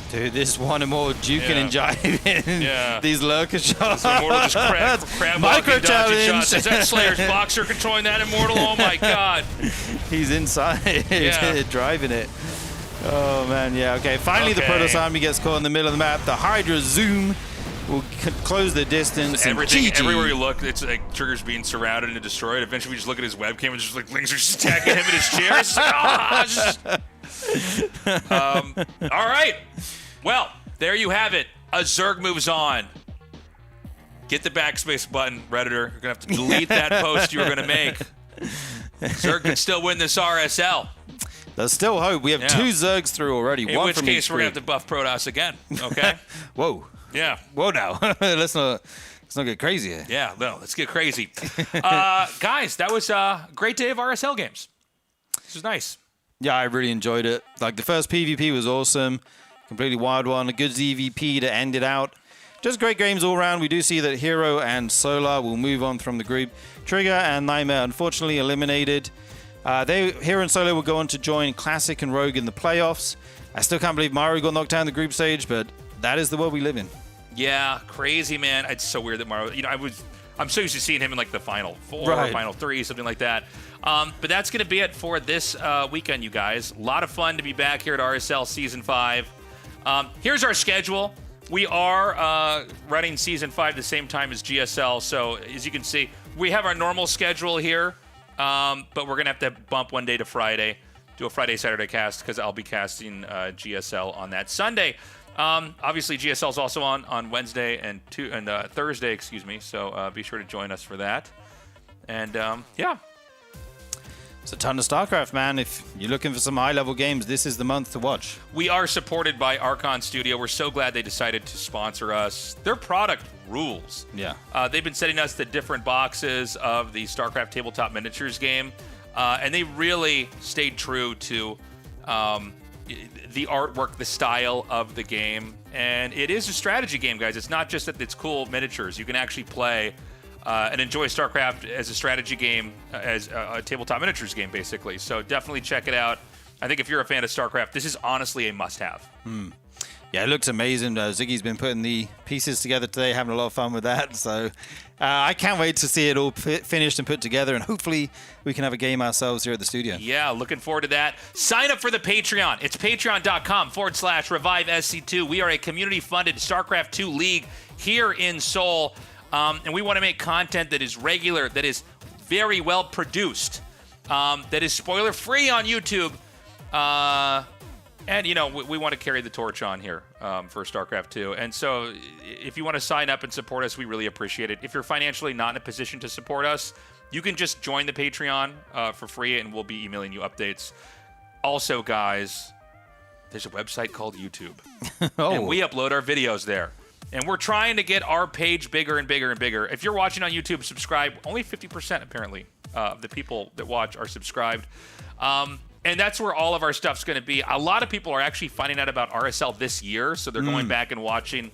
Dude, this one and more juking and jiving. Yeah. These Lurker shots. This Immortal just crab Micro dodging challenge. shots. Is that Slayer's Boxer controlling that Immortal? Oh my God. He's inside, driving it. Oh man, yeah, okay. Finally the Protoss army gets caught in the middle of the map. The Hydra zoom will close the distance. Everywhere you look, it's like Trigger's being surrounded and destroyed. Eventually we just look at his webcam and just like Lings are just attacking him in his chair. All right. Well, there you have it. A Zerg moves on. Get the backspace button, Redditor. You're going to have to delete that post you were going to make. Zerg can still win this RSL. There's still hope. We have 2 Zergs through already. In which case, we're going to have to buff Protoss again, okay? Whoa. Yeah. Whoa now. Let's not get crazy here. Yeah, no, let's get crazy. Guys, that was a great day of RSL games. This was nice. Yeah, I really enjoyed it. Like, the first PvP was awesome. Completely wild one. A good ZVP to end it out. Just great games all around. We do see that Hero and Solar will move on from the group. Trigger and Nightmare unfortunately eliminated. Hero and Solar will go on to join Classic and Rogue in the playoffs. I still can't believe Mario got knocked down in the group stage, but that is the world we live in. Yeah, crazy, man. It's so weird that Mario... You know, I'm so used to seeing him in, like, the Final 4 or Final 3, something like that. But that's going to be it for this weekend, you guys. A lot of fun to be back here at RSL Season 5. Here's our schedule. We are running Season 5 the same time as GSL, so as you can see, we have our normal schedule here, but we're going to have to bump one day to Friday, do a Friday-Saturday cast, because I'll be casting GSL on that Sunday. Obviously, GSL is also on Wednesday and Thursday, so be sure to join us for that. And, yeah. It's a ton of StarCraft, man. If you're looking for some high-level games, this is the month to watch. We are supported by Archon Studio. We're so glad they decided to sponsor us. Their product rules. Yeah. They've been sending us the different boxes of the StarCraft Tabletop Miniatures game, and they really stayed true to the artwork, the style of the game. And it is a strategy game, guys. It's not just that it's cool miniatures. You can actually play and enjoy StarCraft as a strategy game, as a tabletop miniatures game, basically. So definitely check it out. I think if you're a fan of StarCraft, this is honestly a must-have. Yeah, it looks amazing. Ziggy's been putting the pieces together today, having a lot of fun with that. So I can't wait to see it all finished and put together, and hopefully we can have a game ourselves here at the studio. Yeah, looking forward to that. Sign up for the Patreon. It's patreon.com/ReviveSC2. We are a community-funded StarCraft 2 league here in Seoul. And we want to make content that is regular, that is very well produced. that is spoiler-free on YouTube. And, we want to carry the torch on here for StarCraft 2. And so if you want to sign up and support us, we really appreciate it. If you're financially not in a position to support us, you can just join the Patreon for free, and we'll be emailing you updates. Also, guys, there's a website called YouTube. And we upload our videos there. And we're trying to get our page bigger and bigger and bigger. If you're watching on YouTube, subscribe. Only 50% apparently of the people that watch are subscribed. And that's where all of our stuff's going to be. A lot of people are actually finding out about RSL this year, so they're going back and watching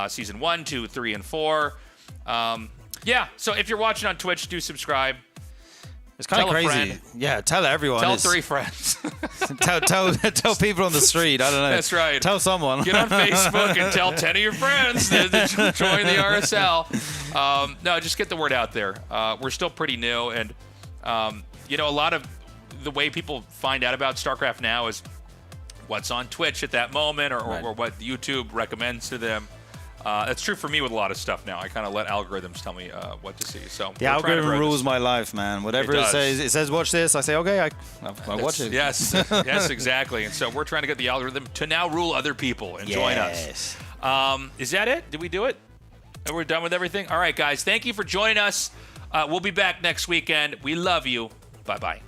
season 1, 2, 3, and 4. Yeah, so if you're watching on Twitch, do subscribe. It's kind of crazy. Friend. Yeah, tell everyone. Tell 3 friends. tell people on the street. I don't know. That's right. Tell someone. Get on Facebook and tell 10 of your friends to join the RSL. No, just get the word out there. We're still pretty new, and a lot of the way people find out about StarCraft now is what's on Twitch at that moment, or what YouTube recommends to them. That's true for me with a lot of stuff now. I kind of let algorithms tell me what to see. So the algorithm rules my life, man. Whatever it says watch this. I say, okay, I watch it. Yes, yes, exactly. And so we're trying to get the algorithm to now rule other people and join us. Is that it? Did we do it? Are we done with everything? All right, guys. Thank you for joining us. We'll be back next weekend. We love you. Bye-bye.